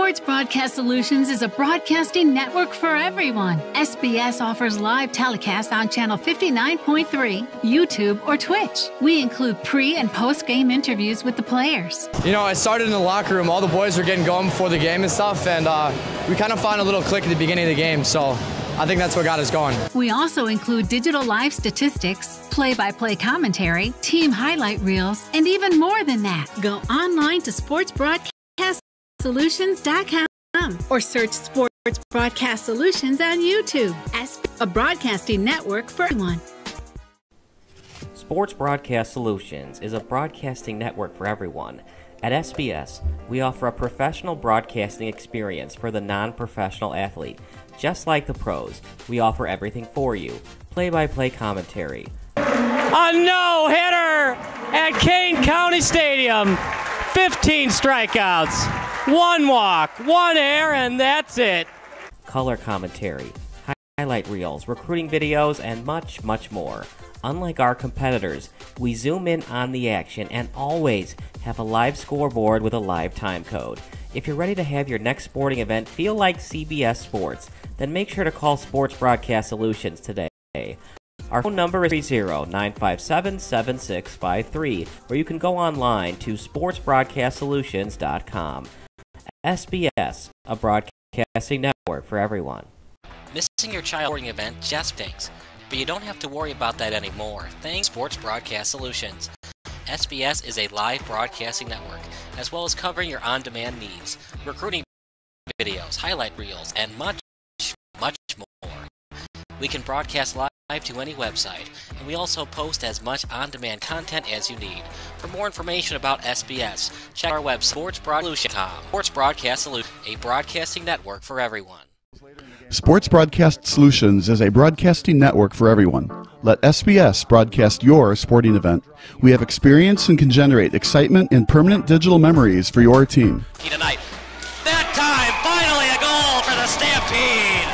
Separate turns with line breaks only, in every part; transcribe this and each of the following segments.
Sports Broadcast Solutions is a broadcasting network for everyone. SBS offers live telecasts on Channel 59.3, YouTube, or Twitch. We include pre- and post-game interviews with the players.
You know, I started in the locker room. All the boys were getting going before the game and stuff, and we kind of found a little click at the beginning of the game, so I think that's what got us going. We also include digital live statistics, play-by-play commentary, team highlight reels, and even more than that. Go online to sportsbroadcastsolutions.com or search Sports Broadcast Solutions on YouTube. A broadcasting network for everyone.
Sports Broadcast Solutions is a broadcasting network for everyone. At SBS, we offer a professional broadcasting experience for the non-professional athlete. Just like the pros, we offer everything for you. Play-by-play commentary.
A no-hitter at Kane County Stadium. 15 strikeouts, 1 walk, 1 error, and that's it.
Color commentary, highlight reels, recruiting videos, and much, much more. Unlike our competitors, we zoom in on the action and always have a live scoreboard with a live time code. If you're ready to have your next sporting event feel like CBS Sports, then make sure to call Sports Broadcast Solutions today. Our phone number is 30-957-7653, or you can go online to sportsbroadcastsolutions.com. SBS, a broadcasting network for everyone.
Missing your child's sporting event just stinks, but you don't have to worry about that anymore thanks to Sports Broadcast Solutions. SBS is a live broadcasting network, as well as covering your on-demand needs, recruiting videos, highlight reels, and much, much more. We can broadcast live to any website, and we also post as much on-demand content as you need. For more information about SBS, check our website, sportsbroadcast.com. Sports Broadcast Solutions, a broadcasting network for everyone.
Sports Broadcast Solutions is a broadcasting network for everyone. Let SBS broadcast your sporting event. We have experience and can generate excitement and permanent digital memories for your team.
Tonight, that time, finally a goal for the Stampede!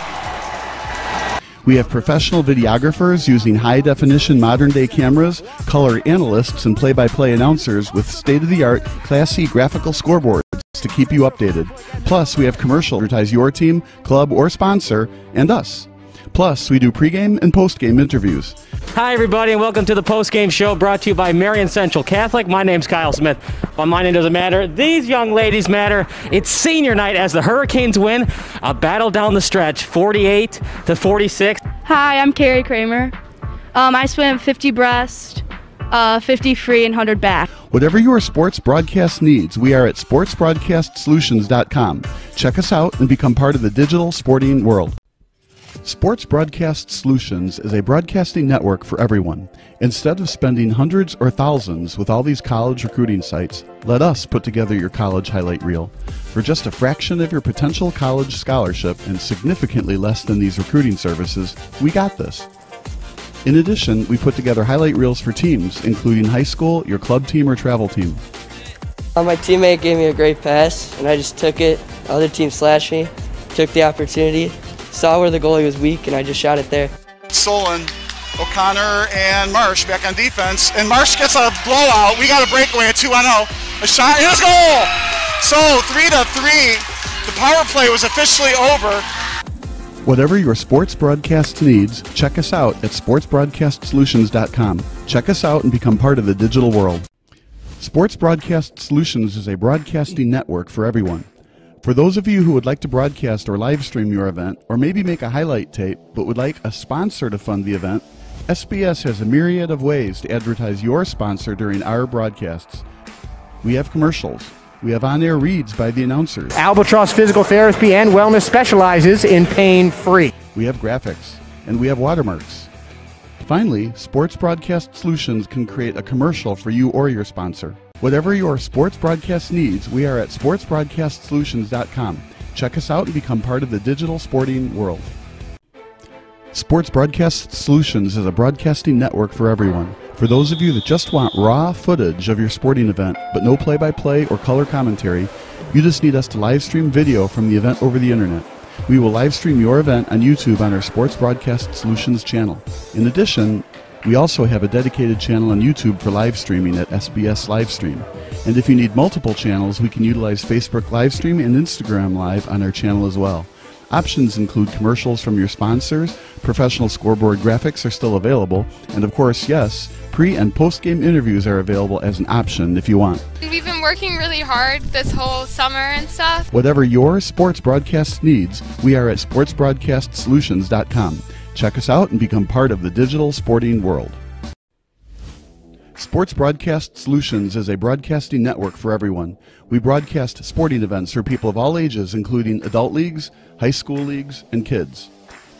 We have professional videographers using high-definition modern-day cameras, color analysts, and play-by-play announcers with state-of-the-art, classy graphical scoreboards to keep you updated. Plus, we have commercial advertise your team, club, or sponsor, and us. Plus, we do pregame and postgame interviews.
Hi, everybody, and welcome to the postgame show brought to you by Marion Central Catholic. My name's Kyle Smith. Well, my name doesn't matter. These young ladies matter. It's senior night as the Hurricanes win a battle down the stretch, 48-46.
Hi, I'm Carrie Kramer. I swim 50 breast, 50 free, and 100 back.
Whatever your sports broadcast needs, we are at sportsbroadcastsolutions.com. Check us out and become part of the digital sporting world. Sports Broadcast Solutions is a broadcasting network for everyone. Instead of spending hundreds or thousands with all these college recruiting sites, let us put together your college highlight reel. For just a fraction of your potential college scholarship and significantly less than these recruiting services, we got this. In addition, we put together highlight reels for teams, including high school, your club team, or travel team.
My teammate gave me a great pass, and I just took it. The other team slashed me, took the opportunity, saw where the goalie was weak, and I just shot it there.
Stolen, O'Connor and Marsh back on defense, and Marsh gets a blowout. We got a breakaway at 2-0. A shot, and a goal! So 3-3, the power play was officially over.
Whatever your sports broadcast needs, check us out at sportsbroadcastsolutions.com. Check us out and become part of the digital world. Sports Broadcast Solutions is a broadcasting network for everyone. For those of you who would like to broadcast or live stream your event, or maybe make a highlight tape, but would like a sponsor to fund the event, SBS has a myriad of ways to advertise your sponsor during our broadcasts. We have commercials. We have on-air reads by the announcers.
Albatross Physical Therapy and Wellness specializes in pain-free.
We have graphics, and we have watermarks. Finally, Sports Broadcast Solutions can create a commercial for you or your sponsor. Whatever your sports broadcast needs, we are at sportsbroadcastsolutions.com. Check us out and become part of the digital sporting world. Sports Broadcast Solutions is a broadcasting network for everyone. For those of you that just want raw footage of your sporting event, but no play-by-play or color commentary, you just need us to live stream video from the event over the internet. We will live stream your event on YouTube on our Sports Broadcast Solutions channel. In addition, we also have a dedicated channel on YouTube for live streaming at SBS Livestream. And if you need multiple channels, we can utilize Facebook Livestream and Instagram Live on our channel as well. Options include commercials from your sponsors, professional scoreboard graphics are still available, and of course, yes, pre- and post-game interviews are available as an option if you want.
We've been working really hard this whole summer and stuff.
Whatever your sports broadcast needs, we are at sportsbroadcastsolutions.com. Check us out and become part of the digital sporting world. Sports Broadcast Solutions is a broadcasting network for everyone. We broadcast sporting events for people of all ages, including adult leagues, high school leagues, and kids.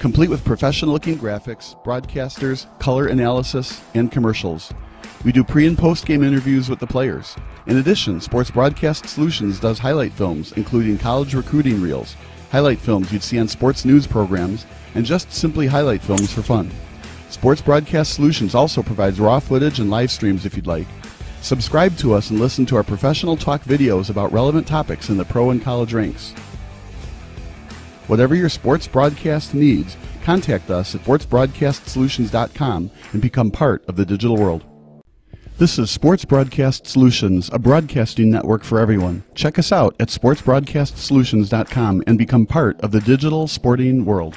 Complete with professional-looking graphics, broadcasters, color analysis, and commercials. We do pre- and post-game interviews with the players. In addition, Sports Broadcast Solutions does highlight films, including college recruiting reels, highlight films you'd see on sports news programs, and just simply highlight films for fun. Sports Broadcast Solutions also provides raw footage and live streams if you'd like. Subscribe to us and listen to our professional talk videos about relevant topics in the pro and college ranks. Whatever your sports broadcast needs, contact us at sportsbroadcastsolutions.com and become part of the digital world. This is Sports Broadcast Solutions, a broadcasting network for everyone. Check us out at sportsbroadcastsolutions.com and become part of the digital sporting world.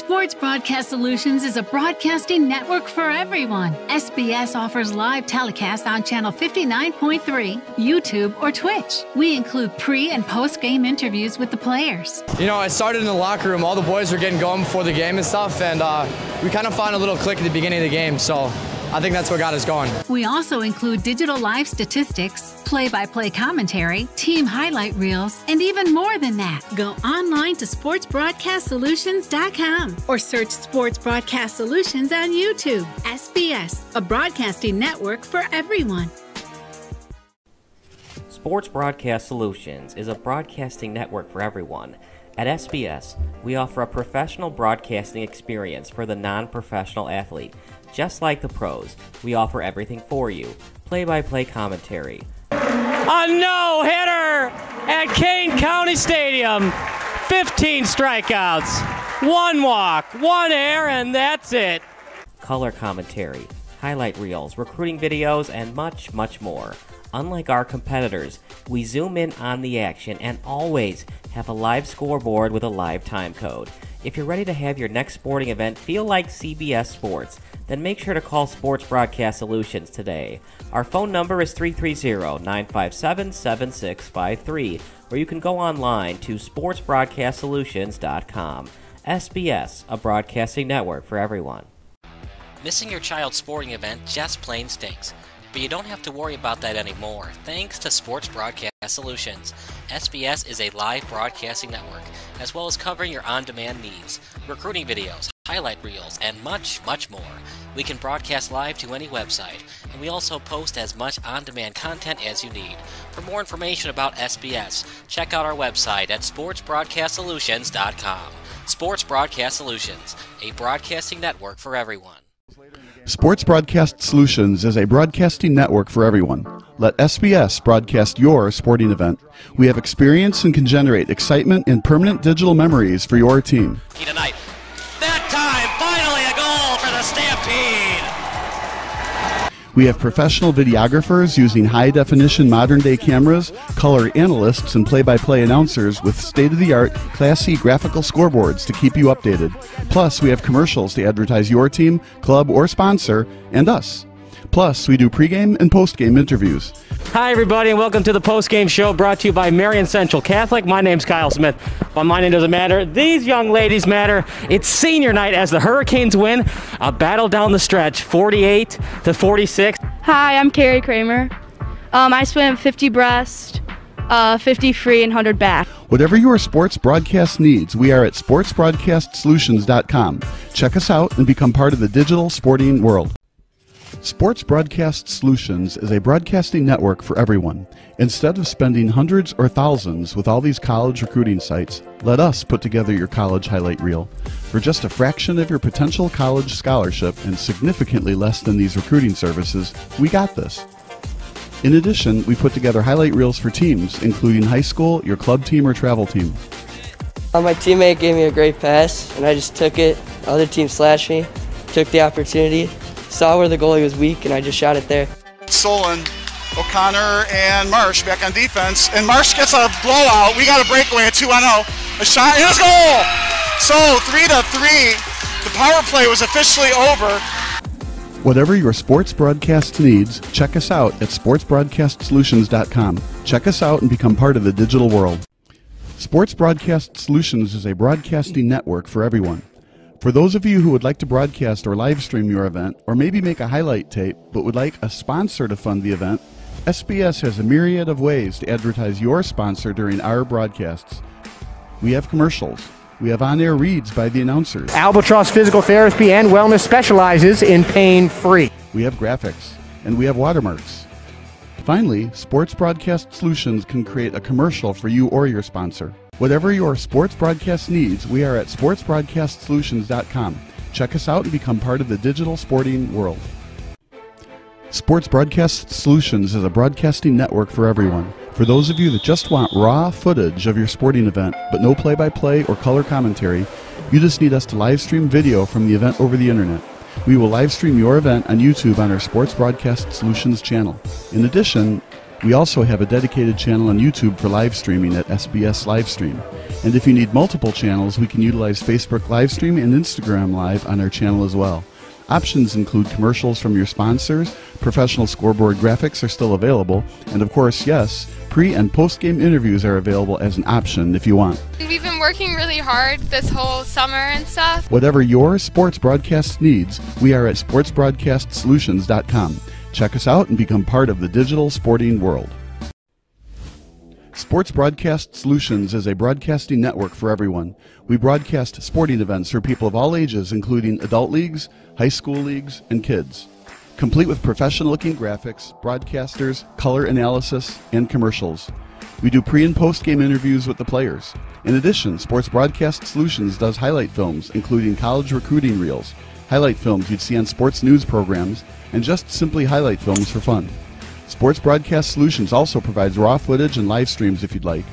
Sports Broadcast Solutions is a broadcasting network for everyone. SBS offers live telecasts on Channel 59.3, YouTube, or Twitch. We include pre- and post-game interviews with the players.
You know, it started in the locker room. All the boys were getting going before the game and stuff, and we kind of found a little click at the beginning of the game, so I think that's what got us going.
We also include digital live statistics, play-by-play commentary, team highlight reels, and even more than that. Go online to sportsbroadcastsolutions.com or search Sports Broadcast Solutions on YouTube. SBS, a broadcasting network for everyone.
Sports Broadcast Solutions is a broadcasting network for everyone. At SBS, we offer a professional broadcasting experience for the non-professional athlete. Just like the pros, we offer everything for you. Play-by-play commentary.
A no-hitter at Kane County Stadium. 15 strikeouts, 1 walk, 1 error, and that's it.
Color commentary, highlight reels, recruiting videos, and much, much more. Unlike our competitors, we zoom in on the action and always have a live scoreboard with a live time code. If you're ready to have your next sporting event feel like CBS Sports, then make sure to call Sports Broadcast Solutions today. Our phone number is 330-957-7653, or you can go online to sportsbroadcastsolutions.com. SBS, a broadcasting network for everyone.
Missing your child's sporting event just plain stinks. But you don't have to worry about that anymore, thanks to Sports Broadcast Solutions. SBS is a live broadcasting network, as well as covering your on-demand needs, recruiting videos, highlight reels, and much, much more. We can broadcast live to any website, and we also post as much on-demand content as you need. For more information about SBS, check out our website at sportsbroadcastsolutions.com. Sports Broadcast Solutions, a broadcasting network for everyone.
Sports Broadcast Solutions is a broadcasting network for everyone. Let SBS broadcast your sporting event. We have experience and can generate excitement and permanent digital memories for your team.
Tonight. That time, finally a goal for the Stampede!
We have professional videographers using high-definition modern-day cameras, color analysts, and play-by-play announcers with state-of-the-art, classy graphical scoreboards to keep you updated. Plus, we have commercials to advertise your team, club, or sponsor, and us. Plus, we do pregame and postgame interviews.
Hi, everybody, and welcome to the postgame show brought to you by Marion Central Catholic. My name's Kyle Smith. Well, my name doesn't matter. These young ladies matter. It's senior night as the Hurricanes win a battle down the stretch, 48-46.
Hi, I'm Carrie Kramer. I swim 50 breast, 50 free, and 100 back.
Whatever your sports broadcast needs, we are at sportsbroadcastsolutions.com. Check us out and become part of the digital sporting world. Sports Broadcast Solutions is a broadcasting network for everyone. Instead of spending hundreds or thousands with all these college recruiting sites, let us put together your college highlight reel. For just a fraction of your potential college scholarship and significantly less than these recruiting services, we got this. In addition, we put together highlight reels for teams, including high school, your club team, or travel team.
My teammate gave me a great pass, and I just took it. The other team slashed me, took the opportunity, saw where the goalie was weak, and I just shot it there.
Solon, O'Connor, and Marsh back on defense, and Marsh gets a blowout. We got a breakaway at 2-0. A shot, and it's goal! So 3-3, the power play was officially over.
Whatever your sports broadcast needs, check us out at sportsbroadcastsolutions.com. Check us out and become part of the digital world. Sports Broadcast Solutions is a broadcasting network for everyone. For those of you who would like to broadcast or live stream your event, or maybe make a highlight tape, but would like a sponsor to fund the event, SBS has a myriad of ways to advertise your sponsor during our broadcasts. We have commercials. We have on-air reads by the announcers.
Albatross Physical Therapy and Wellness specializes in pain-free.
We have graphics. And we have watermarks. Finally, Sports Broadcast Solutions can create a commercial for you or your sponsor. Whatever your sports broadcast needs, we are at sportsbroadcastsolutions.com. Check us out and become part of the digital sporting world. Sports Broadcast Solutions is a broadcasting network for everyone. For those of you that just want raw footage of your sporting event, but no play-by-play or color commentary, you just need us to live stream video from the event over the internet. We will live stream your event on YouTube on our Sports Broadcast Solutions channel. In addition, We also have a dedicated channel on YouTube for live streaming at SBS Livestream. And if you need multiple channels, we can utilize Facebook Livestream and Instagram Live on our channel as well. Options include commercials from your sponsors, professional scoreboard graphics are still available, and of course, yes, pre- and post-game interviews are available as an option if you want.
We've been working really hard this whole summer and stuff.
Whatever your sports broadcast needs, we are at sportsbroadcastsolutions.com. Check us out and become part of the digital sporting world. Sports Broadcast Solutions is a broadcasting network for everyone. We broadcast sporting events for people of all ages, including adult leagues, high school leagues, and kids. Complete with professional-looking graphics, broadcasters, color analysis, and commercials. We do pre- and post-game interviews with the players. In addition, Sports Broadcast Solutions does highlight films, including college recruiting reels, highlight films you'd see on sports news programs, and just simply highlight films for fun. Sports Broadcast Solutions also provides raw footage and live streams if you'd like.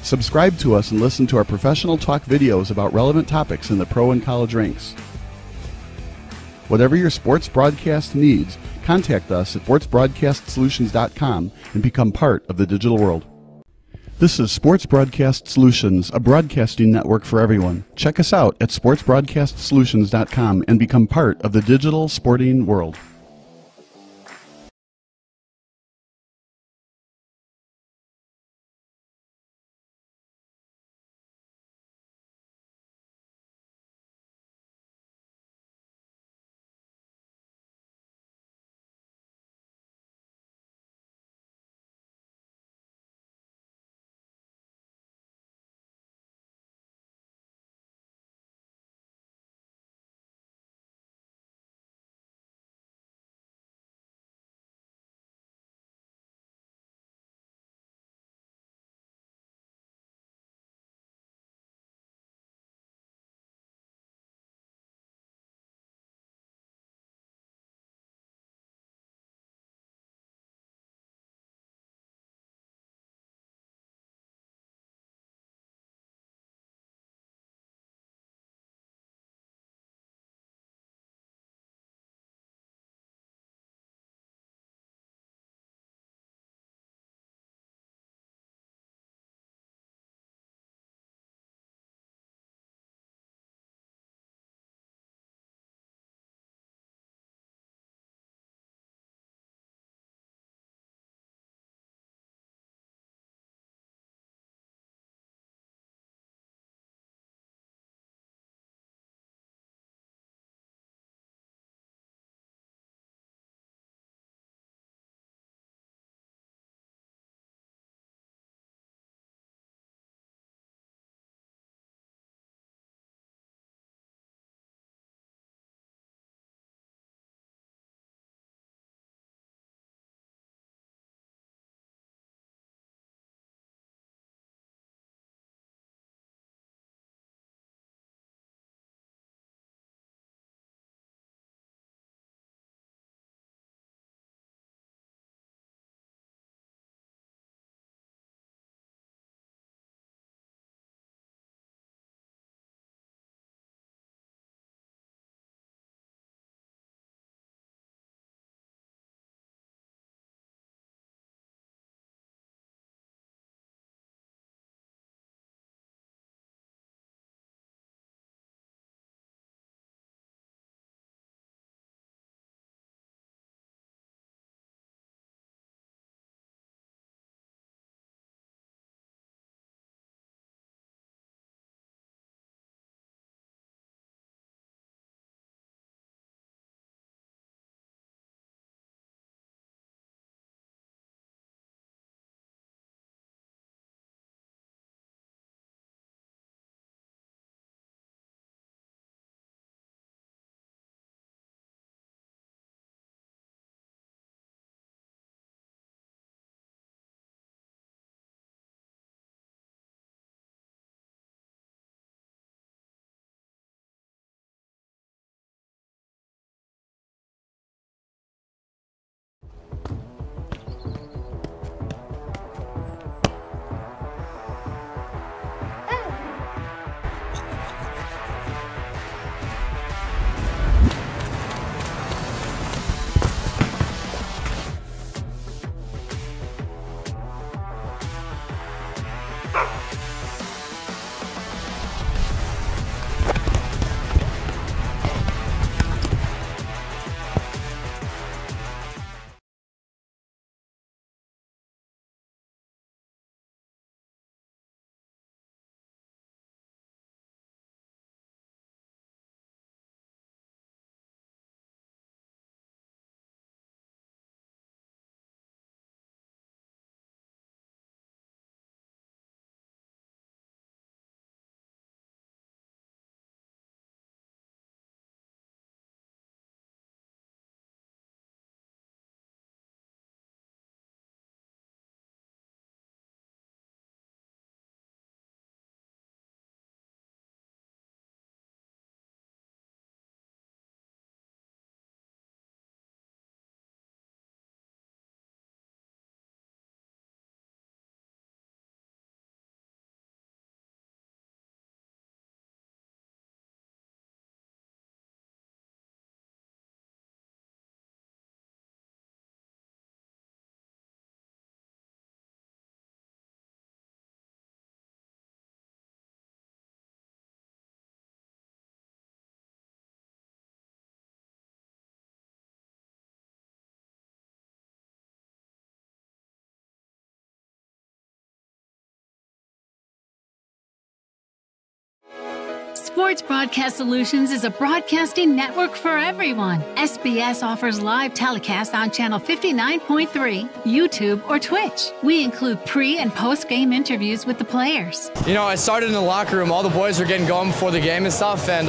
Subscribe to us and listen to our professional talk videos about relevant topics in the pro and college ranks. Whatever your sports broadcast needs, contact us at sportsbroadcastsolutions.com and become part of the digital world. This is Sports Broadcast Solutions, a broadcasting network for everyone. Check us out at sportsbroadcastsolutions.com and become part of the digital sporting world.
Sports Broadcast Solutions is a broadcasting network for everyone. SBS offers live telecasts on Channel 59.3, YouTube, or Twitch. We include pre- and post-game interviews with the players.
You know, I started in the locker room. All the boys were getting going before the game and stuff, and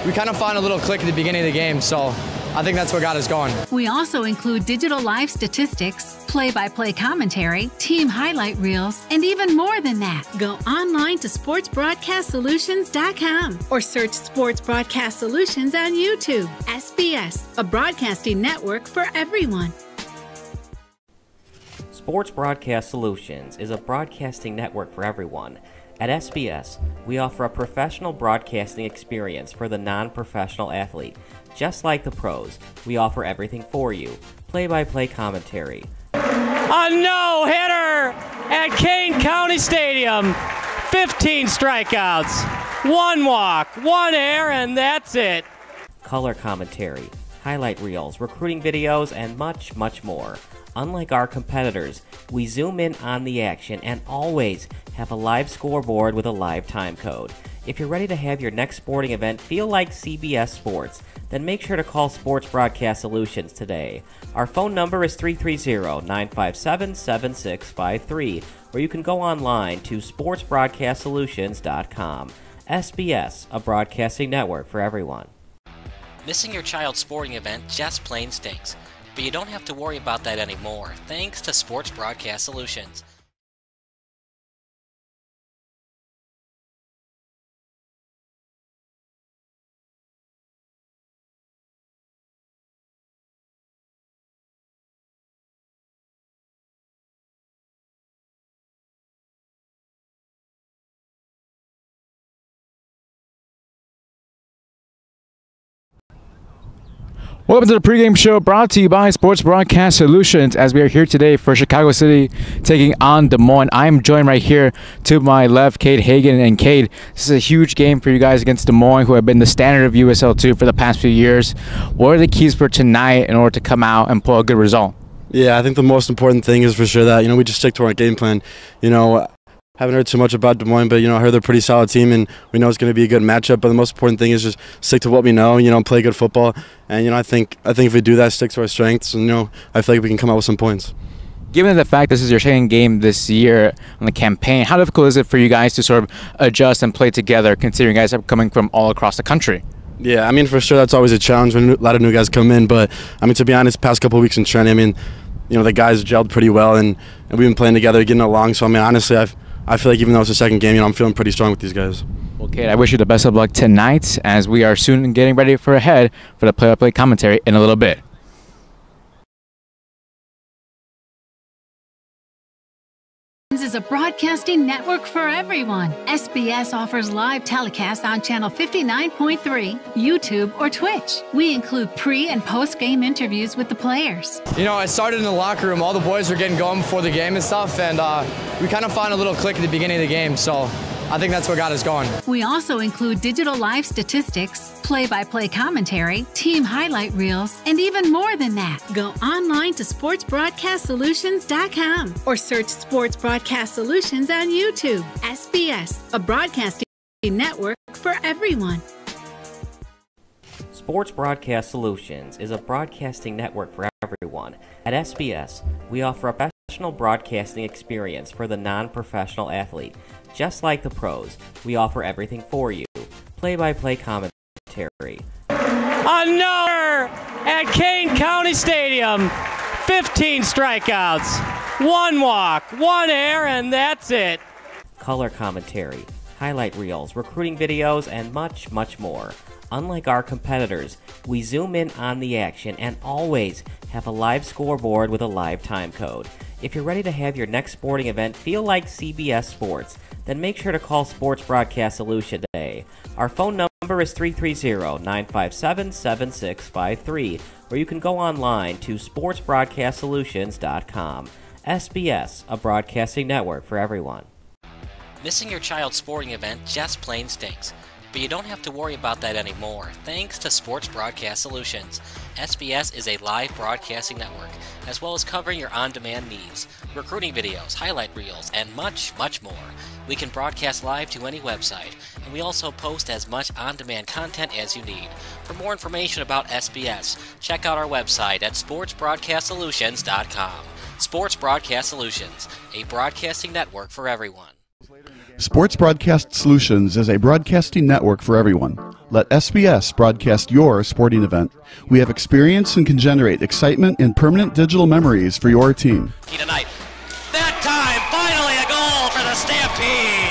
we kind of found a little click at the beginning of the game, so I think that's what got us going.
We also include digital live statistics, play-by-play commentary, team highlight reels, and even more than that. Go online to sportsbroadcastsolutions.com or search Sports Broadcast Solutions on YouTube. SBS, a broadcasting network for everyone.
Sports Broadcast Solutions is a broadcasting network for everyone. At SBS, we offer a professional broadcasting experience for the non-professional athlete. Just like the pros, we offer everything for you. Play-by-play commentary.
A no-hitter at Kane County Stadium. 15 strikeouts, 1 walk, 1 error, and that's it.
Color commentary, highlight reels, recruiting videos, and much, much more. Unlike our competitors, we zoom in on the action and always have a live scoreboard with a live time code. If you're ready to have your next sporting event feel like CBS Sports, then make sure to call Sports Broadcast Solutions today. Our phone number is 330-957-7653, or you can go online to sportsbroadcastsolutions.com. SBS, a broadcasting network for everyone.
Missing your child's sporting event just plain stinks. But you don't have to worry about that anymore, thanks to Sports Broadcast Solutions.
Welcome to the pregame show brought to you by Sports Broadcast Solutions as we are here today for Chicago City taking on Des Moines. I'm joined right here to my left, Cade Hagan. And Cade, this is a huge game for you guys against Des Moines, who have been the standard of USL 2 for the past few years. What are the keys for tonight in order to come out and pull a good result?
Yeah, I think the most important thing is for sure that, we just stick to our game plan. Haven't heard too much about Des Moines, but, I heard they're a pretty solid team, and we know it's going to be a good matchup. But the most important thing is just stick to what we know, play good football. And, I think if we do that, stick to our strengths, and, I feel like we can come out with some points.
Given the fact this is your second game this year on the campaign, how difficult is it for you guys to sort of adjust and play together, considering you guys are coming from all across the country?
Yeah, for sure that's always a challenge when a lot of new guys come in. But, to be honest, past couple of weeks in training, the guys gelled pretty well, and we've been playing together, getting along. So, honestly, I feel like even though it's the second game, I'm feeling pretty strong with these guys.
Well, Kate, I wish you the best of luck tonight as we are soon getting ready for the play-by-play commentary in a little bit.
Is a broadcasting network for everyone. SBS offers live telecasts on Channel 59.3, YouTube, or Twitch. We include pre- and post-game interviews with the players.
You know, I started in the locker room. All the boys were getting going before the game and stuff, and we kind of found a little click at the beginning of the game, so I think that's what got us going.
We also include digital live statistics, play-by-play commentary, team highlight reels, and even more than that. Go online to sportsbroadcastsolutions.com or search Sports Broadcast Solutions on YouTube. SBS, a broadcasting network for everyone.
Sports Broadcast Solutions is a broadcasting network for everyone. At SBS, we offer a professional broadcasting experience for the non-professional athlete. Just like the pros, we offer everything for you. Play-by-play commentary.
Another at Kane County Stadium. 15 strikeouts, 1 walk, 1 error, and that's it.
Color commentary, highlight reels, recruiting videos, and much, much more. Unlike our competitors, we zoom in on the action and always have a live scoreboard with a live time code. If you're ready to have your next sporting event feel like CBS Sports, then make sure to call Sports Broadcast Solutions today. Our phone number is 330-957-7653, or you can go online to sportsbroadcastsolutions.com. SBS, a broadcasting network for everyone.
Missing your child's sporting event just plain stinks. But But you don't have to worry about that anymore, thanks to Sports Broadcast Solutions. SBS is a live broadcasting network, as well as covering your on-demand needs, recruiting videos, highlight reels, and much, much more. We can broadcast live to any website, and we also post as much on-demand content as you need. For more information about SBS, check out our website at sportsbroadcastsolutions.com. Sports Broadcast Solutions, a broadcasting network for everyone.
Sports Broadcast Solutions is a broadcasting network for everyone. Let SBS broadcast your sporting event. We have experience and can generate excitement and permanent digital memories for your team.
Tonight. That time, finally a goal for the Stampede!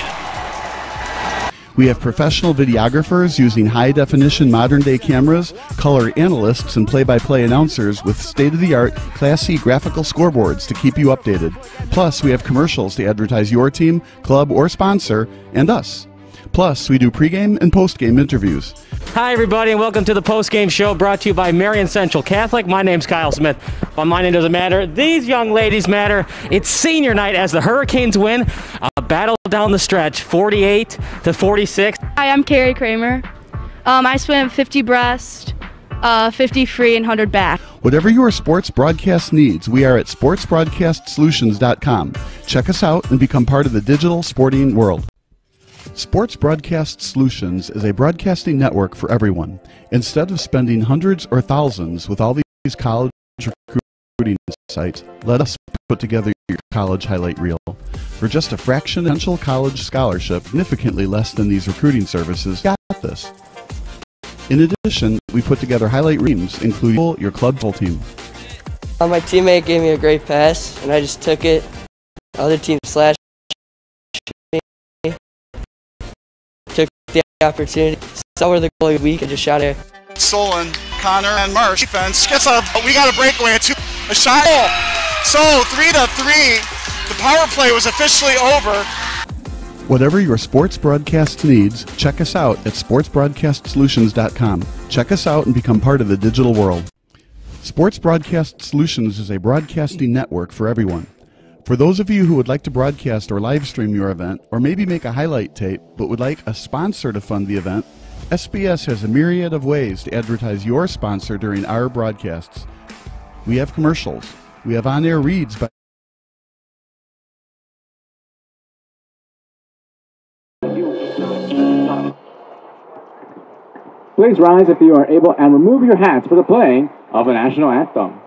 We have professional videographers using high-definition modern-day cameras, color analysts, and play-by-play announcers with state-of-the-art, classy graphical scoreboards to keep you updated. Plus, we have commercials to advertise your team, club, or sponsor, and us. Plus, we do pregame and postgame interviews.
Hi, everybody, and welcome to the postgame show brought to you by Marion Central Catholic. My name's Kyle Smith. But my name doesn't matter. These young ladies matter. It's senior night as the Hurricanes win. A battle down the stretch, 48-46.
Hi, I'm Carrie Kramer. I swim 50 breast, 50 free, and 100 back.
Whatever your sports broadcast needs, we are at sportsbroadcastsolutions.com. Check us out and become part of the digital sporting world. Sports Broadcast Solutions is a broadcasting network for everyone. Instead of spending hundreds or thousands with all these college recruiting sites, let us put together your college highlight reel. For just a fraction of potential college scholarship, significantly less than these recruiting services, got this. In addition, we put together highlight reams, including your club full team.
My teammate gave me a great pass, and I just took it. Other team slashed me. Took the opportunity. Saw where the goalie was weak and just shot it.
Solon, Connor, and Marsh. Defense gets we got a breakaway, a shot. So 3-3. The power play was officially over.
Whatever your sports broadcast needs, check us out at sportsbroadcastsolutions.com. Check us out and become part of the digital world. Sports Broadcast Solutions is a broadcasting network for everyone. For those of you who would like to broadcast or live stream your event, or maybe make a highlight tape but would like a sponsor to fund the event, SBS has a myriad of ways to advertise your sponsor during our broadcasts. We have commercials. We have on-air reads by
Please rise if you are able and remove your hats for the playing of the national anthem.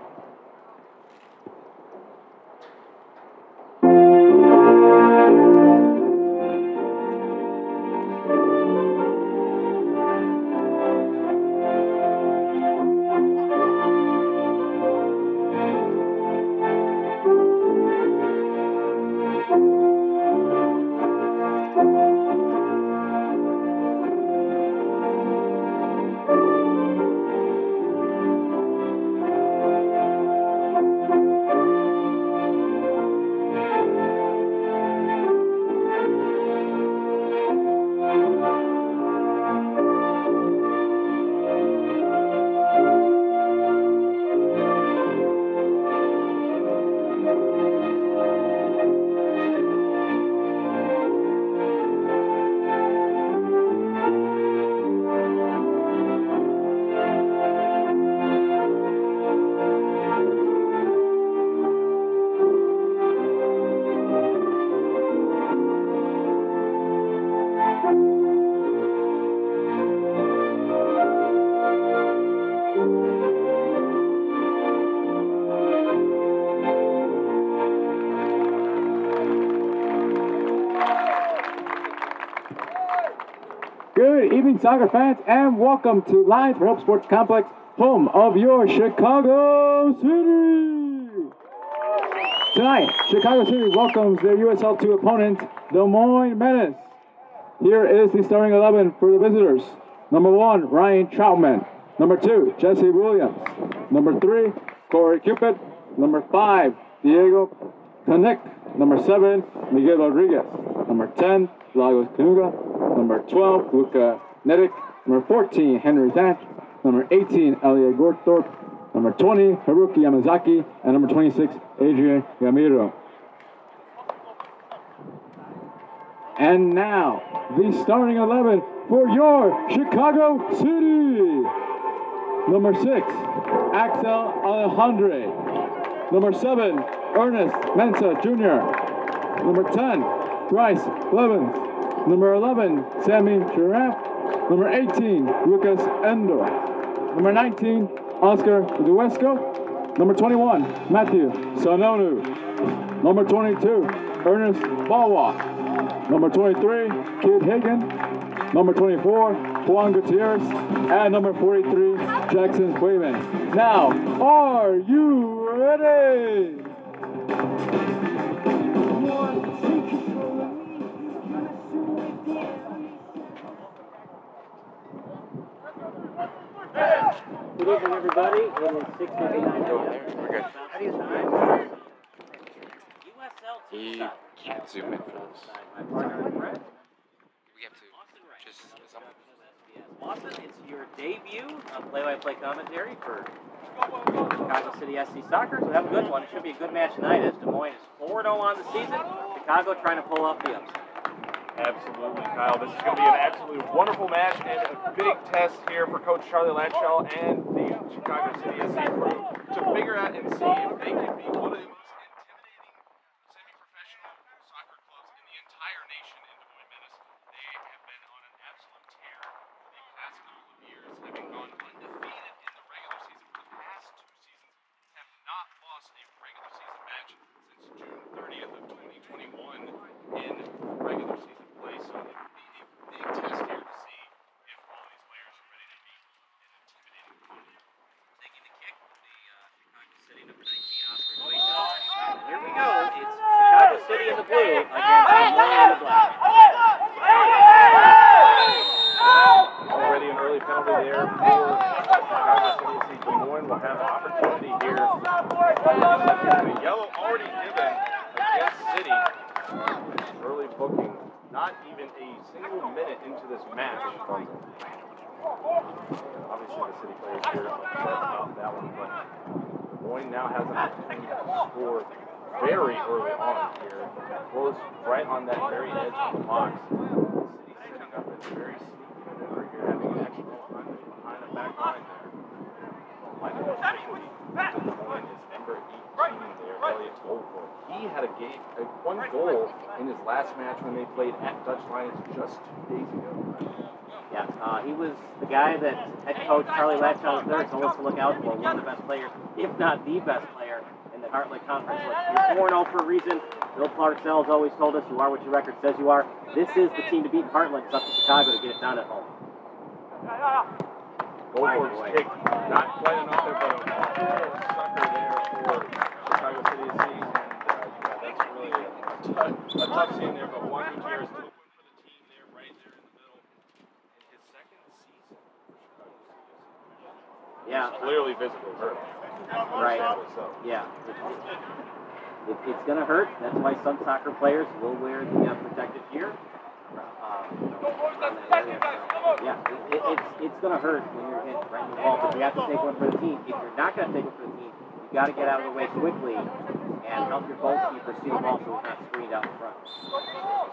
Good evening, soccer fans, and welcome to Lions for Hope Sports Complex, home of your Chicago City. Tonight, Chicago City welcomes their USL 2 opponent, the Moines Menace. Here is the starting 11 for the visitors. Number 1, Ryan Troutman. Number 2, Jesse Williams. Number 3, Corey Cupid. Number 5, Diego Canick. Number 7, Miguel Rodriguez. Number 10, Lagos Canuga. Number 12, Luca Nedick. Number 14, Henry Zach. Number 18, Elia Gorthorpe. Number 20, Haruki Yamazaki. And number 26, Adrian Yamiro. And now, the starting 11 for your Chicago City. Number 6, Axel Alejandre. Number 7, Ernest Mensa Jr. Number 10, Bryce Levens. Number 11, Sammy Giraffe. Number 18, Lucas Endor. Number 19, Oscar Duesco. Number 21, Matthew Sononu. Number 22, Ernest Bawa. Number 23, Kid Hagan. Number 24, Juan Gutierrez. And number 43, Jackson Quayman. Now, are you ready?
Good evening, everybody. It is 6:59. We're good. How do you USL team.
We can't zoom in for this. We have to just
Austin, it's your debut on play-by-play commentary for Chicago City SC Soccer, so have a good one. It should be a good match tonight as Des Moines is 4-0 on the season. Chicago trying to pull off the upset.
Absolutely, Kyle. This is going to be an absolutely wonderful match and a big test here for Coach Charlie Latchell and the Chicago City SC crew to figure out and see if they can be one of the most intimidating semi-professional soccer clubs in the entire nation in Moines Menace. They have been on an absolute tear for the past couple of years, having gone undefeated in the regular season for the past 2 seasons, have not lost a regular season match since June 30th of 2021 in regular season. So it would be a big test here to see if all these players are ready to be an intimidating opponent.
Taking the kick, the Chicago City number 19, Oscar Duesco. Here we go. It's Chicago City in the blue against Des Moines in the black.
Already an early penalty there for Chicago City. Des Moines will have an opportunity here. The yellow already given against City. Early booking. Not even a single minute into this match. Obviously, the City players here are upset about that one, but Des Moines now has an opportunity to score very early on here, close right on that very edge of the box. City setting up a very sneaky maneuver here, having an extra run behind the back line there. Lining up quickly to Des Moines is number 18 there, Elliot Goldberg. He had one goal in his last match when they played at Dutch Lions just 2 days ago.
Yeah, he was the guy that head coach Charlie Latchell III told us to look out for, one of the best players, if not the best player in the Heartland Conference. Look, you're 4-0 for a reason. Bill Parcells always told us you are what your record says you are. This is the team to beat in Heartland. It's up to Chicago to get it done at home.
Goldberg's kick, not quite enough there, but a sucker there for Chicago City SC. That's really a tough scene there, but Juan Gutierrez open for the team there, right there in the middle. In his second season for Chicago City SC.
Yeah.
It's clearly visible hurt.
Right.
So.
Yeah. It's going to hurt. That's why some soccer players will wear the protective gear. Yeah, it's going to hurt when you're hit right in the ball, but you have to take one for the team. If you're not going to take one for the team, you've got to get out of the way quickly and help your goalkeeper see the ball so it's not screened out in front.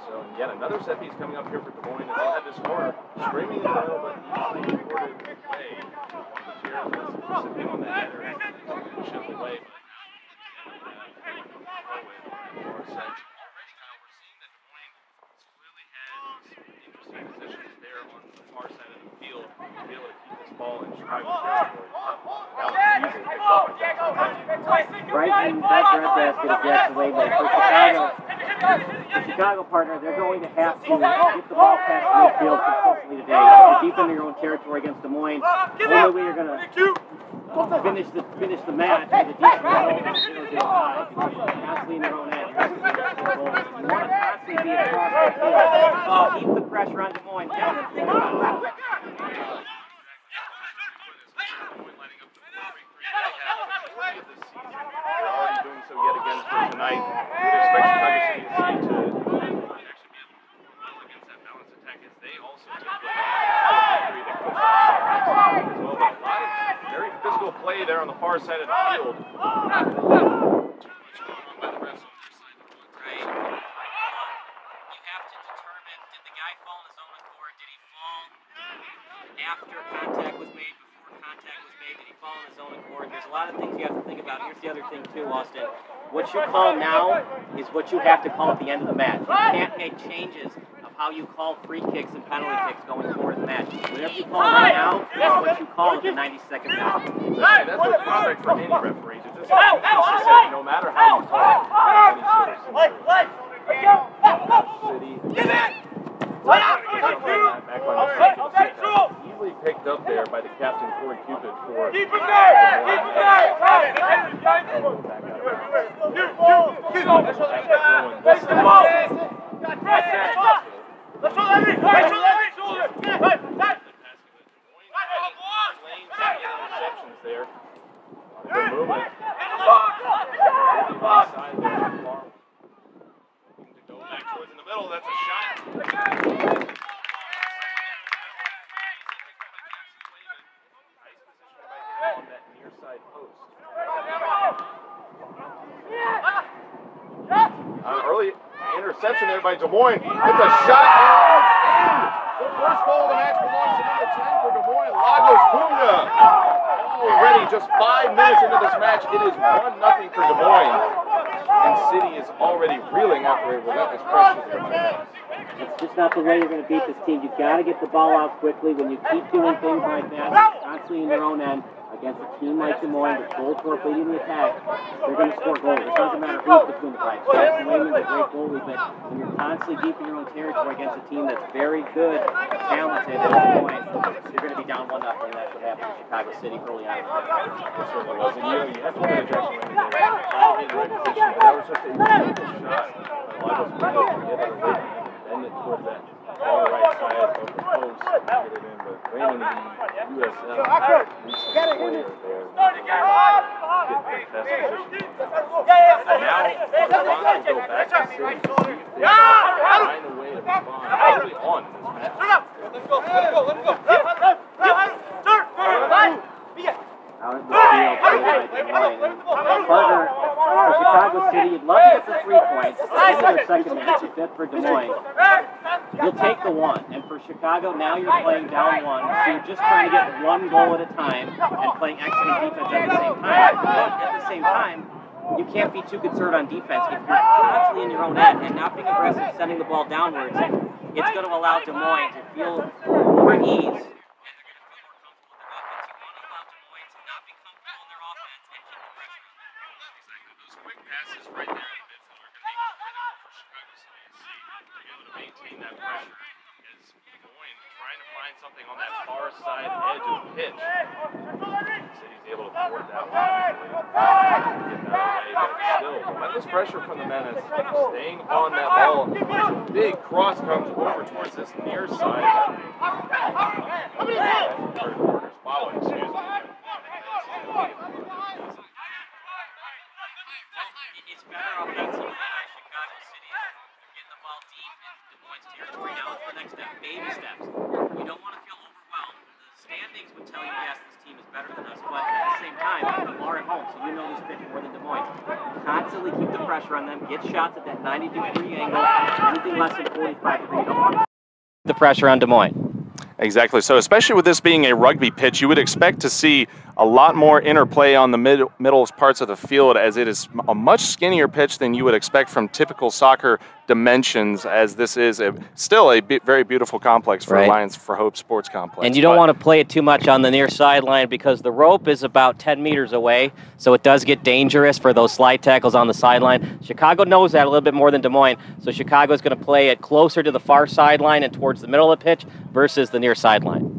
So yet another set piece coming up here for Des Moines. They had this corner screaming in the middle, but easily recorded away. Gutierrez was sitting on that header and shipped away. Positions there on the far side of the field to be able to keep this ball in Chicago territory. That was easily picked up by Jackson.
Right in that breadbasket of Jackson Wade. For Chicago partner, they're going to have to get the ball past midfield consistently today. You're deep into your own territory against Des Moines. Only way you're going to finish the match with a decent result 0-0 tie. Constantly in their own end. You want to constantly be across the field. Keep the pressure on Des Moines.
They're already doing so yet again for tonight. We would expect Chicago City to actually be able to perform well against that balanced attack as they also took the 4-3 that Coach as well. But a lot of very physical play there on the far side of the field.
after contact was made, before contact was made? Did he fall on his own accord? There's a lot of things you have to think about. Here's the other thing too, Austin. What you call now is what you have to call at the end of the match. You can't make changes of how you call free kicks and penalty kicks going forward in the match. Whatever you call right now is what you call at the 92nd minute.
That's what you expect from any referee, to just be consistent no matter how you call it. Easily picked up there by the captain, Corey Cupid, for keep him there! Keep him there! That's a shot. On that near side post. Early interception there by Des Moines. It's a shot and it's in. The first goal of the match belongs to number 10 for Des Moines, Lagos Cunha. Already just 5 minutes into this match, it is 1-0 for Des Moines. And City is already reeling after a relentless pressure from the Menace.
It's just not the way you're going to beat this team. You've got to get the ball out quickly. When you keep doing things like that, constantly in your own end, against a team like Des Moines with goal torp leading the attack, they're going to score goals. It doesn't matter who's between the pipes. Jackson Wayman's a great goalie, but when you're constantly deep in your own territory against a team that's very good, talented, at this point, you're going to be down 1-0, and that's what happened to Chicago City early on.
It certainly was. And you have to look at Jackson Wayman there. Not in the right position, but that was just a beautiful shot. Lagos Cunha to get it away and bend it towards that far right side of the post to get it in. But Wayman, the USL, recent player there, get the best position. And now, Ron will go back to City to see if they can find a way to respond early on in this match. Let's go.
Out in the field, Partner for Chicago City, you'd love to get the 3 points. This is their second match, you fit for Des Moines. You'll take the 1, and for Chicago, now you're playing down 1, so you're just trying to get 1 goal at a time and playing excellent defense at the same time. But at the same time, you can't be too concerned on defense. If you're constantly in your own end and not being aggressive, sending the ball downwards, it's going to allow Des Moines to feel more at ease.
Passes right there in the midfield are going to make it critical for Chicago City to see. They're able to maintain that pressure as Des Moines trying to find something on that far side edge of the pitch. City's able to thwart that one easily. Get that away, but still, relentless pressure from the Menace. Staying on that ball. A big cross comes over towards this near side.
It's better offensively by Chicago City getting the ball deep in Des Moines territory. Now it's the next step, baby steps. We don't want to feel overwhelmed. The standings would tell you, yes, this team is better than us, but at the same time, you are at home, so you know this pitch more than Des Moines. Constantly keep the pressure on them, get shots at that 90-degree angle. Anything less than 45 degrees, you don't want the pressure on Des Moines.
Exactly. So especially with this being a rugby pitch, you would expect to see a lot more interplay on the middle parts of the field, as it is a much skinnier pitch than you would expect from typical soccer dimensions, as this is still a very beautiful complex for Alliance for Hope Sports Complex.
And you don't want to play it too much on the near sideline because the rope is about 10 meters away, so it does get dangerous for those slide tackles on the sideline. Chicago knows that a little bit more than Des Moines, so Chicago is going to play it closer to the far sideline and towards the middle of the pitch versus the near sideline.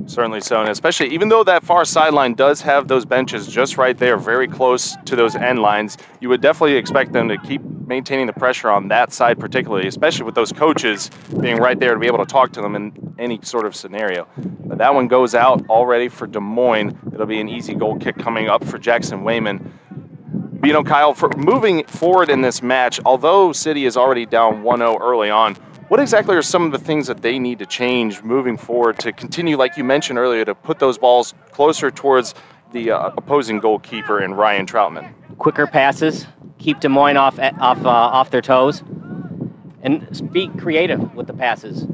Certainly so, and especially even though that far sideline does have those benches just right there, very close to those end lines, you would definitely expect them to keep maintaining the pressure on that side particularly, especially with those coaches being right there to be able to talk to them in any sort of scenario. But that one goes out already for Des Moines. It'll be an easy goal kick coming up for Jackson Wayman. But, you know, Kyle, for moving forward in this match, although City is already down 1-0 early on, what exactly are some of the things that they need to change moving forward to continue, like you mentioned earlier, to put those balls closer towards the opposing goalkeeper in Ryan Troutman?
Quicker passes, keep Des Moines off their toes, and be creative with the passes.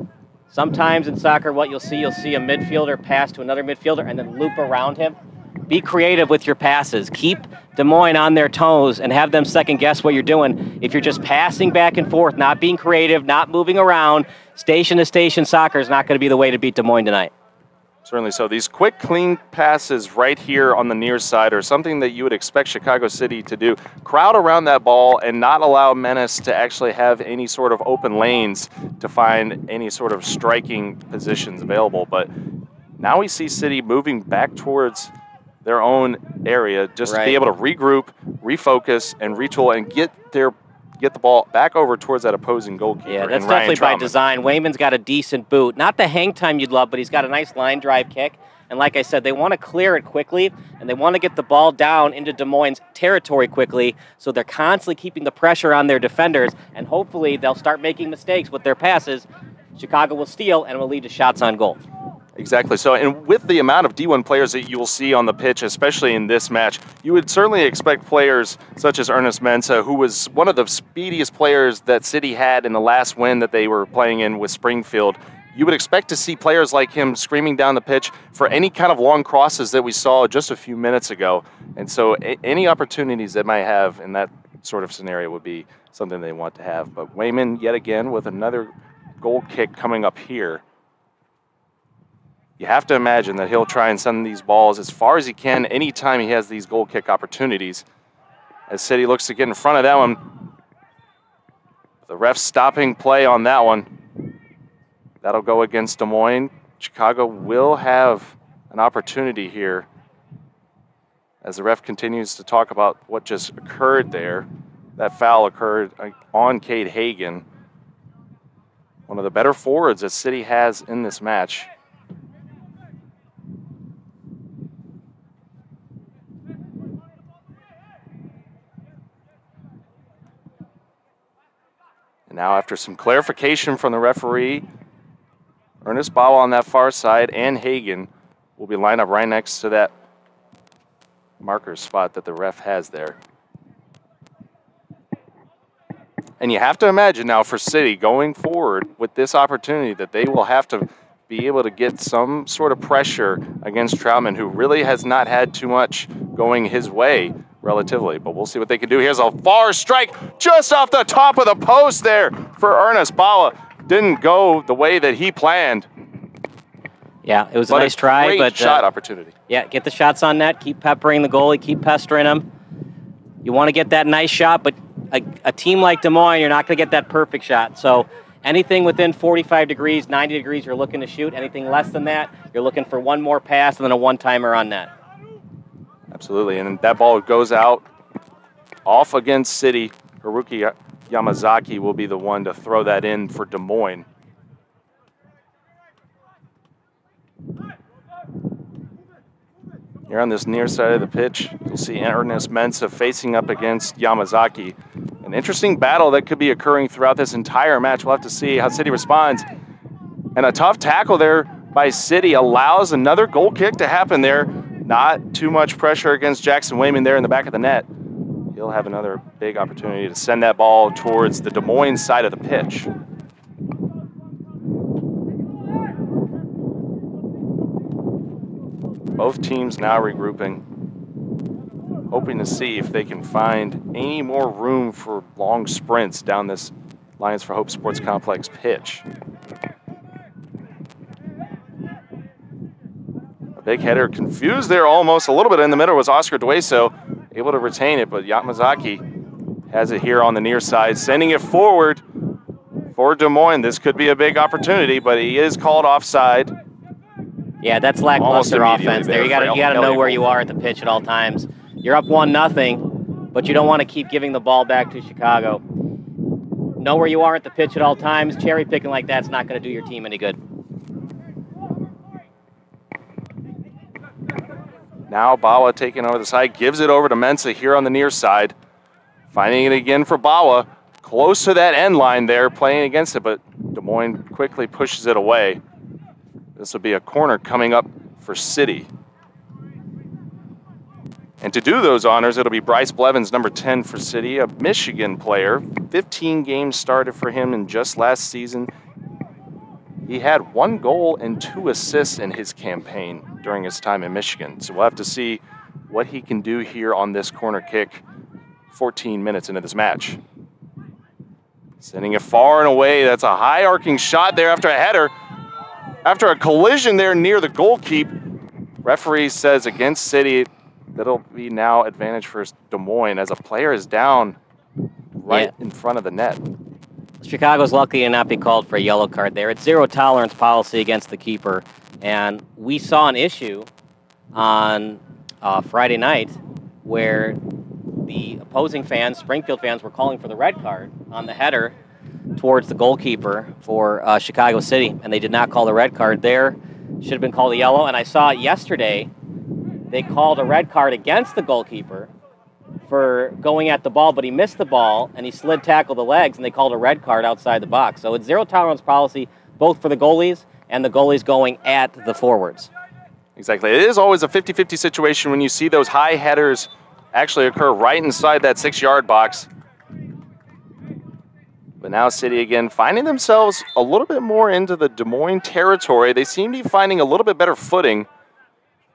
Sometimes in soccer, what you'll see a midfielder pass to another midfielder and then loop around him. Be creative with your passes. Keep Des Moines on their toes and have them second guess what you're doing. If you're just passing back and forth, not being creative, not moving around, station to station soccer is not going to be the way to beat Des Moines tonight.
Certainly so. These quick, clean passes right here on the near side are something that you would expect Chicago City to do. Crowd around that ball and not allow Menace to actually have any sort of open lanes to find any sort of striking positions available. But now we see City moving back towards their own area just to be able to regroup, refocus, and retool and get the ball back over towards that opposing goalkeeper.
Yeah, that's definitely by design. Wayman's got a decent boot. Not the hang time you'd love, but he's got a nice line drive kick. And like I said, they want to clear it quickly, and they want to get the ball down into Des Moines' territory quickly, so they're constantly keeping the pressure on their defenders, and hopefully they'll start making mistakes with their passes. Chicago will steal and will lead to shots on goal.
Exactly. So, and with the amount of D1 players that you will see on the pitch, especially in this match, you would certainly expect players such as Moines Menace, who was one of the speediest players that City had in the last win that they were playing in with Springfield. You would expect to see players like him screaming down the pitch for any kind of long crosses that we saw just a few minutes ago. And so any opportunities that might have in that sort of scenario would be something they want to have. But Wayman, yet again, with another goal kick coming up here. You have to imagine that he'll try and send these balls as far as he can anytime he has these goal kick opportunities. As City looks to get in front of that one. The ref stopping play on that one. That'll go against Des Moines. Chicago will have an opportunity here as the ref continues to talk about what just occurred there. That foul occurred on Cade Hagan, one of the better forwards that City has in this match. And now after some clarification from the referee, Ernest Bawa on that far side and Hagan will be lined up right next to that marker spot that the ref has there. And you have to imagine now for City going forward with this opportunity that they will have to be able to get some sort of pressure against Troutman, who really has not had too much going his way relatively. But we'll see what they can do. Here's a far strike just off the top of the post there for Ernest Bawa. Didn't go the way that he planned.
Yeah, it was a nice try,
great
but
shot opportunity.
Yeah, get the shots on net, keep peppering the goalie, keep pestering him. You want to get that nice shot, but a team like Des Moines, you're not going to get that perfect shot. So anything within 45 degrees, 90 degrees, you're looking to shoot. Anything less than that, you're looking for one more pass and then a one-timer on net.
Absolutely, and that ball goes out off against City. Haruki Yamazaki will be the one to throw that in for Des Moines. Here on this near side of the pitch, you'll see Ernest Menace facing up against Yamazaki. An interesting battle that could be occurring throughout this entire match. We'll have to see how City responds. And a tough tackle there by City allows another goal kick to happen there. Not too much pressure against Jackson Wayman there in the back of the net. He'll have another big opportunity to send that ball towards the Des Moines side of the pitch. Both teams now regrouping, hoping to see if they can find any more room for long sprints down this Lions for Hope Sports Complex pitch. A big header confused there almost a little bit in the middle was Oscar Dueso, able to retain it, but Yamazaki has it here on the near side, sending it forward for Des Moines. This could be a big opportunity, but he is called offside.
Yeah, that's lackluster offense there. You got to know where you are at the pitch at all times. You're up 1-0, but you don't want to keep giving the ball back to Chicago. Know where you are at the pitch at all times. Cherry picking like that's not going to do your team any good.
Now Bawa taking over the side, gives it over to Mensa here on the near side. Finding it again for Bawa, close to that end line there, playing against it, but Des Moines quickly pushes it away. This will be a corner coming up for City. And to do those honors, it'll be Bryce Blevins, number 10 for City, a Michigan player. 15 games started for him in just last season. He had 1 goal and 2 assists in his campaign during his time in Michigan. So we'll have to see what he can do here on this corner kick 14 minutes into this match. Sending it far and away. That's a high arcing shot there after a header. After a collision there near the goalkeeper. Referee says against City, that'll be now advantage for Des Moines as a player is down right in front of the net.
Chicago's lucky to not be called for a yellow card there. It's zero tolerance policy against the keeper. And we saw an issue on Friday night where the opposing fans, Springfield fans, were calling for the red card on the header towards the goalkeeper for Chicago City, and they did not call the red card there. Should have been called a yellow, and I saw it yesterday. They called a red card against the goalkeeper for going at the ball, but he missed the ball, and he slid tackle the legs, and they called a red card outside the box. So it's zero tolerance policy, both for the goalies and the goalies going at the forwards.
Exactly. It is always a 50-50 situation when you see those high headers actually occur right inside that 6-yard box. But now City again finding themselves a little bit more into the Des Moines territory. They seem to be finding a little bit better footing,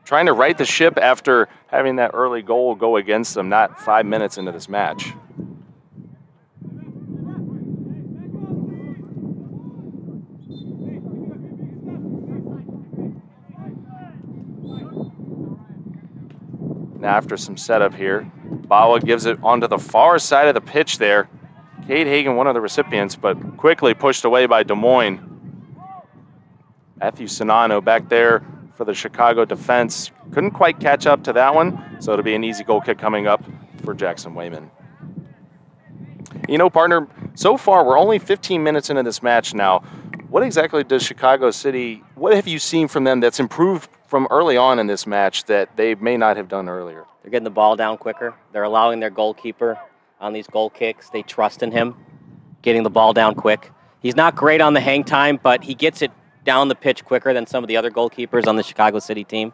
trying to right the ship after having that early goal go against them not 5 minutes into this match. Now after some setup here, Bawa gives it onto the far side of the pitch there. Cade Hagan, one of the recipients, but quickly pushed away by Des Moines. Matthew Sonano back there for the Chicago defense. Couldn't quite catch up to that one, so it'll be an easy goal kick coming up for Jackson Wayman. You know, partner, so far we're only 15 minutes into this match now. What exactly does Chicago City, what have you seen from them that's improved from early on in this match that they may not have done earlier?
They're getting the ball down quicker. They're allowing their goalkeeper on these goal kicks. They trust in him, getting the ball down quick. He's not great on the hang time, but he gets it down the pitch quicker than some of the other goalkeepers on the Chicago City team.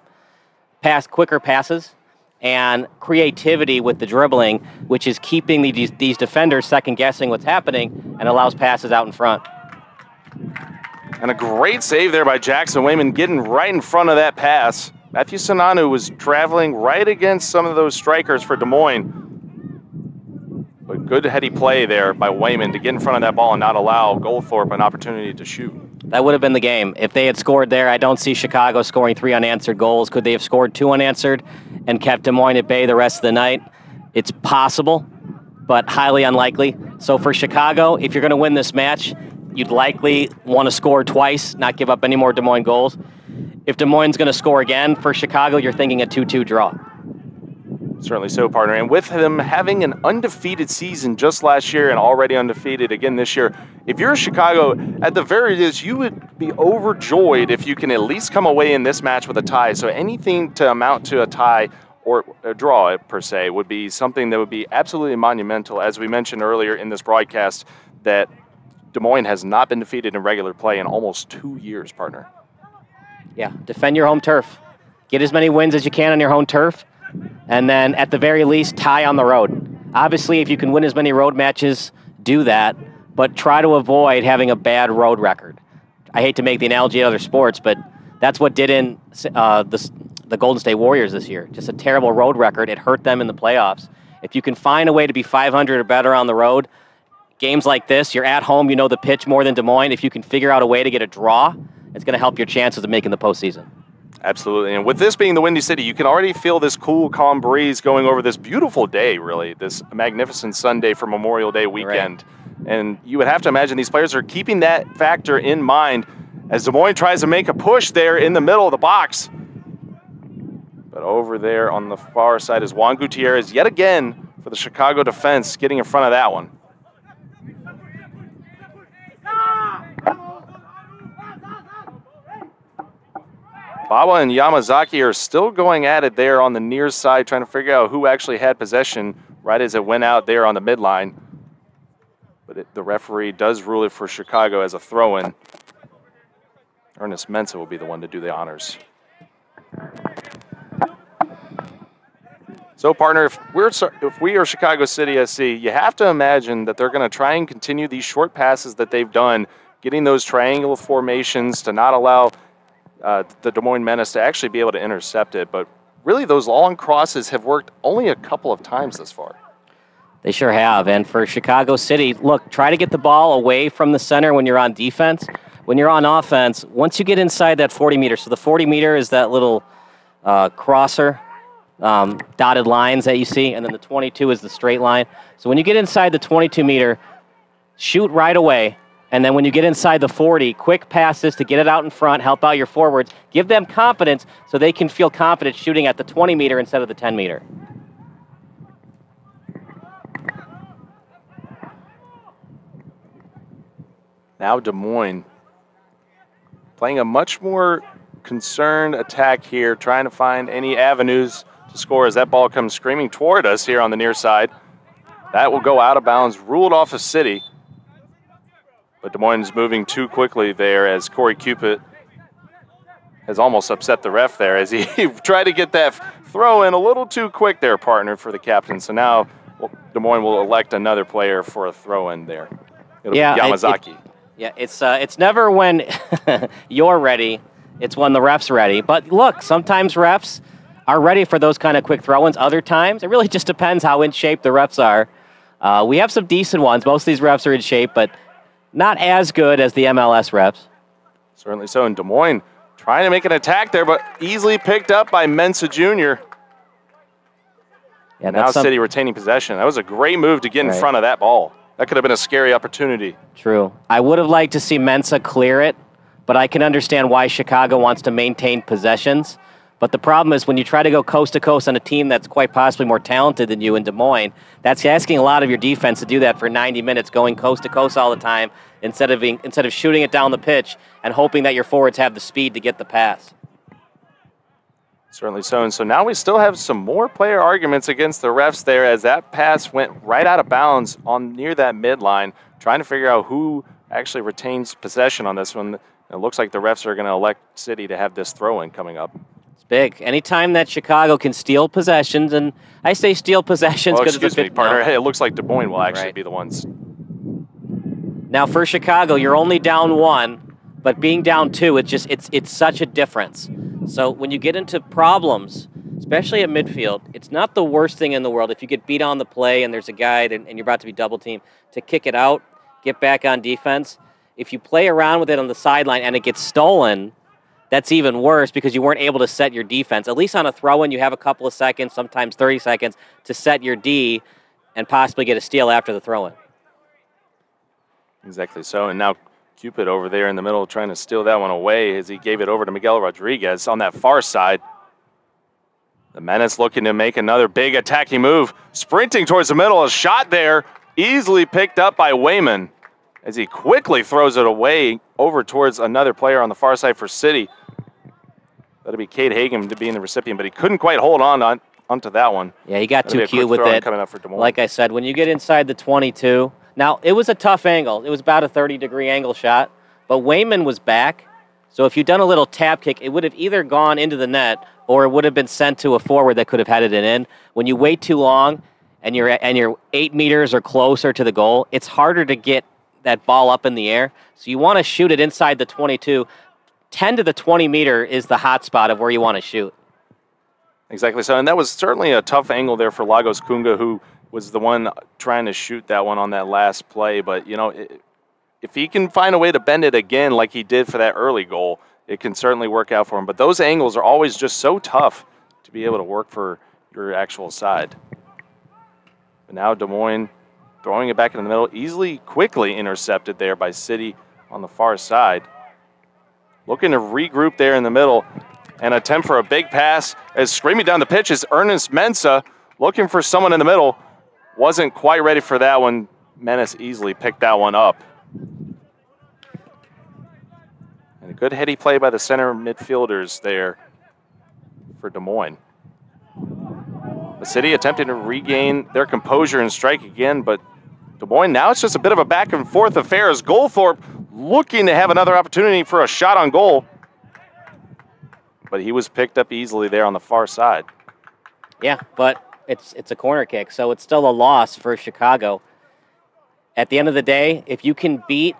Quicker passes and creativity with the dribbling, which is keeping these defenders second-guessing what's happening and allows passes out in front.
And a great save there by Jackson Wayman, getting right in front of that pass. Matthew Sonanu was traveling right against some of those strikers for Des Moines. But good heady play there by Wayman to get in front of that ball and not allow Goldthorpe an opportunity to shoot.
That would have been the game. If they had scored there, I don't see Chicago scoring 3 unanswered goals. Could they have scored 2 unanswered and kept Des Moines at bay the rest of the night? It's possible, but highly unlikely. So for Chicago, if you're going to win this match, you'd likely want to score twice, not give up any more Des Moines goals. If Des Moines is going to score again for Chicago, you're thinking a 2-2 draw.
Certainly so, partner. And with them having an undefeated season just last year and already undefeated again this year, if you're Chicago, at the very least, you would be overjoyed if you can at least come away in this match with a tie. So anything to amount to a tie or a draw, per se, would be something that would be absolutely monumental. As we mentioned earlier in this broadcast, that Des Moines has not been defeated in regular play in almost 2 years, partner.
Yeah, defend your home turf. Get as many wins as you can on your home turf. And then, at the very least, tie on the road. Obviously, if you can win as many road matches, do that. But try to avoid having a bad road record. I hate to make the analogy to other sports, but that's what did in the Golden State Warriors this year. Just a terrible road record. It hurt them in the playoffs. If you can find a way to be 500 or better on the road, games like this, you're at home, you know the pitch more than Des Moines. If you can figure out a way to get a draw, it's going to help your chances of making the postseason.
Absolutely. And with this being the Windy City, you can already feel this cool, calm breeze going over this beautiful day, really, this magnificent Sunday for Memorial Day weekend. Right. And you would have to imagine these players are keeping that factor in mind as Des Moines tries to make a push there in the middle of the box. But over there on the far side is Juan Gutierrez yet again for the Chicago defense, getting in front of that one. Baba and Yamazaki are still going at it there on the near side, trying to figure out who actually had possession right as it went out there on the midline. But the referee does rule it for Chicago as a throw-in. Ernest Mensah will be the one to do the honors. So, partner, if we are Chicago City SC, you have to imagine that they're going to try and continue these short passes that they've done, getting those triangular formations to not allow the Des Moines Menace to actually be able to intercept it. But really, those long crosses have worked only a couple of times this far.
They sure have. And for Chicago City, look, try to get the ball away from the center when you're on defense. When you're on offense, once you get inside that 40 meter, so the 40 meter is that little crosser, dotted lines that you see, and then the 22 is the straight line. So when you get inside the 22 meter, shoot right away. And then when you get inside the 40, quick passes to get it out in front, help out your forwards, give them confidence so they can feel confident shooting at the 20 meter instead of the 10 meter.
Now Des Moines playing a much more concerned attack here, trying to find any avenues to score as that ball comes screaming toward us here on the near side. That will go out of bounds, ruled off of City. But Des Moines is moving too quickly there as Corey Cupid has almost upset the ref there as he tried to get that throw in a little too quick there, partner, for the captain. So now Des Moines will elect another player for a throw in there. It'll be Yamazaki.
It's never when you're ready, it's when the ref's ready. But look, sometimes refs are ready for those kind of quick throw-ins. Other times, it really just depends how in shape the refs are. We have some decent ones. Most of these refs are in shape, but not as good as the MLS refs.
Certainly so. And Des Moines trying to make an attack there, but easily picked up by Mensa Jr.
Yeah,
now City retaining possession. That was a great move to get in front of that ball. That could have been a scary opportunity.
True. I would have liked to see Mensa clear it, but I can understand why Chicago wants to maintain possessions. But the problem is when you try to go coast to coast on a team that's quite possibly more talented than you in Des Moines, that's asking a lot of your defense to do that for 90 minutes, going coast to coast all the time instead of shooting it down the pitch and hoping that your forwards have the speed to get the pass.
Certainly so. And so now we still have some more player arguments against the refs there as that pass went right out of bounds on near that midline, trying to figure out who actually retains possession on this one. It looks like the refs are going to elect City to have this throw-in coming up.
Big. Anytime that Chicago can steal possessions, and I say steal possessions because
excuse me, partner. Hey, it looks like Des Moines will actually be the ones.
Now for Chicago, you're only down 1, but being down 2, it's such a difference. So when you get into problems, especially at midfield, it's not the worst thing in the world if you get beat on the play and there's a guy and you're about to be double teamed to kick it out, get back on defense. If you play around with it on the sideline and it gets stolen, that's even worse because you weren't able to set your defense. At least on a throw-in, you have a couple of seconds, sometimes 30 seconds, to set your D and possibly get a steal after the throw-in.
Exactly so. And now Cupid over there in the middle trying to steal that one away as he gave it over to Miguel Rodriguez on that far side. The Menace looking to make another big attacking move. Sprinting towards the middle, a shot there, easily picked up by Wayman as he quickly throws it away over towards another player on the far side for City. That'll be Cade Hagan to being the recipient, but he couldn't quite hold onto that one.
Yeah, he got too cute with it.
Coming up for Des Moines.
Like I said, when you get inside the 22, now it was a tough angle. It was about a 30-degree angle shot, but Wayman was back. So if you'd done a little tap kick, it would have either gone into the net or it would have been sent to a forward that could have headed it in. When you wait too long and you're 8 meters or closer to the goal, it's harder to get that ball up in the air. So you want to shoot it inside the 22. 10 to the 20 meter is the hot spot of where you want to shoot.
Exactly so. And that was certainly a tough angle there for Lagos Kunga, who was the one trying to shoot that one on that last play. But, you know, if he can find a way to bend it again like he did for that early goal, it can certainly work out for him. But those angles are always just so tough to be able to work for your actual side. But now Des Moines throwing it back in the middle, quickly intercepted there by City on the far side. Looking to regroup there in the middle and attempt for a big pass as screaming down the pitch is Ernest Mensah, looking for someone in the middle. Wasn't quite ready for that one. Menace easily picked that one up. And a good heady play by the center midfielders there for Des Moines. The City attempting to regain their composure and strike again, but Des Moines, now it's just a bit of a back and forth affair as Goldthorpe looking to have another opportunity for a shot on goal. But he was picked up easily there on the far side.
Yeah, but it's a corner kick, so it's still a loss for Chicago. At the end of the day, if you can beat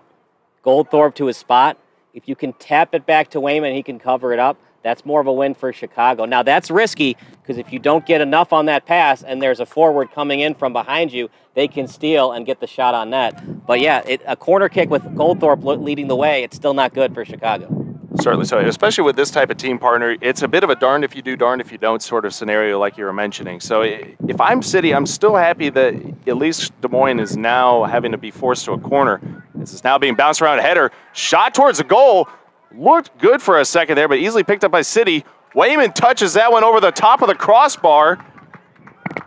Goldthorpe to his spot. If you can tap it back to Wayman, he can cover it up. That's more of a win for Chicago. Now, that's risky because if you don't get enough on that pass and there's a forward coming in from behind you, they can steal and get the shot on net. But, yeah, a corner kick with Goldthorpe leading the way, it's still not good for Chicago.
Certainly so, especially with this type of team partner. It's a bit of a darned if you do, darned if you don't sort of scenario like you were mentioning. So if I'm City, I'm still happy that at least Des Moines is now having to be forced to a corner. This is now being bounced around a header. Shot towards the goal. Looked good for a second there, but easily picked up by City. Wayman touches that one over the top of the crossbar.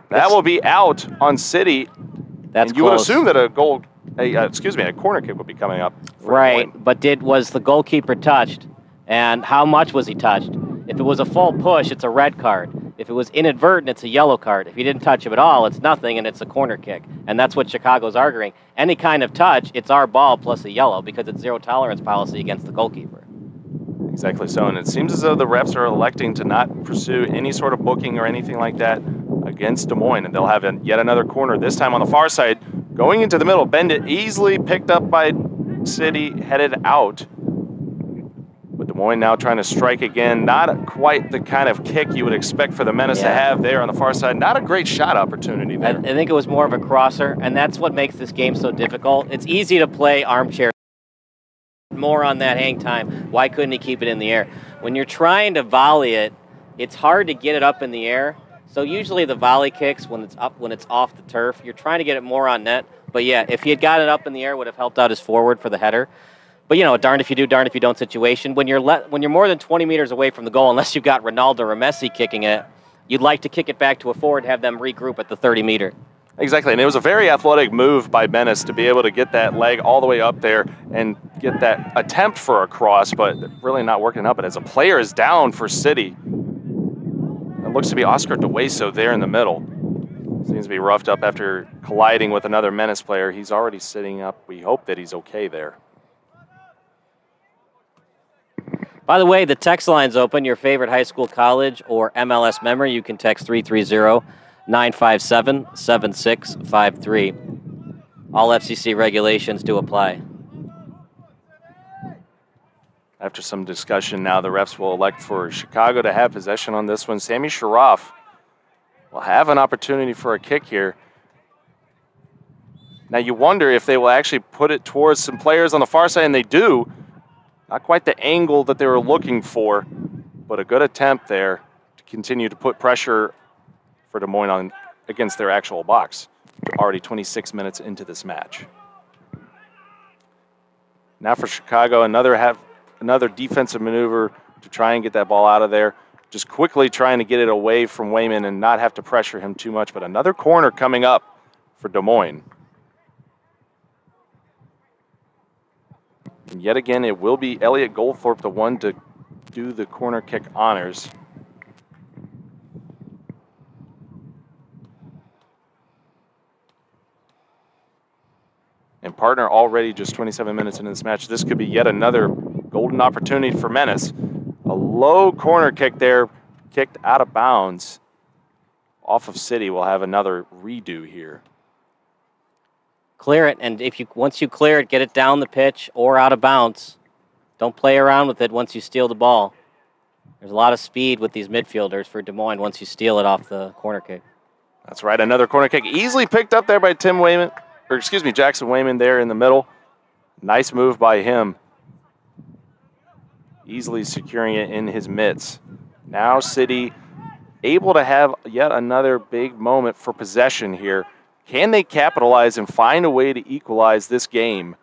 That will be out on City.
That's
and you would assume that a corner kick would be coming up.
Right, but was the goalkeeper touched? And how much was he touched? If it was a full push, it's a red card. If it was inadvertent, it's a yellow card. If he didn't touch him at all, it's nothing, and it's a corner kick. And that's what Chicago's arguing. Any kind of touch, it's our ball plus a yellow because it's zero tolerance policy against the goalkeeper.
Exactly so, and it seems as though the refs are electing to not pursue any sort of booking or anything like that against Des Moines, and they'll have yet another corner, this time on the far side, going into the middle. Bendit easily picked up by City, headed out. With Des Moines now trying to strike again. Not quite the kind of kick you would expect for the Menace to have there on the far side. Not a great shot opportunity there.
I think it was more of a crosser, and that's what makes this game so difficult. It's easy to play armchair. More on that hang time. Why couldn't he keep it in the air? When you're trying to volley it, it's hard to get it up in the air. So usually the volley kicks, when it's off the turf, you're trying to get it more on net. But yeah, if he had got it up in the air, would have helped out his forward for the header. But you know, darned if you do, darned if you don't situation. When you're more than 20 meters away from the goal, unless you've got Ronaldo or Messi kicking it, you'd like to kick it back to a forward, have them regroup at the 30-meter.
Exactly, and it was a very athletic move by Menace to be able to get that leg all the way up there and get that attempt for a cross, but really not working up. But as a player is down for City, it looks to be Oscar DeWeso there in the middle. Seems to be roughed up after colliding with another Menace player. He's already sitting up. We hope that he's okay there.
By the way, the text line's open. Your favorite high school, college, or MLS memory, you can text 330-957-7653. All FCC regulations do apply.
After some discussion now, the refs will elect for Chicago to have possession on this one. Sammy Sharaf will have an opportunity for a kick here. Now you wonder if they will actually put it towards some players on the far side, and they do. Not quite the angle that they were looking for, but a good attempt there to continue to put pressure for Des Moines on against their actual box. Already 26 minutes into this match. Now for Chicago, another defensive maneuver to try and get that ball out of there. Just quickly trying to get it away from Wayman and not have to pressure him too much, but another corner coming up for Des Moines. And yet again, it will be Elliot Goldthorpe, the one to do the corner kick honors. And partner already just 27 minutes into this match. This could be yet another golden opportunity for Menace. A low corner kick there, kicked out of bounds. Off of City, we'll have another redo here.
Clear it, and once you clear it, get it down the pitch or out of bounds. Don't play around with it once you steal the ball. There's a lot of speed with these midfielders for Des Moines once you steal it off the corner kick.
That's right, another corner kick easily picked up there by Jackson Wayman there in the middle. Nice move by him. Easily securing it in his mitts. Now City able to have yet another big moment for possession here. Can they capitalize and find a way to equalize this game?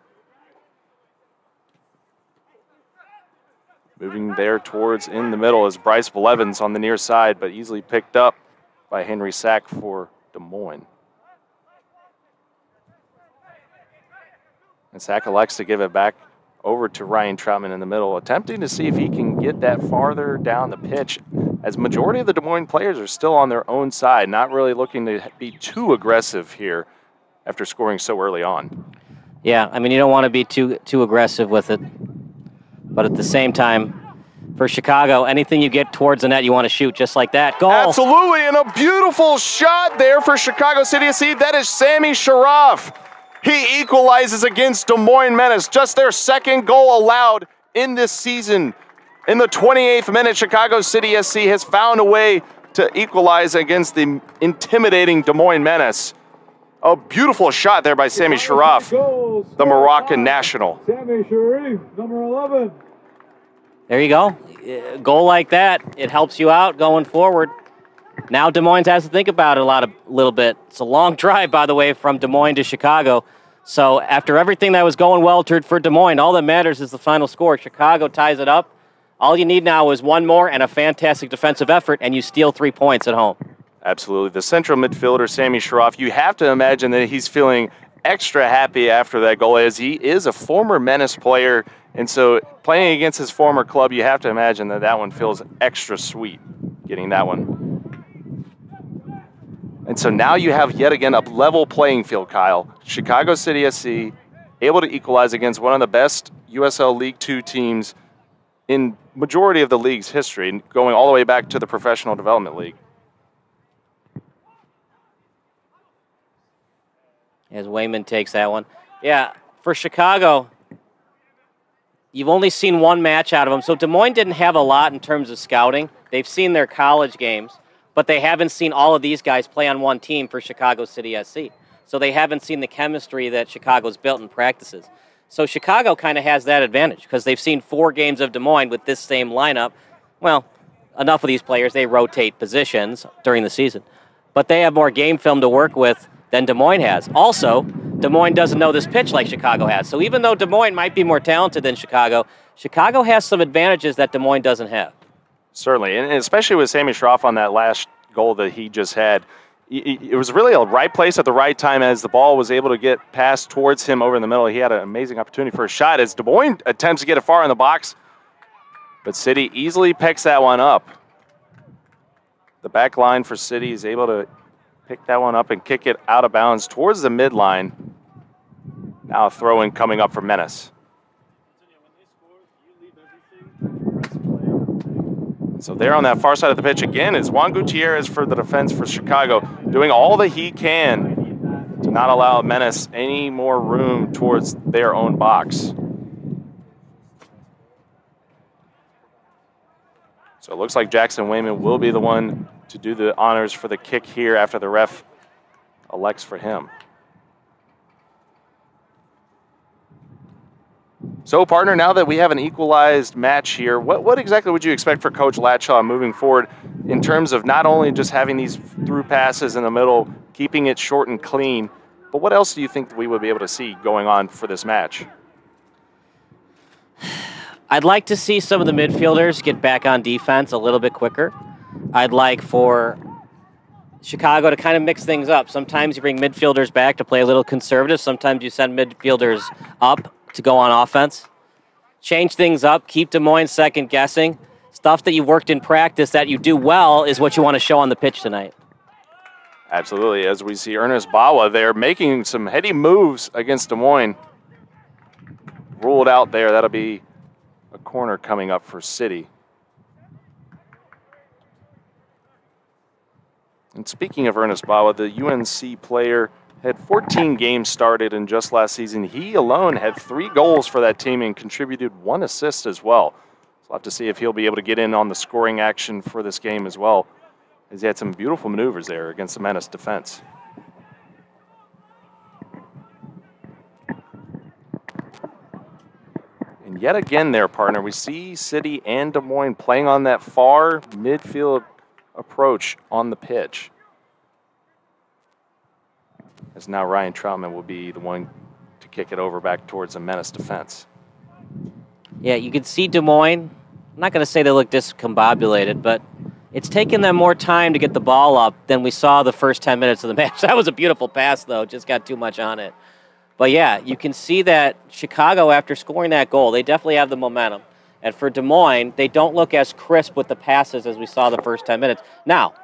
Moving there towards in the middle is Bryce Blevins on the near side, but easily picked up by Henry Sack for Des Moines. And Sack elects to give it back over to Ryan Troutman in the middle, attempting to see if he can get that farther down the pitch, as majority of the Des Moines players are still on their own side, not really looking to be too aggressive here after scoring so early on.
Yeah, I mean, you don't want to be too aggressive with it, but at the same time, for Chicago, anything you get towards the net, you want to shoot just like that. Goal!
Absolutely, and a beautiful shot there for Chicago City FC. That is Sammy Sharaf. He equalizes against Des Moines Menace. Just their second goal allowed in this season. In the 28th minute, Chicago City SC has found a way to equalize against the intimidating Des Moines Menace. A beautiful shot there by Sami Sharaf, the Moroccan national.
Sami Sharif, number 11.
There you go. A goal like that, it helps you out going forward. Now Des Moines has to think about it a little bit. It's a long drive, by the way, from Des Moines to Chicago. So after everything that was going well for Des Moines, all that matters is the final score. Chicago ties it up. All you need now is one more and a fantastic defensive effort, and you steal 3 points at home.
Absolutely. The central midfielder, Sami Sharaf, you have to imagine that he's feeling extra happy after that goal, as he is a former Menace player. And so playing against his former club, you have to imagine that that one feels extra sweet, getting that one. And so now you have yet again a level playing field, Kyle. Chicago City SC able to equalize against one of the best USL League Two teams in majority of the league's history, going all the way back to the Professional Development League.
As Wayman takes that one. Yeah, for Chicago, you've only seen one match out of them. So Des Moines didn't have a lot in terms of scouting. They've seen their college games, but they haven't seen all of these guys play on one team for Chicago City SC. So they haven't seen the chemistry that Chicago's built in practices. So Chicago kind of has that advantage because they've seen 4 games of Des Moines with this same lineup. Well, enough of these players, they rotate positions during the season. But they have more game film to work with than Des Moines has. Also, Des Moines doesn't know this pitch like Chicago has. So even though Des Moines might be more talented than Chicago, Chicago has some advantages that Des Moines doesn't have.
Certainly, and especially with Sami Sharaf on that last goal that he just had. It was really a right place at the right time as the ball was able to get passed towards him over in the middle. He had an amazing opportunity for a shot as Des Moines attempts to get it far in the box, but City easily picks that one up. The back line for City is able to pick that one up and kick it out of bounds towards the midline. Now a throw-in coming up for Menace. So there on that far side of the pitch again is Juan Gutierrez for the defense for Chicago, doing all that he can to not allow Menace any more room towards their own box. So it looks like Jackson Wayman will be the one to do the honors for the kick here after the ref elects for him. So, partner, now that we have an equalized match here, what exactly would you expect for Coach Latshaw moving forward in terms of not only just having these through passes in the middle, keeping it short and clean, but what else do you think we would be able to see going on for this match?
I'd like to see some of the midfielders get back on defense a little bit quicker. I'd like for Chicago to kind of mix things up. Sometimes you bring midfielders back to play a little conservative. Sometimes you send midfielders up to go on offense. Change things up. Keep Des Moines second guessing. Stuff that you worked in practice that you do well is what you want to show on the pitch tonight.
Absolutely. As we see Ernest Bawa there making some heady moves against Des Moines. Ruled out there. That'll be a corner coming up for City. And speaking of Ernest Bawa, the UNC player had 14 games started in just last season. He alone had 3 goals for that team and contributed 1 assist as well. So we'll have to see if he'll be able to get in on the scoring action for this game as well, as he had some beautiful maneuvers there against the Menace defense. And yet again there, partner, we see City and Des Moines playing on that far midfield approach on the pitch. As now Ryan Troutman will be the one to kick it over back towards the Menace defense.
Yeah, you can see Des Moines. I'm not going to say they look discombobulated, but it's taken them more time to get the ball up than we saw the first 10 minutes of the match. That was a beautiful pass, though. Just got too much on it. But, yeah, you can see that Chicago, after scoring that goal, they definitely have the momentum. And for Des Moines, they don't look as crisp with the passes as we saw the first 10 minutes. Now,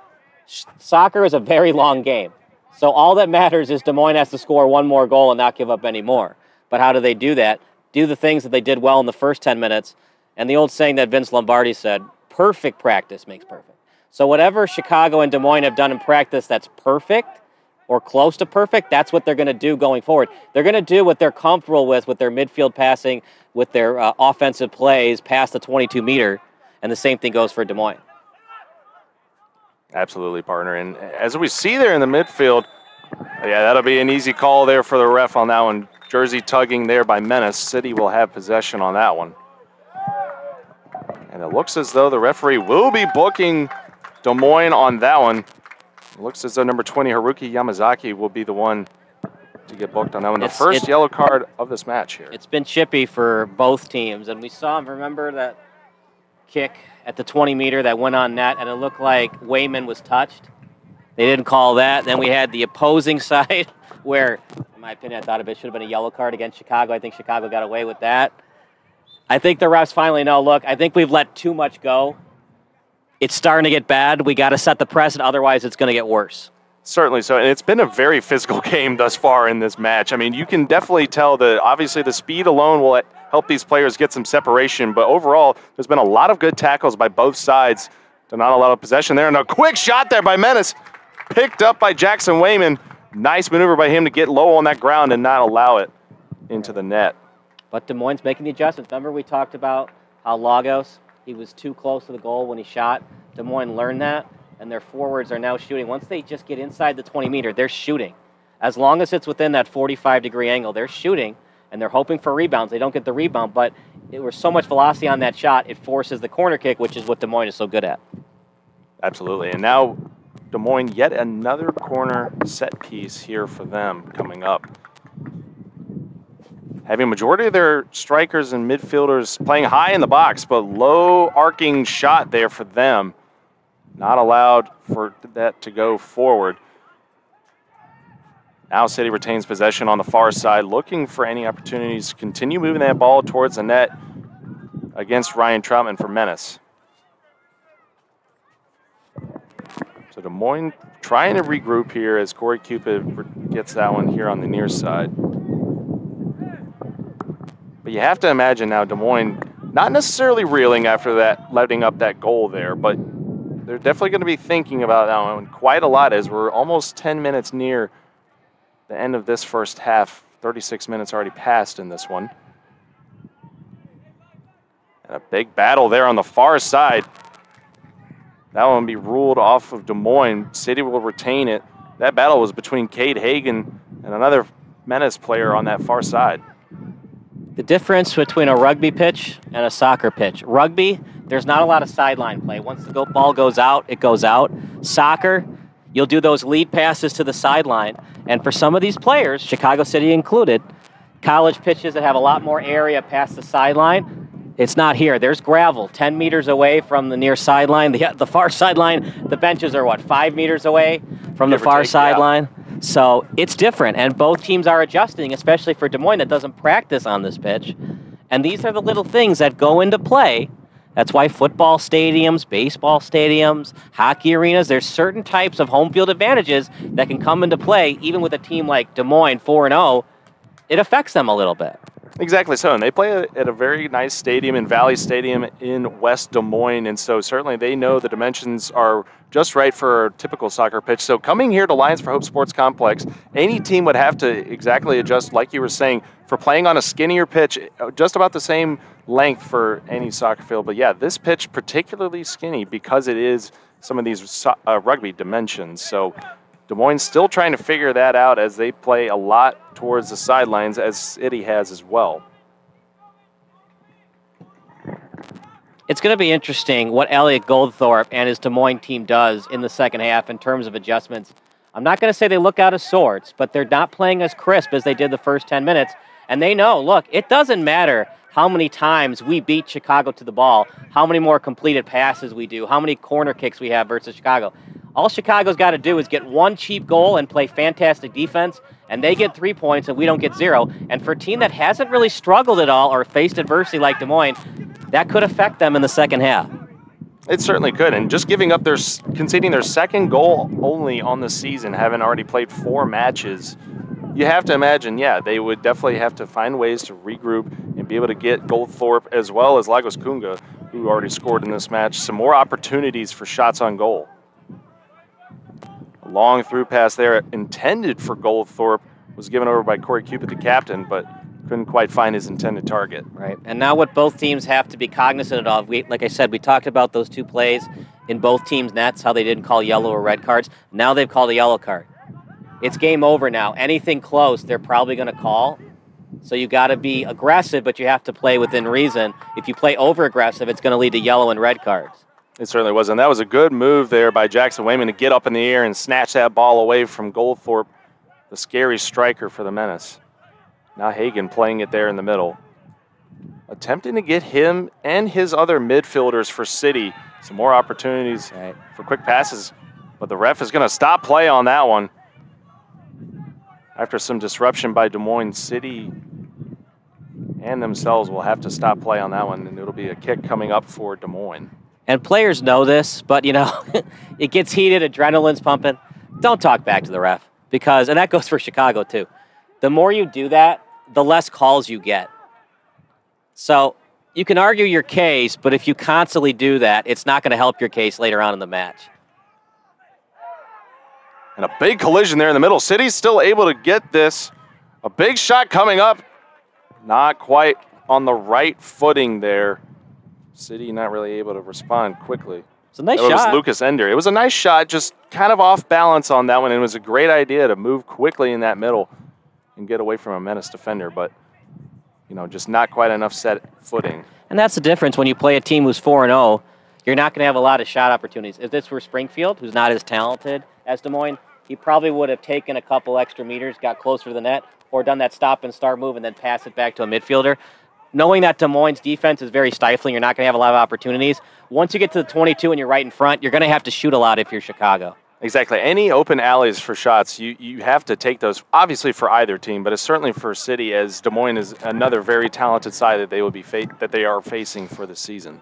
soccer is a very long game. So all that matters is Des Moines has to score 1 more goal and not give up any more. But how do they do that? Do the things that they did well in the first 10 minutes. And the old saying that Vince Lombardi said, perfect practice makes perfect. So whatever Chicago and Des Moines have done in practice that's perfect or close to perfect, that's what they're going to do going forward. They're going to do what they're comfortable with their midfield passing, with their offensive plays past the 22-meter, and the same thing goes for Des Moines.
Absolutely, partner. And as we see there in the midfield, yeah, that'll be an easy call there for the ref on that one. Jersey tugging there by Menace. City will have possession on that one. And it looks as though the referee will be booking Des Moines on that one. It looks as though number 20, Haruki Yamazaki, will be the one to get booked on that one. The first yellow card of this match here.
It's been chippy for both teams, and we saw, remember that kick at the 20-meter that went on net, and it looked like Wayman was touched. They didn't call that. Then we had the opposing side where, in my opinion, I thought it should have been a yellow card against Chicago. I think Chicago got away with that. I think the refs finally know, look, I think we've let too much go. It's starting to get bad. We got to set the precedent, otherwise it's going to get worse.
Certainly so, and it's been a very physical game thus far in this match. I mean, you can definitely tell that obviously the speed alone will help these players get some separation, but overall, there's been a lot of good tackles by both sides to not allow possession there, and a quick shot there by Menace, picked up by Jackson Wayman. Nice maneuver by him to get low on that ground and not allow it into the net.
But Des Moines making the adjustments. Remember we talked about how Lagos, he was too close to the goal when he shot. Des Moines learned that, and their forwards are now shooting. Once they just get inside the 20-meter, they're shooting. As long as it's within that 45-degree angle, they're shooting, and they're hoping for rebounds. They don't get the rebound, but there was so much velocity on that shot, it forces the corner kick, which is what Des Moines is so good at.
Absolutely, and now Des Moines, yet another corner set piece here for them coming up. Having a majority of their strikers and midfielders playing high in the box, but low arcing shot there for them. Not allowed for that to go forward. Now City retains possession on the far side, looking for any opportunities to continue moving that ball towards the net against Ryan Troutman for Menace. So Des Moines trying to regroup here as Corey Cupid gets that one here on the near side. But you have to imagine now Des Moines not necessarily reeling after that, letting up that goal there, but they're definitely going to be thinking about that one quite a lot as we're almost 10 minutes near the end of this first half. 36 minutes already passed in this one. And a big battle there on the far side. That one will be ruled off of Des Moines. City will retain it. That battle was between Cade Hagan and another Menace player on that far side.
The difference between a rugby pitch and a soccer pitch. Rugby, there's not a lot of sideline play. Once the ball goes out, it goes out. Soccer, you'll do those lead passes to the sideline. And for some of these players, Chicago City included, college pitches that have a lot more area past the sideline, it's not here. There's gravel 10 meters away from the near sideline. The far sideline, the benches are, 5 meters away from the far sideline? Yeah. So it's different, and both teams are adjusting, especially for Des Moines that doesn't practice on this pitch. And these are the little things that go into play. That's why football stadiums, baseball stadiums, hockey arenas, there's certain types of home field advantages that can come into play, even with a team like Des Moines 4-0. It affects them a little bit.
Exactly so, and they play at a very nice stadium in Valley Stadium in West Des Moines, and so certainly they know the dimensions are just right for a typical soccer pitch. So coming here to Lions for Hope Sports Complex, any team would have to exactly adjust, like you were saying, for playing on a skinnier pitch, just about the same length for any soccer field. But yeah, this pitch particularly skinny because it is some of these rugby dimensions. So Des Moines still trying to figure that out as they play a lot towards the sidelines, as City has as well.
It's going to be interesting what Elliot Goldthorpe and his Des Moines team does in the second half in terms of adjustments. I'm not going to say they look out of sorts, but they're not playing as crisp as they did the first 10 minutes. And they know, look, it doesn't matter how many times we beat Chicago to the ball, how many more completed passes we do, how many corner kicks we have versus Chicago. All Chicago's got to do is get one cheap goal and play fantastic defense, and they get 3 points and we don't get 0. And for a team that hasn't really struggled at all or faced adversity like Des Moines, that could affect them in the second half.
It certainly could, and just conceding their second goal only on the season, having already played 4 matches, you have to imagine, yeah, they would definitely have to find ways to regroup and be able to get Goldthorpe as well as Lagos Kunga, who already scored in this match, some more opportunities for shots on goal. long through pass there intended for Goldthorpe was given over by Corey Cupid, the captain, but couldn't quite find his intended target.
Right, and now what both teams have to be cognizant of, like I said, we talked about those two plays in both teams' nets, how they didn't call yellow or red cards. Now they've called a yellow card. It's game over now. Anything close, they're probably going to call. So you got to be aggressive, but you have to play within reason. If you play over-aggressive, it's going to lead to yellow and red cards.
It certainly was, and that was a good move there by Jackson Wayman to get up in the air and snatch that ball away from Goldthorpe, the scary striker for the Menace. Now Hagan playing it there in the middle. Attempting to get him and his other midfielders for City some more opportunities for quick passes, but the ref is going to stop play on that one. After some disruption by Des Moines, City and themselves will have to stop play on that one, and it'll be a kick coming up for Des Moines.
And players know this, but, you know, it gets heated, adrenaline's pumping. Don't talk back to the ref, because, and that goes for Chicago too, the more you do that, the less calls you get. So you can argue your case, but if you constantly do that, it's not going to help your case later on in the match.
And a big collision there in the middle. City's still able to get this. A big shot coming up. Not quite on the right footing there. City not really able to respond quickly.
It's a nice shot.
It was Lucas Ender. It was a nice shot, just kind of off balance on that one. And it was a great idea to move quickly in that middle and get away from a Menace defender. But, you know, just not quite enough set footing.
And that's the difference when you play a team who's 4-0. You're not going to have a lot of shot opportunities. If this were Springfield, who's not as talented as Des Moines, he probably would have taken a couple extra meters, got closer to the net, or done that stop and start move and then pass it back to a midfielder. Knowing that Des Moines' defense is very stifling, you're not going to have a lot of opportunities. Once you get to the 22 and you're right in front, you're going to have to shoot a lot if you're Chicago.
Exactly. Any open alleys for shots, you have to take those, obviously for either team, but it's certainly for City, as Des Moines is another very talented side that they are facing for the season.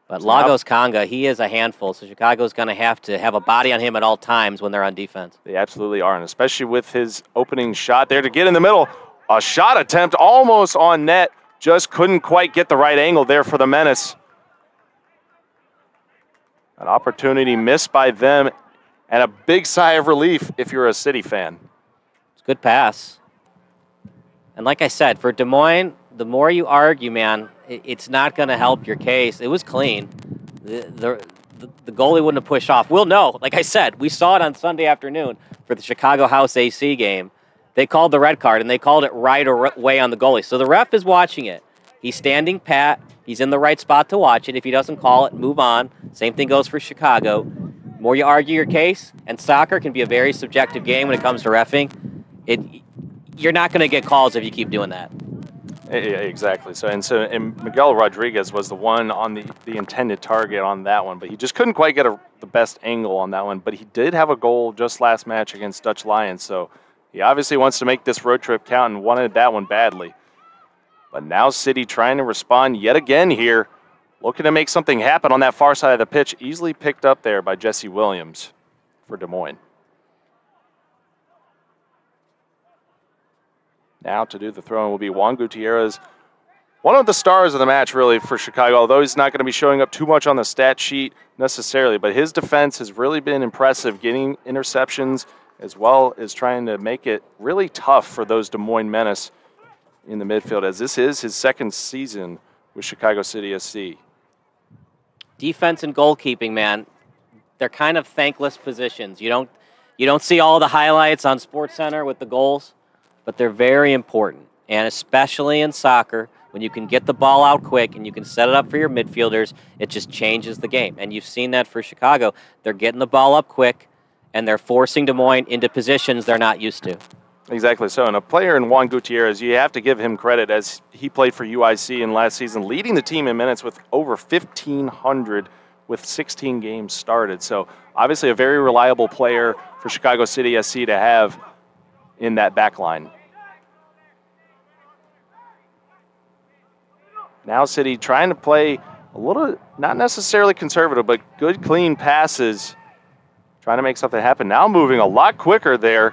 But Lagos Conga, he is a handful, so Chicago's going to have a body on him at all times when they're on defense.
They absolutely are, and especially with his opening shot there to get in the middle. A shot attempt almost on net, just couldn't quite get the right angle there for the Menace. An opportunity missed by them, and a big sigh of relief if you're a City fan.
It's a good pass. And like I said, for Des Moines, the more you argue, man, it's not going to help your case. It was clean. The goalie wouldn't have pushed off. We'll know. Like I said, we saw it on Sunday afternoon for the Chicago House AC game. They called the red card, and they called it right away on the goalie. So the ref is watching it. He's standing pat. He's in the right spot to watch it. If he doesn't call it, move on. Same thing goes for Chicago. The more you argue your case, and soccer can be a very subjective game when it comes to reffing, you're not going to get calls if you keep doing that.
Exactly. And Miguel Rodriguez was the one on the intended target on that one, but he just couldn't quite get the best angle on that one. But he did have a goal just last match against Dutch Lions, so he obviously wants to make this road trip count and wanted that one badly. But now City trying to respond yet again here, looking to make something happen on that far side of the pitch, easily picked up there by Jesse Williams for Des Moines. Now to do the throw-in will be Juan Gutierrez, one of the stars of the match really for Chicago, although he's not going to be showing up too much on the stat sheet necessarily, but his defense has really been impressive, getting interceptions as well as trying to make it really tough for those Des Moines Menace in the midfield, as this is his second season with Chicago City SC.
Defense and goalkeeping, man, they're kind of thankless positions. You don't see all the highlights on SportsCenter with the goals, but they're very important. And especially in soccer, when you can get the ball out quick and you can set it up for your midfielders, it just changes the game. And you've seen that for Chicago. They're getting the ball up quick, and they're forcing Des Moines into positions they're not used to.
Exactly so. And a player in Juan Gutierrez, you have to give him credit, as he played for UIC in last season, leading the team in minutes with over 1,500 with 16 games started. So obviously a very reliable player for Chicago City SC to have in that back line. Now City trying to play a little, not necessarily conservative, but good, clean passes, trying to make something happen. Now moving a lot quicker there.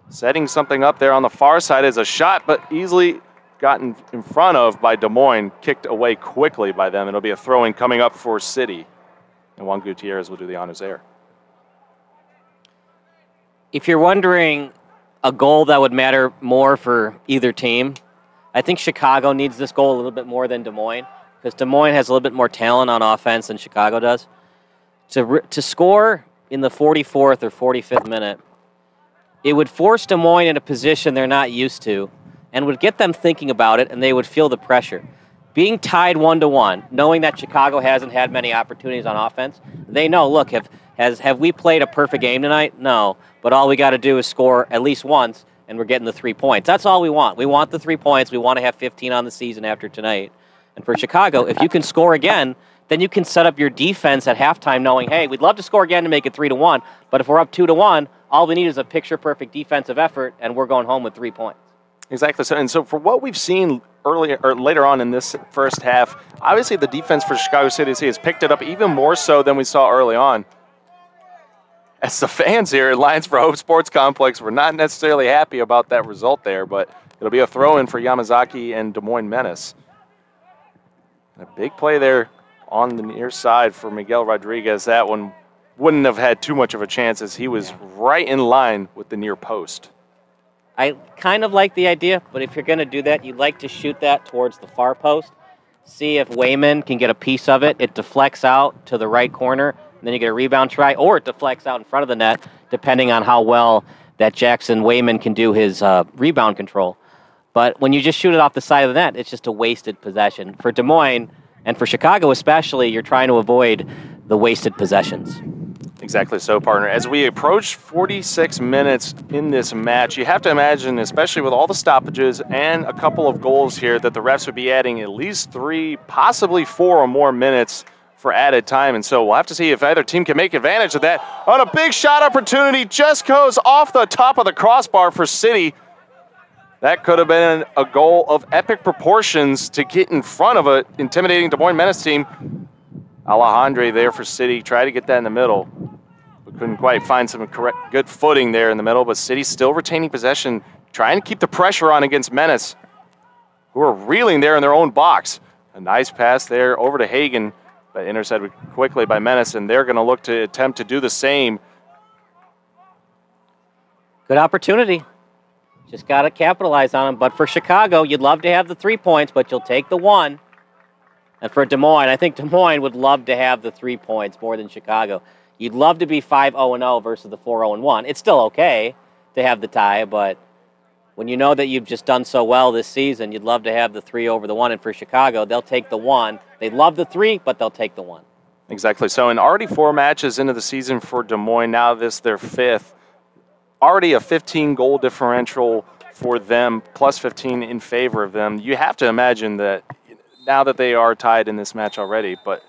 Setting something up there on the far side is a shot, but easily gotten in front of by Des Moines, kicked away quickly by them. It'll be a throw-in coming up for City. and Juan Gutierrez will do the honors there.
If you're wondering a goal that would matter more for either team, I think Chicago needs this goal a little bit more than Des Moines, because Des Moines has a little bit more talent on offense than Chicago does. To score in the 44th or 45th minute, it would force Des Moines in a position they're not used to and would get them thinking about it, and they would feel the pressure. Being tied 1-1, knowing that Chicago hasn't had many opportunities on offense, they know, look, have we played a perfect game tonight? No, but all we got to do is score at least once, and we're getting the 3 points. That's all we want. We want the 3 points. We want to have 15 on the season after tonight. And for Chicago, if you can score again, then you can set up your defense at halftime knowing, hey, we'd love to score again to make it 3-1, but if we're up 2-1, all we need is a picture-perfect defensive effort, and we're going home with 3 points.
Exactly. And so for what we've seen earlier or later on in this first half, obviously the defense for Chicago City FC has picked it up even more so than we saw early on. As the fans here at Lions for Hope Sports Complex were not necessarily happy about that result there, but it'll be a throw-in for Yamazaki and Des Moines Menace. And a big play there on the near side for Miguel Rodriguez. That one wouldn't have had too much of a chance as he was right in line with the near post.
I kind of like the idea, but if you're going to do that, you'd like to shoot that towards the far post. See if Wayman can get a piece of it. It deflects out to the right corner, and then you get a rebound try, or it deflects out in front of the net, depending on how well that Jackson Wayman can do his rebound control. But when you just shoot it off the side of the net, it's just a wasted possession. For Des Moines, and for Chicago especially, you're trying to avoid the wasted possessions.
Exactly so, partner. As we approach 46 minutes in this match, you have to imagine, especially with all the stoppages and a couple of goals here, that the refs would be adding at least 3, possibly 4 or more minutes for added time. And so we'll have to see if either team can make advantage of that. On a big shot opportunity, just goes off the top of the crossbar for City. That could have been a goal of epic proportions to get in front of an intimidating Des Moines Menace team. Alejandre there for City, tried to get that in the middle, but couldn't quite find some good footing there in the middle. But City still retaining possession, trying to keep the pressure on against Menace, who are reeling there in their own box. A nice pass there over to Hagen, but intercepted quickly by Menace, and they're going to look to attempt to do the same.
Good opportunity. Just got to capitalize on them. But for Chicago, you'd love to have the 3 points, but you'll take the 1. And for Des Moines, I think Des Moines would love to have the 3 points more than Chicago. You'd love to be 5-0-0 versus the 4-0-1. It's still okay to have the tie, but when you know that you've just done so well this season, you'd love to have the 3 over the 1. And for Chicago, they'll take the 1. They love the 3, but they'll take the 1.
Exactly. So, in already 4 matches into the season for Des Moines, now this their 5th. Already a 15-goal differential for them, plus 15 in favor of them. You have to imagine that now that they are tied in this match already, but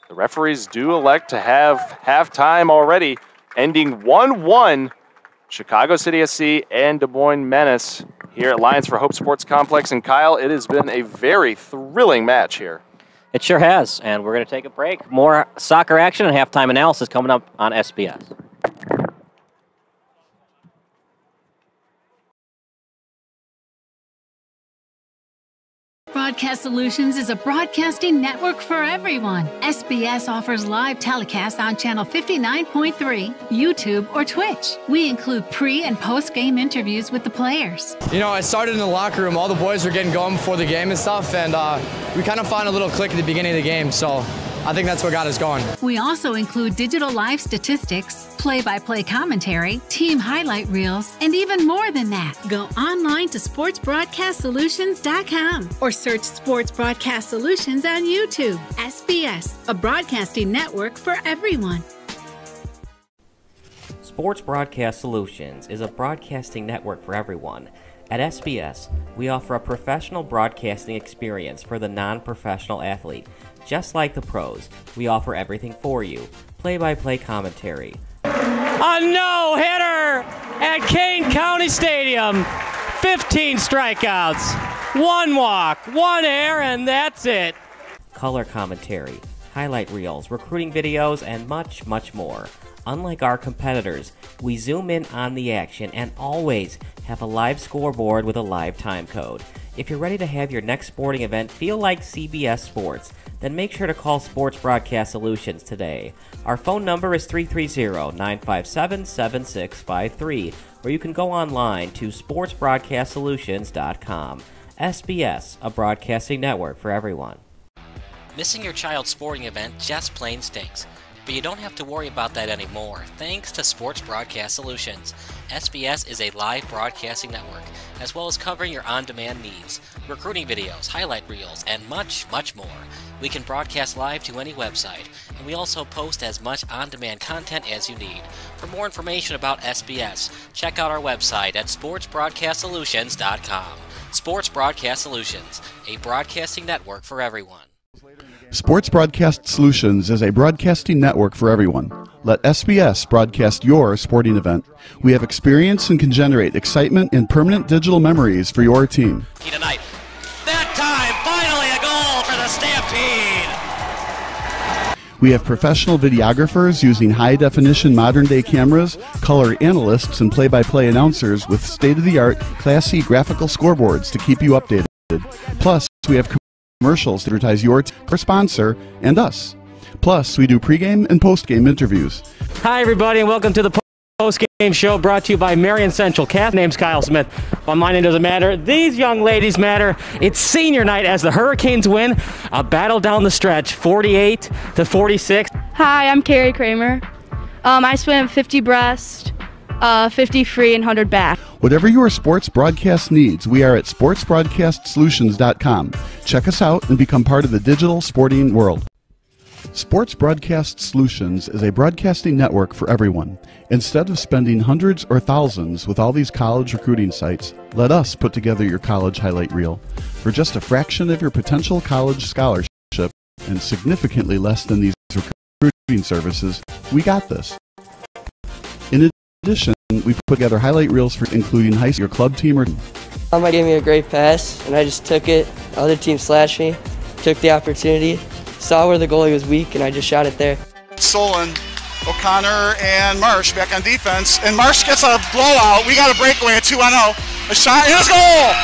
the referees do elect to have halftime already, ending 1-1. Chicago City SC and Des Moines Menace here at Lions for Hope Sports Complex. And Kyle, it has been a very thrilling match here.
It sure has, and we're going to take a break. More soccer action and halftime analysis coming up on SBS.
Broadcast Solutions is a broadcasting network for everyone. SBS offers live telecasts on channel 59.3, YouTube, or Twitch. We include pre- and post-game interviews with the players.
You know, I started in the locker room. All the boys were getting going before the game and stuff, and we kind of found a little click at the beginning of the game, so I think that's what got us going.
We also include digital live statistics, play-by-play commentary, team highlight reels, and even more than that. Go online to sportsbroadcastsolutions.com or search Sports Broadcast Solutions on YouTube. SBS, a broadcasting network for everyone.
Sports Broadcast Solutions is a broadcasting network for everyone. At SBS, we offer a professional broadcasting experience for the non-professional athlete. Just like the pros, we offer everything for you. Play-by-play commentary.
A no-hitter at Kane County Stadium. 15 strikeouts, 1 walk, 1 error, and that's it.
Color commentary, highlight reels, recruiting videos, and much, much more. Unlike our competitors, we zoom in on the action and always have a live scoreboard with a live time code. If you're ready to have your next sporting event feel like CBS Sports, then make sure to call Sports Broadcast Solutions today. Our phone number is 330-957-7653, or you can go online to sportsbroadcastsolutions.com. SBS, a broadcasting network for everyone.
Missing your child's sporting event just plain stinks. But you don't have to worry about that anymore, thanks to Sports Broadcast Solutions. SBS is a live broadcasting network, as well as covering your on-demand needs, recruiting videos, highlight reels, and much, much more. We can broadcast live to any website, and we also post as much on-demand content as you need. For more information about SBS, check out our website at sportsbroadcastsolutions.com. Sports Broadcast Solutions, a broadcasting network for everyone.
Sports Broadcast Solutions is a broadcasting network for everyone. Let SBS broadcast your sporting event. We have experience and can generate excitement and permanent digital memories for your team.
Tonight. That time, finally a goal for the Stampede!
We have professional videographers using high-definition modern-day cameras, color analysts, and play-by-play announcers with state-of-the-art, classy graphical scoreboards to keep you updated. Plus, we have commercials to advertise your sponsor and us. Plus, we do pregame and postgame interviews.
Hi, everybody, and welcome to the postgame show brought to you by Marion Central. My name's Kyle Smith. But my name doesn't matter. These young ladies matter. It's senior night as the Hurricanes win a battle down the stretch, 48-46.
Hi, I'm Carrie Kramer. I swim 50 breast, 50 free, and 100 back.
Whatever your sports broadcast needs, we are at sportsbroadcastsolutions.com. Check us out and become part of the digital sporting world. Sports Broadcast Solutions is a broadcasting network for everyone. Instead of spending hundreds or thousands with all these college recruiting sites, let us put together your college highlight reel. For just a fraction of your potential college scholarship and significantly less than these recruiting services, we got this. In addition, we put together highlight reels for including high school, your club team, or
Somebody gave me a great pass, and I just took it. The other team slashed me, took the opportunity, saw where the goalie was weak, and I just shot it there.
Solon, O'Connor, and Marsh back on defense, and Marsh gets a blowout. We got a breakaway at 2-0. A shot, and a goal!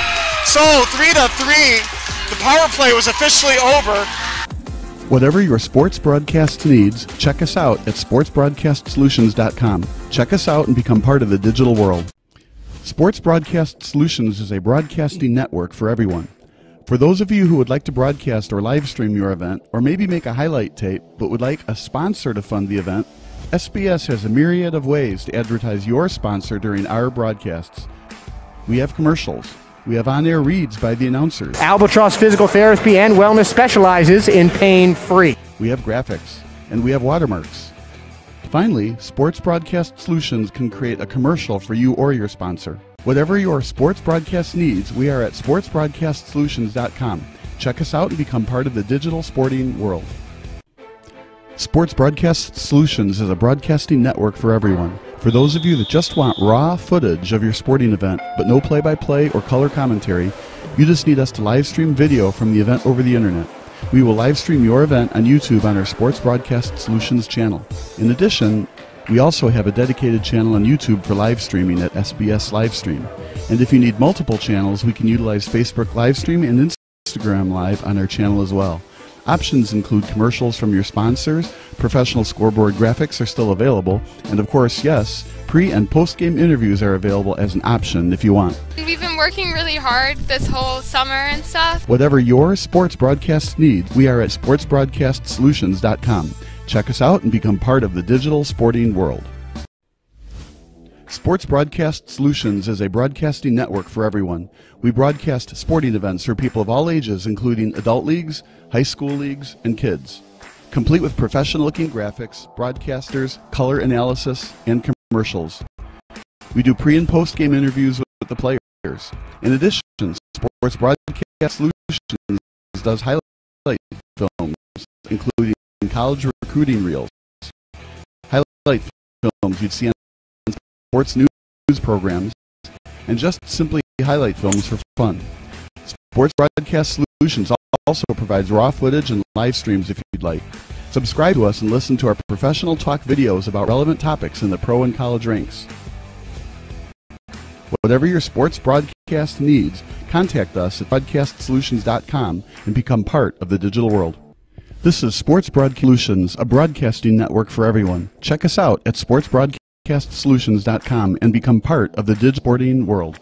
So 3-3. The power play was officially over.
Whatever your sports broadcast needs, check us out at sportsbroadcastsolutions.com. Check us out and become part of the digital world. Sports Broadcast Solutions is a broadcasting network for everyone. For those of you who would like to broadcast or live stream your event, or maybe make a highlight tape, but would like a sponsor to fund the event, SBS has a myriad of ways to advertise your sponsor during our broadcasts. We have commercials. We have on-air reads by the announcers.
Albatross Physical Therapy and Wellness specializes in pain-free.
We have graphics, and we have watermarks. Finally, Sports Broadcast Solutions can create a commercial for you or your sponsor. Whatever your sports broadcast needs, we are at sportsbroadcastsolutions.com. Check us out and become part of the digital sporting world. Sports Broadcast Solutions is a broadcasting network for everyone. For those of you that just want raw footage of your sporting event, but no play-by-play or color commentary, you just need us to live stream video from the event over the internet. We will live stream your event on YouTube on our Sports Broadcast Solutions channel. In addition, we also have a dedicated channel on YouTube for live streaming at SBS Livestream. And if you need multiple channels, we can utilize Facebook Livestream and Instagram Live on our channel as well. Options include commercials from your sponsors, professional scoreboard graphics are still available, and of course, yes, pre- and post-game interviews are available as an option if you want.
We've been working really hard this whole summer and stuff.
Whatever your sports broadcast needs, we are at sportsbroadcastsolutions.com. Check us out and become part of the digital sporting world. Sports Broadcast Solutions is a broadcasting network for everyone. We broadcast sporting events for people of all ages, including adult leagues, high school leagues, and kids. Complete with professional-looking graphics, broadcasters, color analysis, and commercials. We do pre- and post-game interviews with the players. In addition, Sports Broadcast Solutions does highlight films, including college recruiting reels, highlight films you'd see on sports news programs, and just simply highlight films for fun. Sports Broadcast Solutions also provides raw footage and live streams if you'd like. Subscribe to us and listen to our professional talk videos about relevant topics in the pro and college ranks. Whatever your sports broadcast Broadcast needs, contact us at broadcastsolutions.com and become part of the digital world. This is Sports Broadcast Solutions, a broadcasting network for everyone. Check us out at sportsbroadcastsolutions.com and become part of the digital sporting world.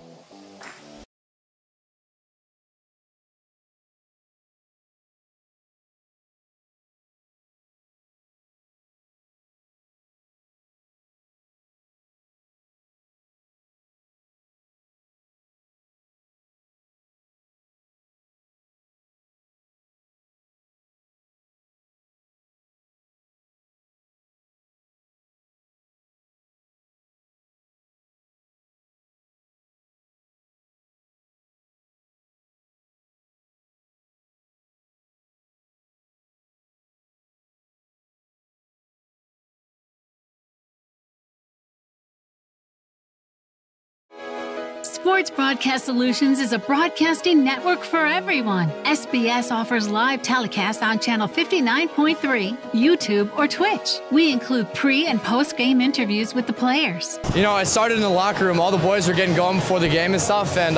Sports Broadcast Solutions is a broadcasting network for everyone. SBS offers live telecasts on channel 59.3, YouTube, or Twitch. We include pre- and post-game interviews with the players.
You know, I started in the locker room. All the boys were getting going before the game and stuff, and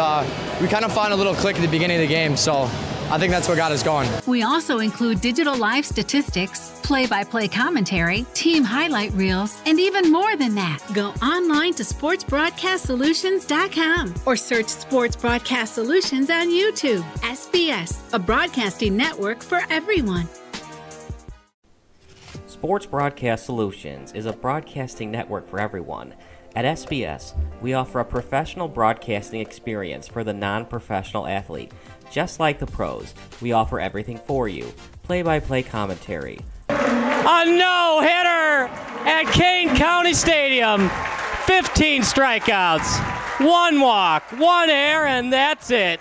we kind of found a little click at the beginning of the game, so I think that's what got us going.
We also include digital live statistics, play-by-play commentary, team highlight reels, and even more than that. Go online to sportsbroadcastsolutions.com or search Sports Broadcast Solutions on YouTube. SBS, a broadcasting network for everyone.
Sports Broadcast Solutions is a broadcasting network for everyone. At SBS, we offer a professional broadcasting experience for the non-professional athlete. Just like the pros, we offer everything for you. Play-by-play commentary.
A no-hitter at Kane County Stadium. 15 strikeouts, 1 walk, 1 error, and that's it.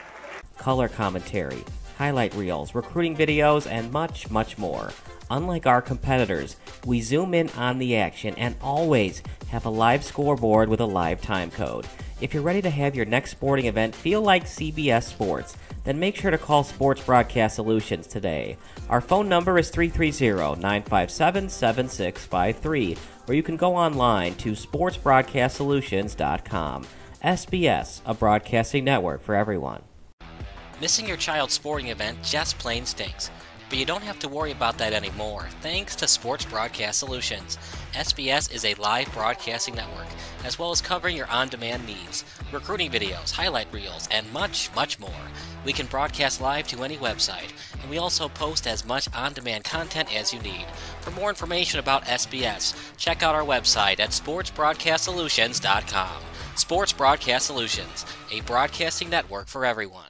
Color commentary, highlight reels, recruiting videos, and much, much more. Unlike our competitors, we zoom in on the action and always have a live scoreboard with a live time code. If you're ready to have your next sporting event feel like CBS Sports, then make sure to call Sports Broadcast Solutions today. Our phone number is 330-957-7653, or you can go online to sportsbroadcastsolutions.com. SBS, a broadcasting network for everyone.
Missing your child's sporting event just plain stinks. But you don't have to worry about that anymore, thanks to Sports Broadcast Solutions. SBS is a live broadcasting network, as well as covering your on-demand needs, recruiting videos, highlight reels, and much, much more. We can broadcast live to any website, and we also post as much on-demand content as you need. For more information about SBS, check out our website at sportsbroadcastsolutions.com. Sports Broadcast Solutions, a broadcasting network for everyone.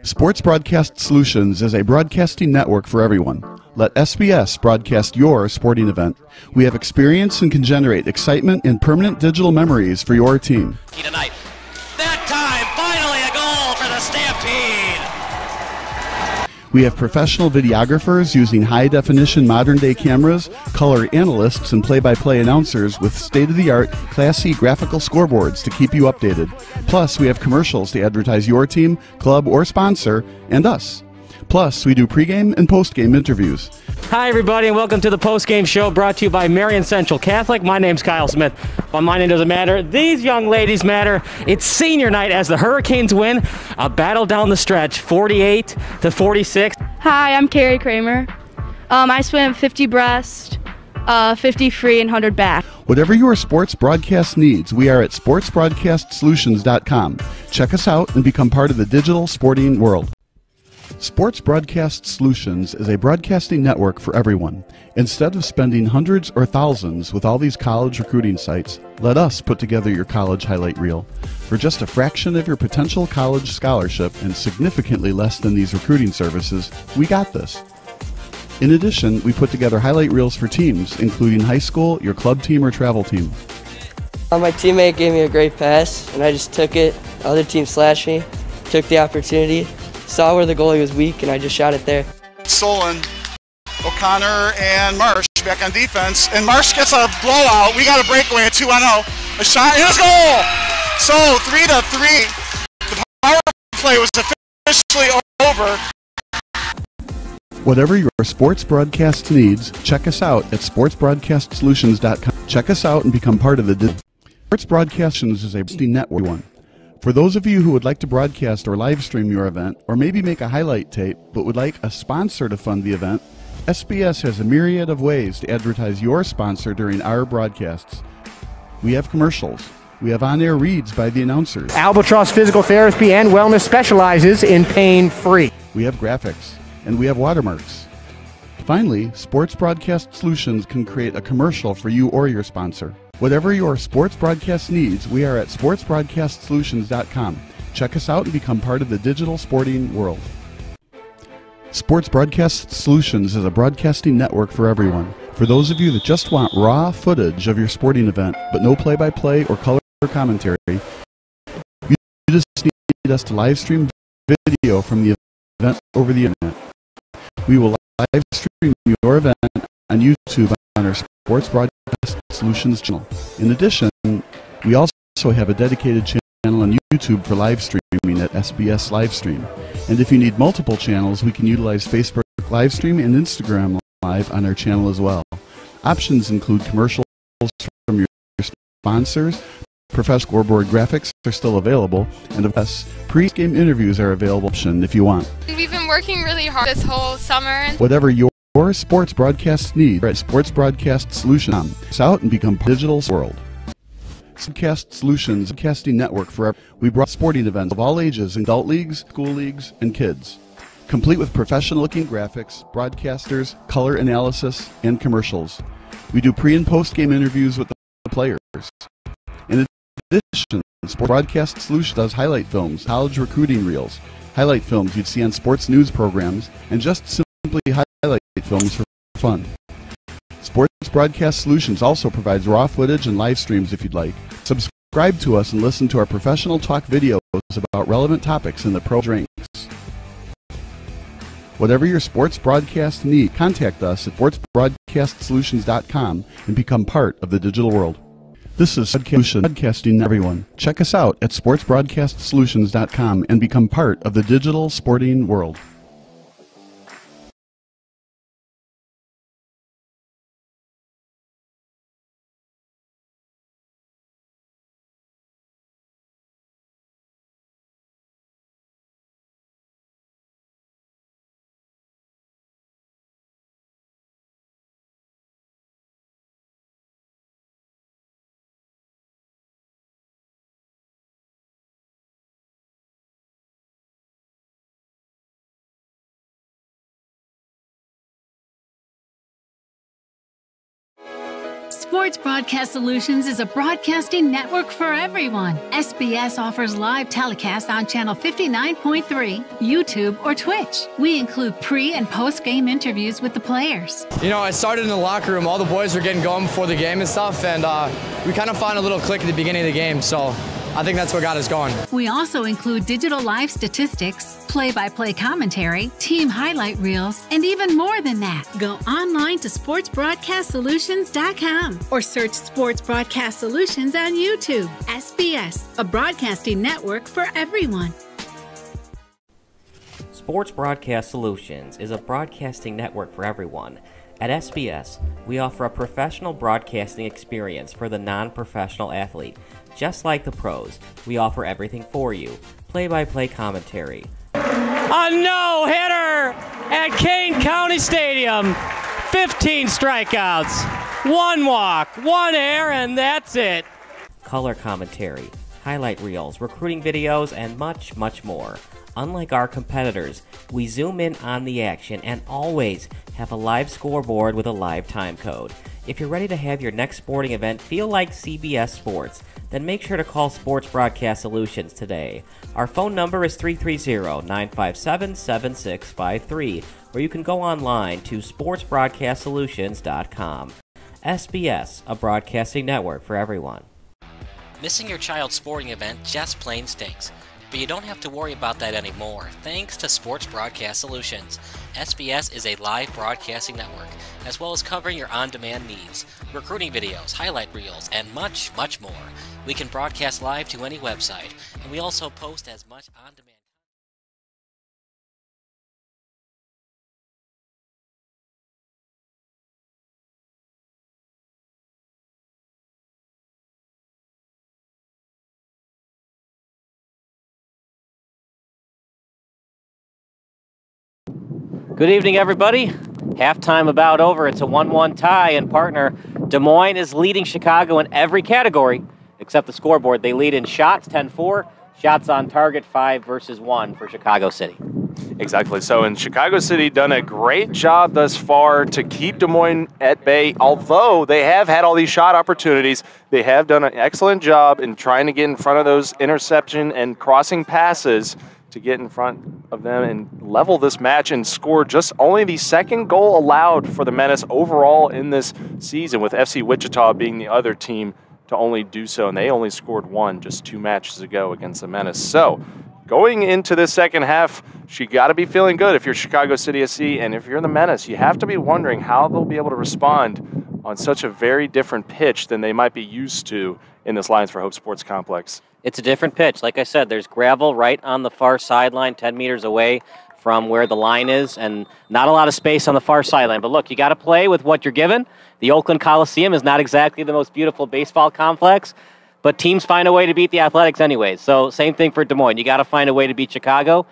Sports Broadcast Solutions is a broadcasting network for everyone. Let SBS broadcast your sporting event. We have experience and can generate excitement and permanent digital memories for your team.
Tonight. That time, finally a goal for the Stampede!
We have professional videographers using high-definition modern-day cameras, color analysts, and play-by-play announcers with state-of-the-art, classy graphical scoreboards to keep you updated. Plus, we have commercials to advertise your team, club, or sponsor, and us. Plus, we do pregame and postgame interviews.
Hi, everybody, and welcome to the postgame show brought to you by Marion Central Catholic. My name's Kyle Smith, but my name doesn't matter. These young ladies matter. It's senior night as the Hurricanes win a battle down the stretch, 48-46.
Hi, I'm Carrie Kramer. I swim 50 breast, 50 free, and 100 back.
Whatever your sports broadcast needs, we are at sportsbroadcastsolutions.com. Check us out and become part of the digital sporting world. Sports Broadcast Solutions is a broadcasting network for everyone. Instead of spending hundreds or thousands with all these college recruiting sites, let us put together your college highlight reel. For just a fraction of your potential college scholarship and significantly less than these recruiting services, we got this. In addition, we put together highlight reels for teams, including high school, your club team, or travel team.
My teammate gave me a great pass, and I just took it. The other team slashed me, took the opportunity, saw where the goalie was weak, and I just shot it there.
Stolen. O'Connor and Marsh back on defense, and Marsh gets a blowout. We got a breakaway at 2-0. A shot, and a goal! So 3-3. The power play was officially over.
Whatever your sports broadcast needs, check us out at sportsbroadcastsolutions.com. Check us out and become part of the Sports Broadcast Solutions is a network one. For those of you who would like to broadcast or live stream your event, or maybe make a highlight tape but would like a sponsor to fund the event, SBS has a myriad of ways to advertise your sponsor during our broadcasts. We have commercials. We have on-air reads by the announcers.
Albatross Physical Therapy and Wellness specializes in pain-free.
We have graphics, and we have watermarks. Finally, Sports Broadcast Solutions can create a commercial for you or your sponsor. Whatever your sports broadcast needs, we are at sportsbroadcastsolutions.com. Check us out and become part of the digital sporting world. Sports Broadcast Solutions is a broadcasting network for everyone. For those of you that just want raw footage of your sporting event, but no play-by-play or color commentary, you just need us to live stream video from the event over the internet. We will live stream your event on YouTube on our Sports Broadcast Solutions channel. In addition, we also have a dedicated channel on YouTube for live streaming at SBS Livestream. And if you need multiple channels, we can utilize Facebook Livestream and Instagram Live on our channel as well. Options include commercials from your sponsors, professional scoreboard graphics are still available, and of course, pre-game interviews are available if you want.
We've been working really hard this whole summer.
Whatever your sports broadcast needs, at Sports Broadcast Solutions, out and become digital world. Broadcast Solutions Broadcasting Network for we brought sporting events of all ages, adult leagues, school leagues, and kids. Complete with professional-looking graphics, broadcasters, color analysis, and commercials. We do pre- and post-game interviews with the players. In addition, Sports Broadcast Solutions does highlight films, college recruiting reels, highlight films you'd see on sports news programs, and just simply highlight films for fun. Sports Broadcast Solutions also provides raw footage and live streams if you'd like. Subscribe to us and listen to our professional talk videos about relevant topics in the pro ranks. Whatever your sports broadcast need, contact us at sportsbroadcastsolutions.com and become part of the digital world. This is Broadcasting Everyone. Check us out at sportsbroadcastsolutions.com and become part of the digital sporting world.
Sports Broadcast Solutions is a broadcasting network for everyone. SBS offers live telecasts on channel 59.3, YouTube, or Twitch. We include pre- and post-game interviews with the players.
You know, I started in the locker room. All the boys were getting going before the game and stuff, and we kind of found a little click at the beginning of the game, so I think that's what got us going.
We also include digital live statistics, play-by-play commentary, team highlight reels, and even more than that. Go online to sportsbroadcastsolutions.com or search Sports Broadcast Solutions on YouTube. SBS, a broadcasting network for everyone.
Sports Broadcast Solutions is a broadcasting network for everyone. At SBS, we offer a professional broadcasting experience for the non-professional athlete. Just like the pros, we offer everything for you. Play-by-play commentary.
A no-hitter at Kane County Stadium. 15 strikeouts, 1 walk, 1 error, and that's it.
Color commentary, highlight reels, recruiting videos, and much, much more. Unlike our competitors, we zoom in on the action and always have a live scoreboard with a live time code. If you're ready to have your next sporting event feel like CBS Sports, then make sure to call Sports Broadcast Solutions today. Our phone number is 330-957-7653, or you can go online to sportsbroadcastsolutions.com. SBS, a broadcasting network for everyone.
Missing your child's sporting event just plain stinks. But you don't have to worry about that anymore, thanks to Sports Broadcast Solutions. SBS is a live broadcasting network, as well as covering your on-demand needs, recruiting videos, highlight reels, and much, much more. We can broadcast live to any website, and we also post as much on-demand
Good evening, everybody. Halftime about over. It's a 1-1 tie, and partner, Des Moines is leading Chicago in every category except the scoreboard. They lead in shots, 10-4, shots on target, 5 versus 1 for Chicago City.
Exactly. So in Chicago City, done a great job thus far to keep Des Moines at bay. Although they have had all these shot opportunities, they have done an excellent job in trying to get in front of those interception and crossing passes to get in front of them and level this match and score just only the second goal allowed for the Menace overall in this season, with FC Wichita being the other team to only do so, and they only scored one just 2 matches ago against the Menace. So going into this second half, you got to be feeling good if you're Chicago City SC, and if you're the Menace, you have to be wondering how they'll be able to respond on such a very different pitch than they might be used to in this Lions for Hope Sports Complex.
It's a different pitch. Like I said, there's gravel right on the far sideline, 10 meters away from where the line is, and not a lot of space on the far sideline. But look, you got to play with what you're given. The Oakland Coliseum is not exactly the most beautiful baseball complex, but teams find a way to beat the Athletics anyways. So same thing for Des Moines. You got to find a way to beat Chicago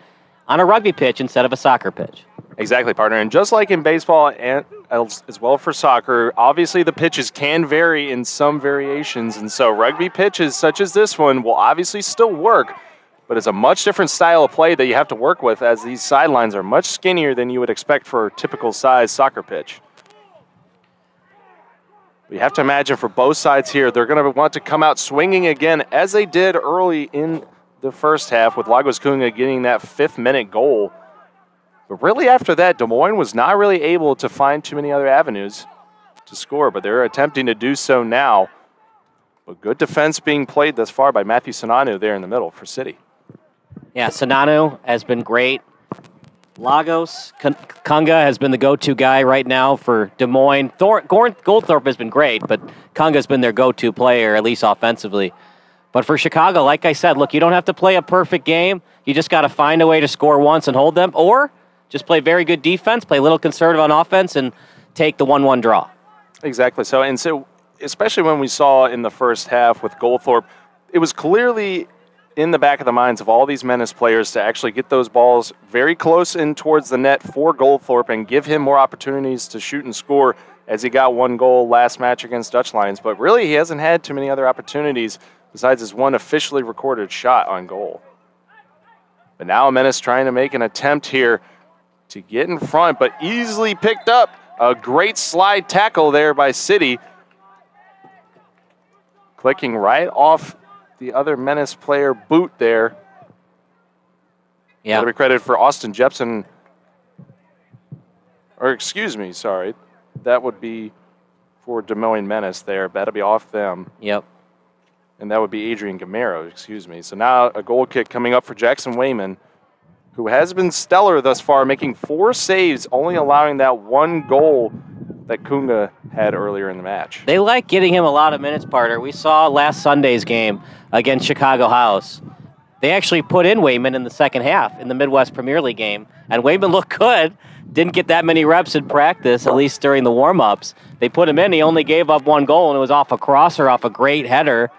on a rugby pitch instead of a soccer pitch.
Exactly, partner. And just like in baseball and as well for soccer, obviously the pitches can vary in some variations. And so rugby pitches such as this one will obviously still work, but it's a much different style of play that you have to work with, as these sidelines are much skinnier than you would expect for a typical size soccer pitch. You have to imagine for both sides here, they're going to want to come out swinging again, as they did early in the first half, with Lagos Kunga getting that 5th-minute goal. But really after that, Des Moines was not really able to find too many other avenues to score, but they're attempting to do so now. But good defense being played thus far by Matthew Sinanu there in the middle for City.
Yeah, Sinanu has been great. Lagos Kunga has been the go-to guy right now for Des Moines. Goldthorpe has been great, but Kunga's been their go-to player, at least offensively. But for Chicago, like I said, look, you don't have to play a perfect game. You just got to find a way to score once and hold them, or just play very good defense, play a little conservative on offense, and take the 1-1 draw.
Exactly. So especially when we saw in the first half with Goldthorpe, it was clearly in the back of the minds of all these Menace players to actually get those balls very close in towards the net for Goldthorpe and give him more opportunities to shoot and score, as he got 1 goal last match against Dutch Lions. But really, he hasn't had too many other opportunities besides his 1 officially recorded shot on goal. But now Menace trying to make an attempt here to get in front, but easily picked up. A great slide tackle there by City, clicking right off the other Menace player boot there.
Yeah.
Gotta be credited for Austin Jepson. Or excuse me, sorry. That would be for Des Moines Menace there. That'll be off them.
Yep.
And that would be Adrian Gamero, excuse me. So now a goal kick coming up for Jackson Wayman, who has been stellar thus far, making 4 saves, only allowing that 1 goal that Kunga had earlier in the match.
They like getting him a lot of minutes, partner. We saw last Sunday's game against Chicago House. They actually put in Wayman in the second half in the Midwest Premier League game, and Wayman looked good. Didn't get that many reps in practice, at least during the warm-ups. They put him in. He only gave up 1 goal, and it was off a crosser, off a great header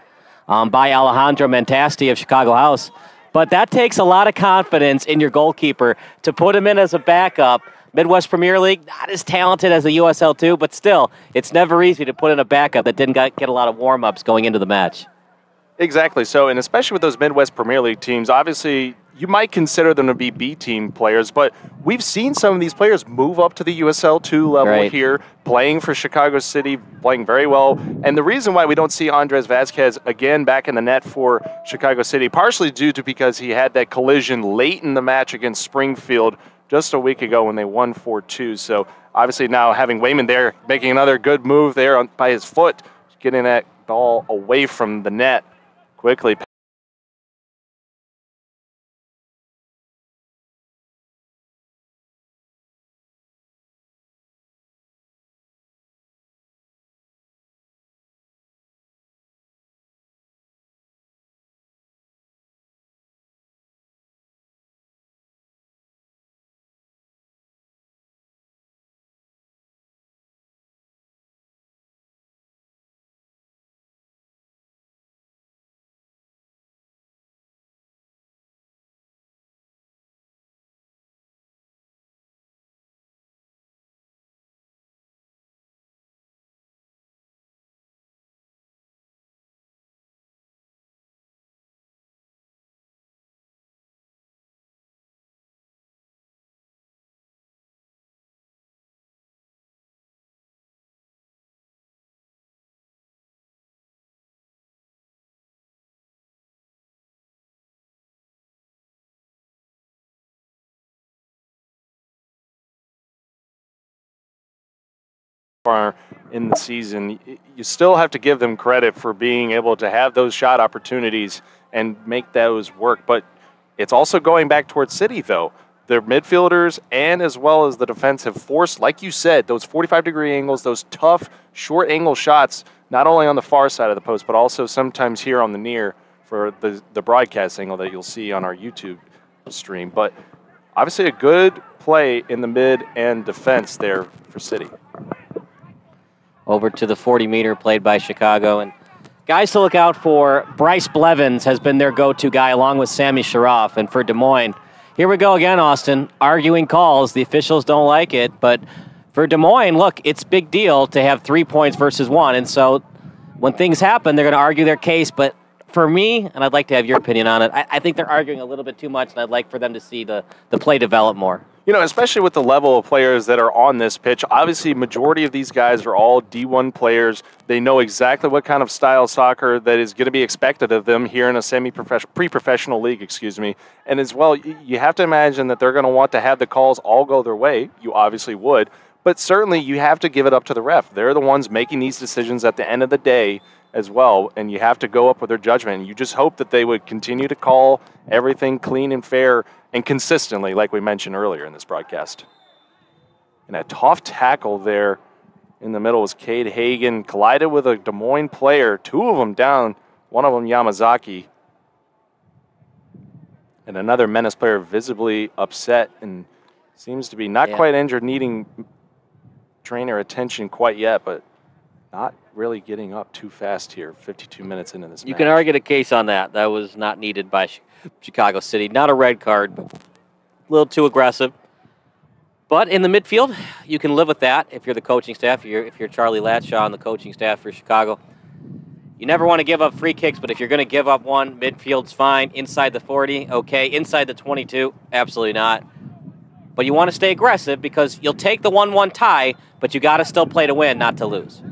by Alejandro Mentasti of Chicago House. But that takes a lot of confidence in your goalkeeper to put him in as a backup. Midwest Premier League, not as talented as the USL 2, but still, it's never easy to put in a backup that didn't get a lot of warm-ups going into the match.
Exactly. So, and especially with those Midwest Premier League teams, obviously you might consider them to be B-team players, but we've seen some of these players move up to the USL 2 level here, playing for Chicago City, playing very well. And the reason why we don't see Andres Vasquez again back in the net for Chicago City, partially due to because he had that collision late in the match against Springfield just a week ago when they won 4-2. So obviously now having Wayman there, making another good move there by his foot, getting that ball away from the net quickly. far in the season, you still have to give them credit for being able to have those shot opportunities and make those work. But it's also going back towards City, though. Their midfielders and as well as the defense have forced, like you said, those 45-degree angles, those tough, short-angle shots, not only on the far side of the post, but also sometimes here on the near for the broadcast angle that you'll see on our YouTube stream. But obviously a good play in the mid and defense there for City.
Over to the 40-meter played by Chicago. And guys to look out for, Bryce Blevins has been their go-to guy along with Sammy Sharaf. And for Des Moines, here we go again, Austin, arguing calls. The officials don't like it, but for Des Moines, look, it's a big deal to have 3 points versus 1. And so when things happen, they're going to argue their case. But for me, and I'd like to have your opinion on it, I think they're arguing a little bit too much, and I'd like for them to see the play develop more.
You know, especially with the level of players that are on this pitch, obviously majority of these guys are all D1 players. They know exactly what kind of style soccer that is going to be expected of them here in a pre-professional league, And as well, you have to imagine that they're going to want to have the calls all go their way. You obviously would. But certainly you have to give it up to the ref. They're the ones making these decisions at the end of the day as well, and you have to go up with their judgment. And you just hope that they would continue to call everything clean and fair and consistently, like we mentioned earlier in this broadcast. And a tough tackle there in the middle was Cade Hagan, collided with a Des Moines player, 2 of them down, one of them Yamazaki. And another Menace player visibly upset and seems to be not quite injured, needing trainer attention quite yet, but not really getting up too fast here, 52 minutes into this match.
You can argue the case on that. That was not needed by Chicago City. Not a red card, but a little too aggressive. But in the midfield, you can live with that if you're the coaching staff, if you're Charlie Latshaw and the coaching staff for Chicago. You never want to give up free kicks, but if you're going to give up one, midfield's fine. Inside the 40, okay. Inside the 22, absolutely not. But you want to stay aggressive because you'll take the 1-1 tie, but you got to still play to win, not to lose.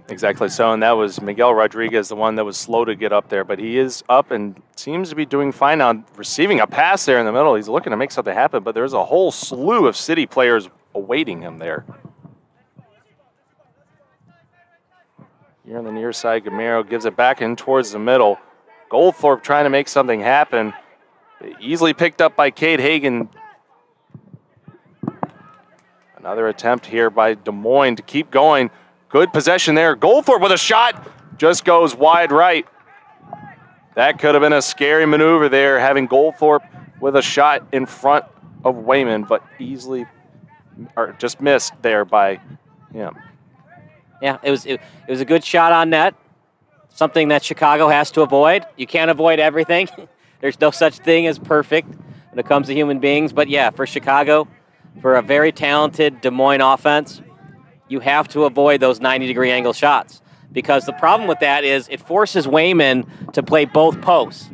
Exactly so, and that was Miguel Rodriguez, the one that was slow to get up there, but he is up and seems to be doing fine now, receiving a pass there in the middle. He's looking to make something happen, but there's a whole slew of City players awaiting him there. Here on the near side, Gamero gives it back in towards the middle. Goldthorpe trying to make something happen. Easily picked up by Cade Hagan. Another attempt here by Des Moines to keep going. Good possession there. Goldthorpe with a shot. Just goes wide right. That could have been a scary maneuver there, having Goldthorpe with a shot in front of Wayman, but easily, or just missed there by him.
Yeah, it was a good shot on net. Something that Chicago has to avoid. You can't avoid everything. There's no such thing as perfect when it comes to human beings. But yeah, for Chicago, for a very talented Des Moines offense, you have to avoid those 90-degree angle shots, because the problem with that is it forces Wayman to play both posts.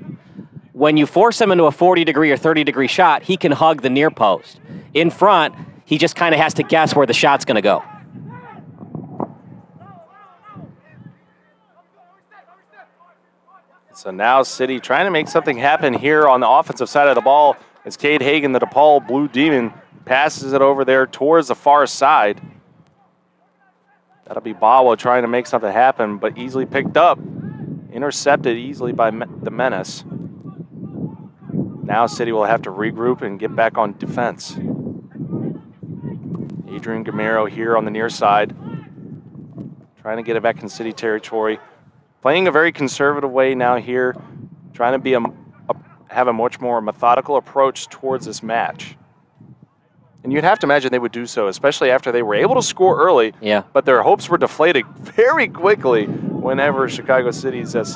When you force him into a 40-degree or 30-degree shot, he can hug the near post. In front, he just kind of has to guess where the shot's going to go.
So now City trying to make something happen here on the offensive side of the ball as Cade Hagan, the DePaul Blue Demon, passes it over there towards the far side. That'll be Bawa trying to make something happen, but easily picked up. Intercepted easily by the Menace. Now City will have to regroup and get back on defense. Adrian Gamero here on the near side. Trying to get it back in City territory. Playing a very conservative way now here. Trying to be have a much more methodical approach towards this match. And you'd have to imagine they would do so, especially after they were able to score early.
Yeah.
But their hopes were deflated very quickly whenever Chicago City's SC,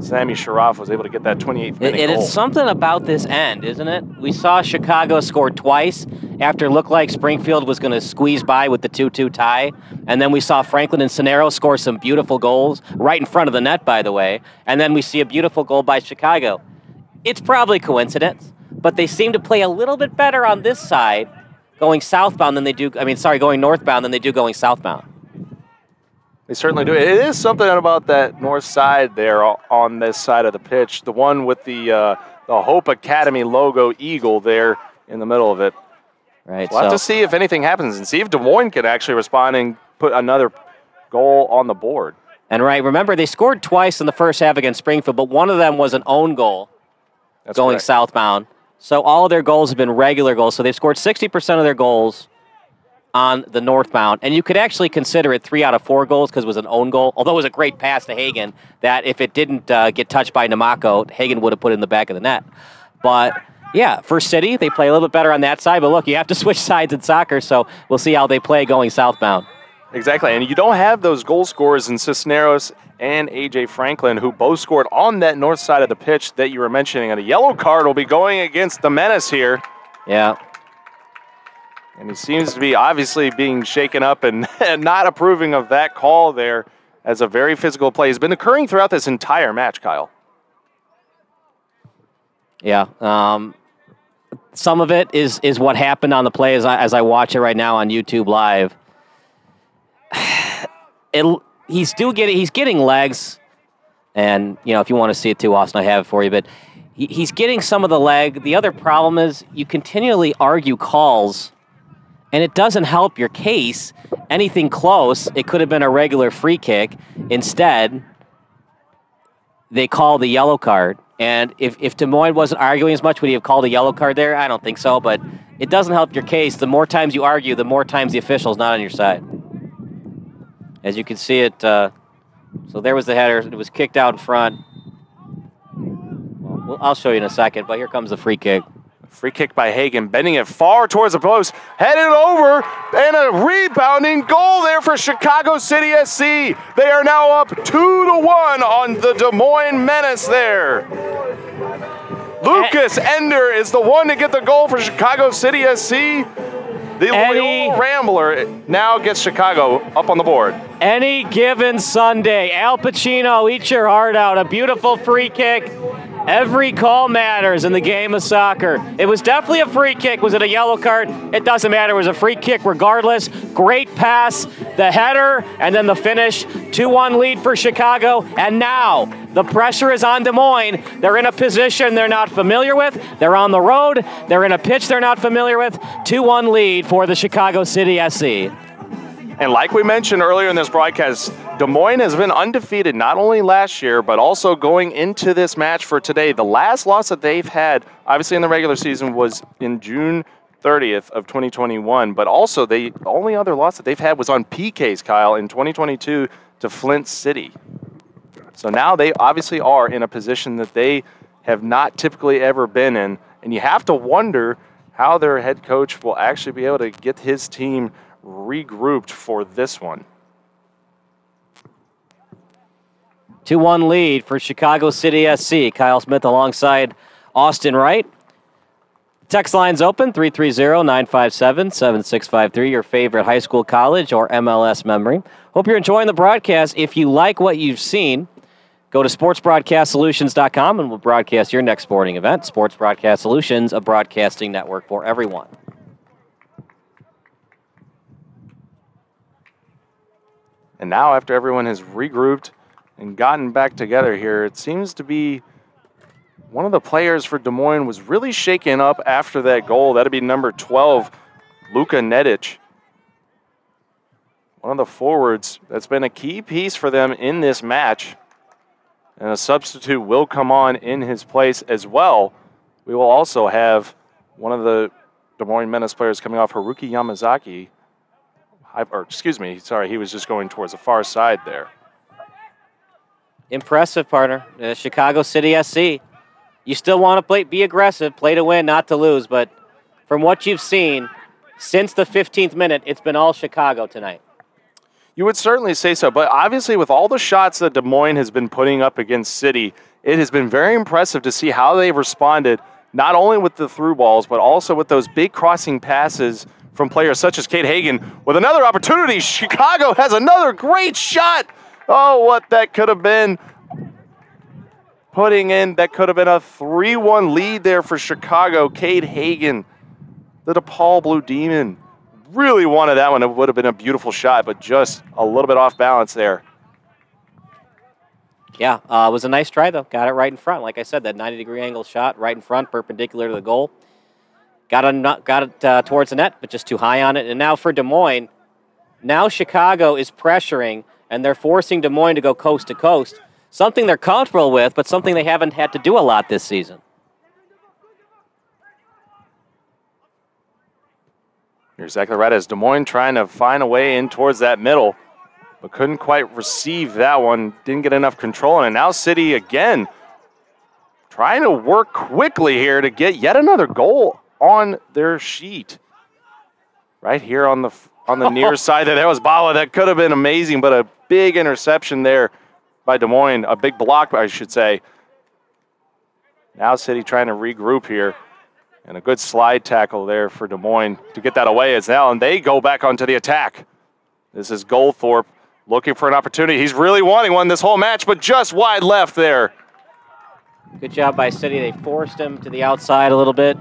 Sammy Sharaf, was able to get that 28th minute goal.
It's something about this end, isn't it? We saw Chicago score twice after it looked like Springfield was going to squeeze by with the 2-2 tie. And then we saw Franklin and Cenero score some beautiful goals right in front of the net, by the way. And then we see a beautiful goal by Chicago. It's probably coincidence, but they seem to play a little bit better on this side going southbound than they do, going northbound than they do going southbound.
They certainly do. It is something about that north side there on this side of the pitch. The one with the Hope Academy logo eagle there in the middle of it.
Right.
We'll have to see if anything happens and see if Des Moines can actually respond and put another goal on the board.
And remember, they scored twice in the first half against Springfield, but one of them was an own goal going
correct.
Southbound. So all of their goals have been regular goals. So they've scored 60% of their goals on the northbound. And you could actually consider it 3 out of 4 goals because it was an own goal, although it was a great pass to Hagen that if it didn't get touched by Namako, Hagen would have put it in the back of the net. But, yeah, for City, they play a little bit better on that side. But, look, you have to switch sides in soccer, so we'll see how they play going southbound.
Exactly, and you don't have those goal scorers in Cisneros and A.J. Franklin, who both scored on that north side of the pitch that you were mentioning. And a yellow card will be going against the Menace here.
Yeah.
And he seems to be obviously being shaken up and not approving of that call there as a very physical play. It's been occurring throughout this entire match, Kyle.
Yeah. Some of it is what happened on the play as I watch it right now on YouTube Live. He's getting legs, and if you want to see it too, Austin, I have it for you. But he's getting some of the leg. The other problem is you continually argue calls, and it doesn't help your case. Anything close, it could have been a regular free kick. Instead, they call the yellow card. And if Des Moines wasn't arguing as much, would he have called a yellow card there? I don't think so. But it doesn't help your case. The more times you argue, the more times the official's not on your side. As you can see it, so there was the header. It was kicked out in front. Well, I'll show you in a second, but here comes the free kick.
Free kick by Hagen, bending it far towards the post, headed over, and a rebounding goal there for Chicago City SC. They are now up 2-1 on the Des Moines Menace there. Lucas Ender is the one to get the goal for Chicago City SC. The Loyola Rambler now gets Chicago up on the board.
Any given Sunday, Al Pacino, eat your heart out. A beautiful free kick. Every call matters in the game of soccer. It was definitely a free kick. Was it a yellow card? It doesn't matter. It was a free kick regardless. Great pass, the header, and then the finish. 2-1 lead for Chicago. And now the pressure is on Des Moines. They're in a position they're not familiar with. They're on the road. They're in a pitch they're not familiar with. 2-1 lead for the Chicago City SC.
And like we mentioned earlier in this broadcast, Des Moines has been undefeated not only last year, but also going into this match for today. The last loss that they've had, obviously in the regular season, was in June 30th of 2021. But also, the only other loss that they've had was on PKs, Kyle, in 2022 to Flint City. So now they obviously are in a position that they have not typically ever been in. And you have to wonder how their head coach will actually be able to get his team regrouped for this one.
2-1 lead for Chicago City SC. Kyle Smith alongside Austin Wright. Text line's open, 330-957-7653, your favorite high school, college, or MLS memory. Hope you're enjoying the broadcast. If you like what you've seen, go to sportsbroadcastsolutions.com and we'll broadcast your next sporting event. Sports Broadcast Solutions, a broadcasting network for everyone.
And now after everyone has regrouped and gotten back together here, it seems to be one of the players for Des Moines was really shaken up after that goal. That'd be number 12, Luka Nedic. One of the forwards that's been a key piece for them in this match. And a substitute will come on in his place as well. We will also have one of the Des Moines Menace players coming off, Haruki Yamazaki. He was just going towards the far side there.
Impressive, partner. Chicago City SC. You still want to be aggressive, play to win, not to lose. But from what you've seen, since the 15th minute, it's been all Chicago tonight.
You would certainly say so. But obviously, with all the shots that Des Moines has been putting up against City, it has been very impressive to see how they've responded, not only with the through balls, but also with those big crossing passes from players such as Kate Hagen. With another opportunity, Chicago has another great shot. Oh, what that could have been. That could have been a 3-1 lead there for Chicago. Kate Hagen, the DePaul Blue Demon, really wanted that one. It would have been a beautiful shot, but just a little bit off balance there.
Yeah, it was a nice try, though. Got it right in front. Like I said, that 90-degree angle shot right in front, perpendicular to the goal. Got it towards the net, but just too high on it. And now for Des Moines, now Chicago is pressuring, and they're forcing Des Moines to go coast to coast, something they're comfortable with, but something they haven't had to do a lot this season.
You're exactly right, as Des Moines trying to find a way in towards that middle, but couldn't quite receive that one, didn't get enough control, and now City again trying to work quickly here to get yet another goal on their sheet. Right here on the near side there was Bala. That could have been amazing, but a big interception there by Des Moines, a big block, I should say. Now City trying to regroup here, and a good slide tackle there for Des Moines to get that away as now, and they go back onto the attack. This is Goldthorpe looking for an opportunity. He's really wanting one this whole match, but just wide left there.
Good job by City. They forced him to the outside a little bit.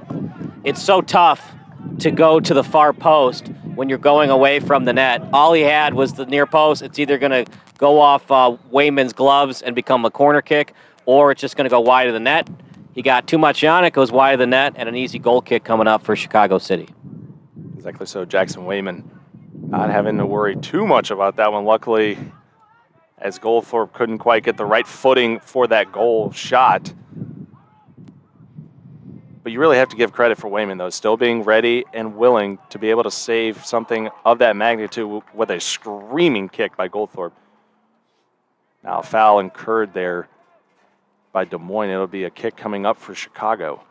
It's so tough to go to the far post when you're going away from the net. All he had was the near post. It's either going to go off Wayman's gloves and become a corner kick, or it's just going to go wide of the net. He got too much on it, goes wide of the net, and an easy goal kick coming up for Chicago City.
Exactly so. Jackson Wayman not having to worry too much about that one, luckily, as Goldthorpe couldn't quite get the right footing for that goal shot. But you really have to give credit for Wayman, though, still being ready and willing to be able to save something of that magnitude with a screaming kick by Goldthorpe. Now a foul incurred there by Des Moines. It'll be a kick coming up for Chicago.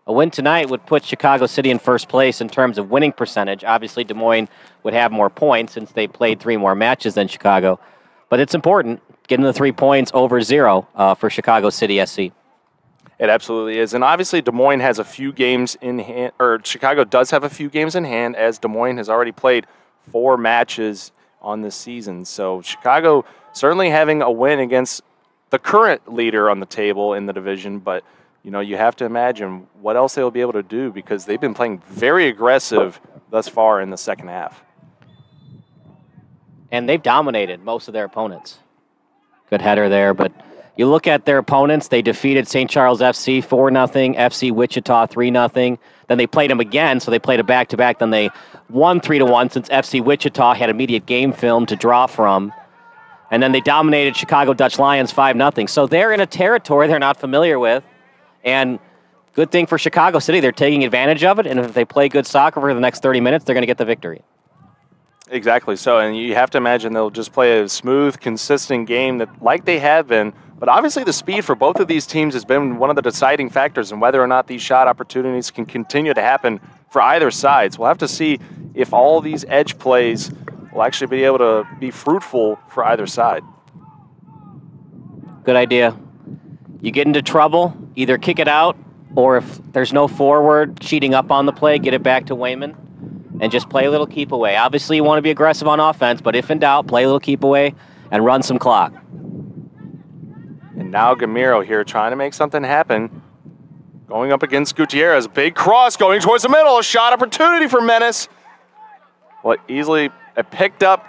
A win tonight would put Chicago City in first place in terms of winning percentage. Obviously, Des Moines would have more points since they played 3 more matches than Chicago. But it's important, getting the 3 points over 0 for Chicago City SC.
It absolutely is. And obviously Des Moines has a few games in hand, or Chicago does have a few games in hand, as Des Moines has already played 4 matches on this season. So Chicago certainly having a win against the current leader on the table in the division, but you know, you have to imagine what else they'll be able to do, because they've been playing very aggressive thus far in the second half.
And they've dominated most of their opponents. Good header there, but you look at their opponents, they defeated St. Charles FC 4-0, FC Wichita 3-0. Then they played them again, so they played a back-to-back. Then they won 3-1 since FC Wichita had immediate game film to draw from. And then they dominated Chicago Dutch Lions 5-0. So they're in a territory they're not familiar with. And good thing for Chicago City, they're taking advantage of it. And if they play good soccer for the next 30 minutes, they're going to get the victory.
Exactly so, and you have to imagine they'll just play a smooth, consistent game that, like they have been. But obviously the speed for both of these teams has been one of the deciding factors in whether or not these shot opportunities can continue to happen for either sides. We'll have to see if all these edge plays will actually be able to be fruitful for either side.
Good idea. You get into trouble, either kick it out, or if there's no forward cheating up on the play, get it back to Wayman and just play a little keep away. Obviously, you want to be aggressive on offense, but if in doubt, play a little keep away and run some clock.
And now Gamiro here trying to make something happen. Going up against Gutierrez. Big cross going towards the middle. A shot opportunity for Menace. Well, easily picked up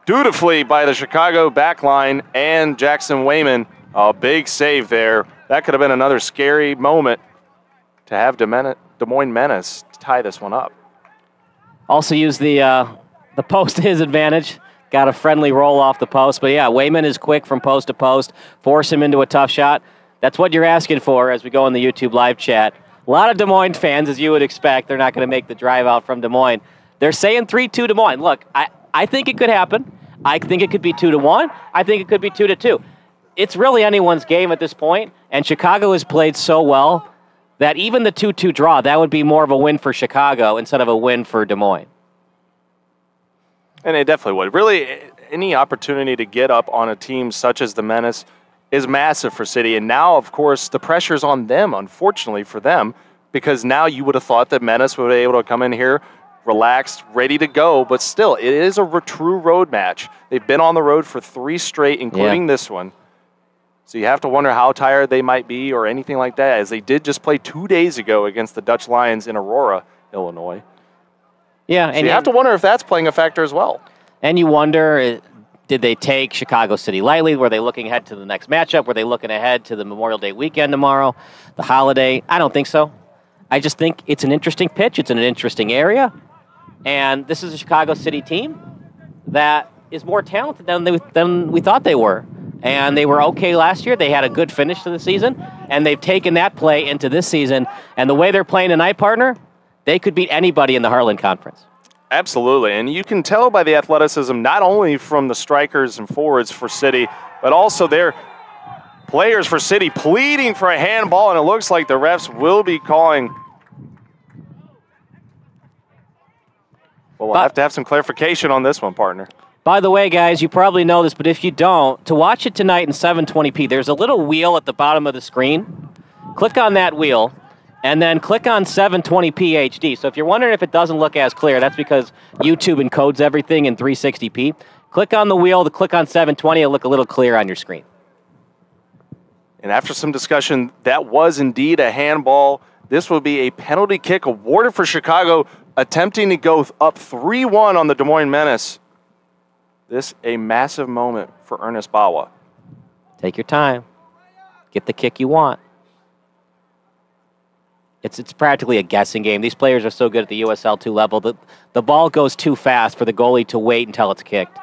dutifully by the Chicago backline and Jackson Wayman. A big save there. That could have been another scary moment to have Des Moines Menace to tie this one up.
Also used the post to his advantage. Got a friendly roll off the post. But, yeah, Wayman is quick from post to post. Force him into a tough shot. That's what you're asking for as we go in the YouTube live chat. A lot of Des Moines fans, as you would expect. They're not going to make the drive out from Des Moines. They're saying 3-2 Des Moines. Look, I think it could happen. I think it could be 2-1. I think it could be 2-2. It's really anyone's game at this point. And Chicago has played so well that even the 2-2 draw, that would be more of a win for Chicago instead of a win for Des Moines.
And it definitely would. Really, any opportunity to get up on a team such as the Menace is massive for City. And now, of course, the pressure's on them, unfortunately for them, because now you would have thought that Menace would be able to come in here relaxed, ready to go. But still, it is a true road match. They've been on the road for 3 straight, including this one. So you have to wonder how tired they might be or anything like that, as they did just play 2 days ago against the Dutch Lions in Aurora, Illinois.
Yeah,
so you have to wonder if that's playing a factor as well.
And you wonder, did they take Chicago City lightly? Were they looking ahead to the next matchup? Were they looking ahead to the Memorial Day weekend tomorrow, the holiday? I don't think so. I just think it's an interesting pitch. It's in an interesting area. And this is a Chicago City team that is more talented than we thought they were. And they were okay last year. They had a good finish to the season, and they've taken that play into this season. And the way they're playing tonight, partner, they could beat anybody in the Heartland Conference.
Absolutely, and you can tell by the athleticism not only from the strikers and forwards for City, but also their players for City pleading for a handball, and it looks like the refs will be calling. Well, we'll have to have some clarification on this one, partner.
By the way, guys, you probably know this, but if you don't, to watch it tonight in 720p, there's a little wheel at the bottom of the screen. Click on that wheel, and then click on 720p HD. So if you're wondering if it doesn't look as clear, that's because YouTube encodes everything in 360p. Click on the wheel to click on 720, it'll look a little clearer on your screen.
And after some discussion, that was indeed a handball. This will be a penalty kick awarded for Chicago, attempting to go up 3-1 on the Des Moines Menace. This a massive moment for Ernest Bawa.
Take your time. Get the kick you want. It's practically a guessing game. These players are so good at the USL 2 level that the ball goes too fast for the goalie to wait until it's kicked.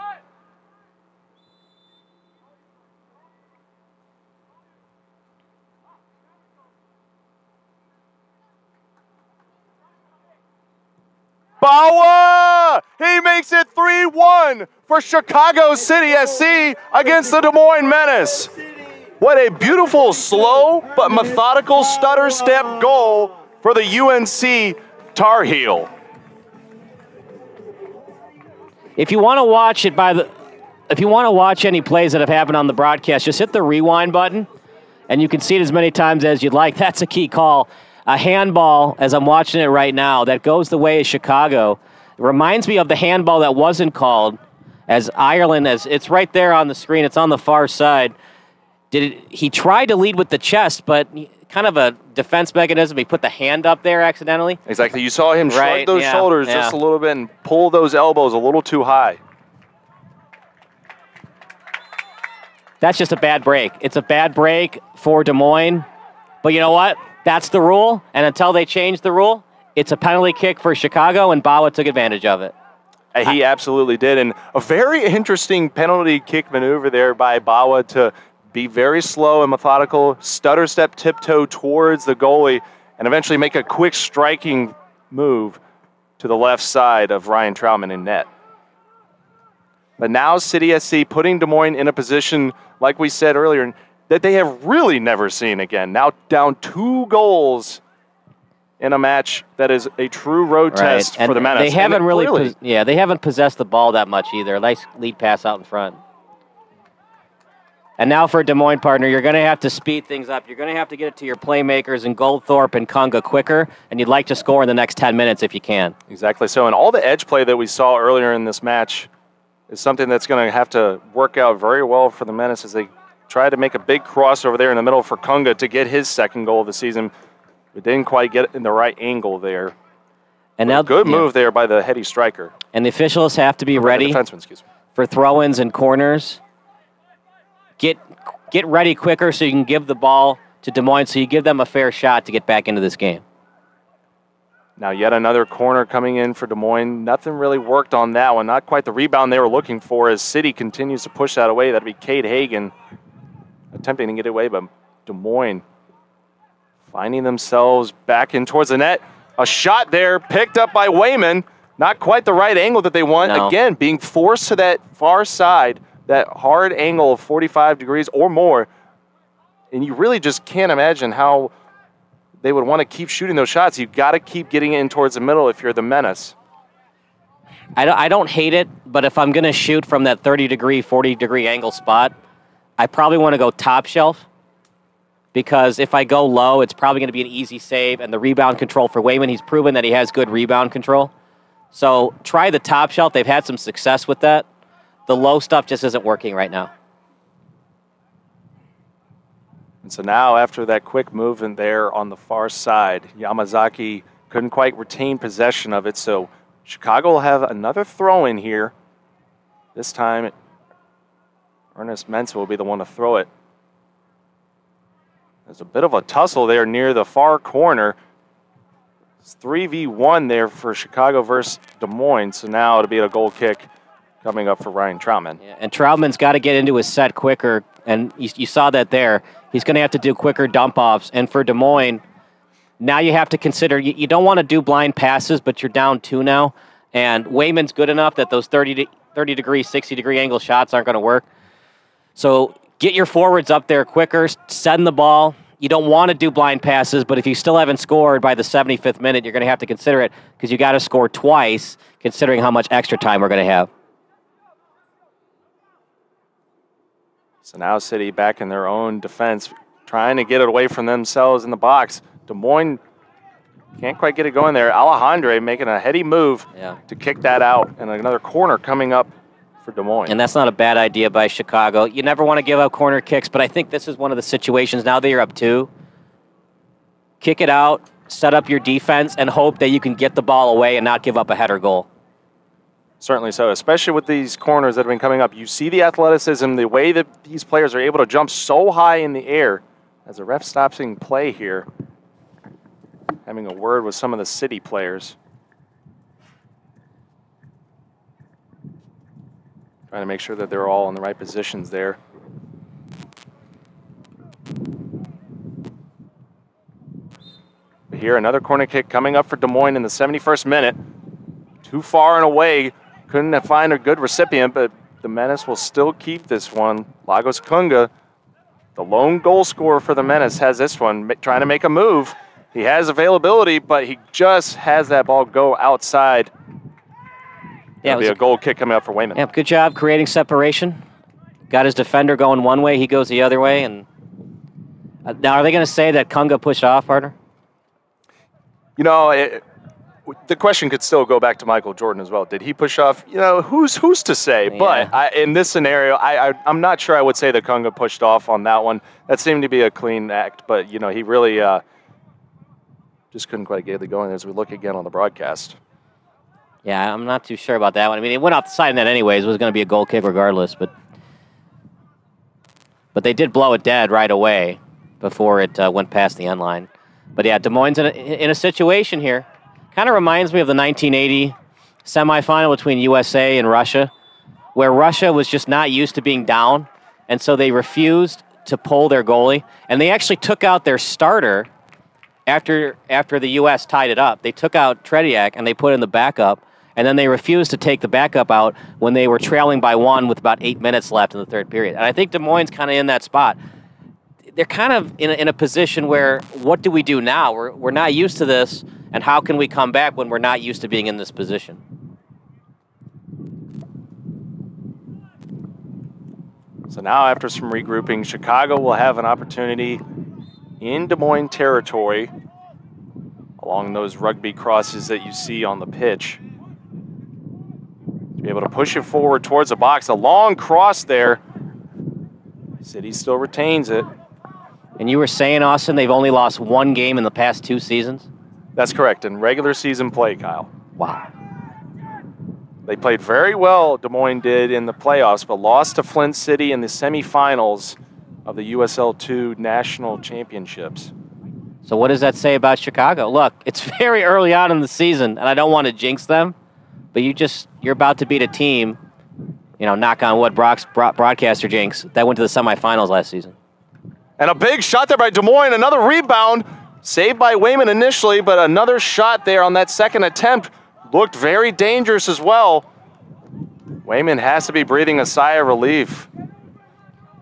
Bawa! He makes it 3-1 for Chicago City SC against the Des Moines Menace. What a beautiful, slow, but methodical stutter step goal for the UNC Tar Heel.
If you want to watch it if you want to watch any plays that have happened on the broadcast, just hit the rewind button, and you can see it as many times as you'd like. That's a key call. A handball, as I'm watching it right now, that goes the way of Chicago. It reminds me of the handball that wasn't called as Ireland, as it's right there on the screen. It's on the far side. He tried to lead with the chest, but kind of a defense mechanism. He put the hand up there accidentally.
Exactly. You saw him shrug those shoulders just a little bit and pull those elbows a little too high.
That's just a bad break. It's a bad break for Des Moines. But you know what? That's the rule, and until they change the rule, it's a penalty kick for Chicago, and Bawa took advantage of it.
He absolutely did, and a very interesting penalty kick maneuver there by Bawa to be very slow and methodical, stutter step tiptoe towards the goalie, and eventually make a quick striking move to the left side of Ryan Troutman in net. But now City SC putting Des Moines in a position, like we said earlier, that they have really never seen again. Now down 2 goals in a match that is a true road test for the Menace.
They haven't they haven't possessed the ball that much either. Nice lead pass out in front. And now for Des Moines, partner, you're going to have to speed things up. You're going to have to get it to your playmakers in Goldthorpe and Kunga quicker, and you'd like to score in the next 10 minutes if you can.
Exactly so. And all the edge play that we saw earlier in this match is something that's going to have to work out very well for the Menace as they try to make a big cross over there in the middle for Kunga to get his second goal of the season. But didn't quite get it in the right angle there. And now, good move there by the heady striker.
And the officials have to be ready for throw-ins and corners. Get ready quicker so you can give the ball to Des Moines, so you give them a fair shot to get back into this game.
Now yet another corner coming in for Des Moines. Nothing really worked on that one. Not quite the rebound they were looking for as City continues to push that away. That'd be Cade Hagan attempting to get away, but Des Moines finding themselves back in towards the net. A shot there picked up by Wayman. Not quite the right angle that they want. No. Again, being forced to that far side, that hard angle of 45 degrees or more. And you really just can't imagine how they would want to keep shooting those shots. You've got to keep getting in towards the middle if you're the Menace.
I don't hate it, but if I'm going to shoot from that 30-degree, 40-degree angle spot, I probably want to go top shelf, because if I go low, it's probably going to be an easy save, and the rebound control for Wayman, he's proven that he has good rebound control. So try the top shelf. They've had some success with that. The low stuff just isn't working right now.
And so now after that quick movement there on the far side, Yamazaki couldn't quite retain possession of it, so Chicago will have another throw in here. This time, Ernest Mensah will be the one to throw it. There's a bit of a tussle there near the far corner. It's 3v1 there for Chicago versus Des Moines, so now it'll be a goal kick coming up for Ryan Troutman.
Yeah, and Troutman's got to get into his set quicker, and you saw that there. He's going to have to do quicker dump-offs. And for Des Moines, now you have to consider, you don't want to do blind passes, but you're down 2 now. And Wayman's good enough that those 30-degree, 60-degree angle shots aren't going to work. So get your forwards up there quicker, send the ball. You don't want to do blind passes, but if you still haven't scored by the 75th minute, you're going to have to consider it because you got to score twice, considering how much extra time we're going to have.
So now City back in their own defense, trying to get it away from themselves in the box. Des Moines can't quite get it going there. Alejandre making a heady move to kick that out, and another corner coming up for Des Moines.
And that's not a bad idea by Chicago. You never want to give up corner kicks, but I think this is one of the situations now that you're up 2. Kick it out, set up your defense, and hope that you can get the ball away and not give up a header goal.
Certainly so, especially with these corners that have been coming up. You see the athleticism, the way that these players are able to jump so high in the air. As the ref stops in play here, having a word with some of the City players. Trying to make sure that they're all in the right positions there. But here, another corner kick coming up for Des Moines in the 71st minute. Too far and away. Couldn't find a good recipient, but the Menace will still keep this one. Lagos Kunga, the lone goal scorer for the Menace, has this one, trying to make a move. He has availability, but he just has that ball go outside.
Yeah,
It'll be a goal kick coming up for Wayman.
Yeah, good job creating separation. Got his defender going one way, he goes the other way. And now, are they going to say that Kunga pushed off, partner?
You know, the question could still go back to Michael Jordan as well. Did he push off? You know, who's to say? Yeah. But in this scenario, I'm not sure I would say that Kunga pushed off on that one. That seemed to be a clean act, but, you know, he really just couldn't quite get it going as we look again on the broadcast.
Yeah, I'm not too sure about that one. I mean, it went off the side net anyways. It was going to be a goal kick regardless, but they did blow it dead right away before it went past the end line. But, yeah, Des Moines in a situation here. Kind of reminds me of the 1980 semifinal between USA and Russia, where Russia was just not used to being down, and so they refused to pull their goalie. And they actually took out their starter after the U.S. tied it up. They took out Tretiak, and they put in the backup, and then they refused to take the backup out when they were trailing by 1 with about 8 minutes left in the third period. And I think Des Moines kind of in that spot. They're kind of in a position where, what do we do now? We're not used to this, and how can we come back when we're not used to being in this position?
So now, after some regrouping, Chicago will have an opportunity in Des Moines territory along those rugby crosses that you see on the pitch to be able to push it forward towards the box. A long cross there. City still retains it.
And you were saying, Austin, they've only lost 1 game in the past 2 seasons?
That's correct, in regular season play, Kyle.
Wow.
They played very well, Des Moines did, in the playoffs, but lost to Flint City in the semifinals of the USL 2 National Championships.
So what does that say about Chicago? Look, it's very early on in the season, and I don't want to jinx them, but you're about to beat a team, you know, knock on wood, broadcaster jinx, that went to the semifinals last season.
And a big shot there by Des Moines, another rebound, saved by Wayman initially, but another shot there on that second attempt looked very dangerous as well. Wayman has to be breathing a sigh of relief.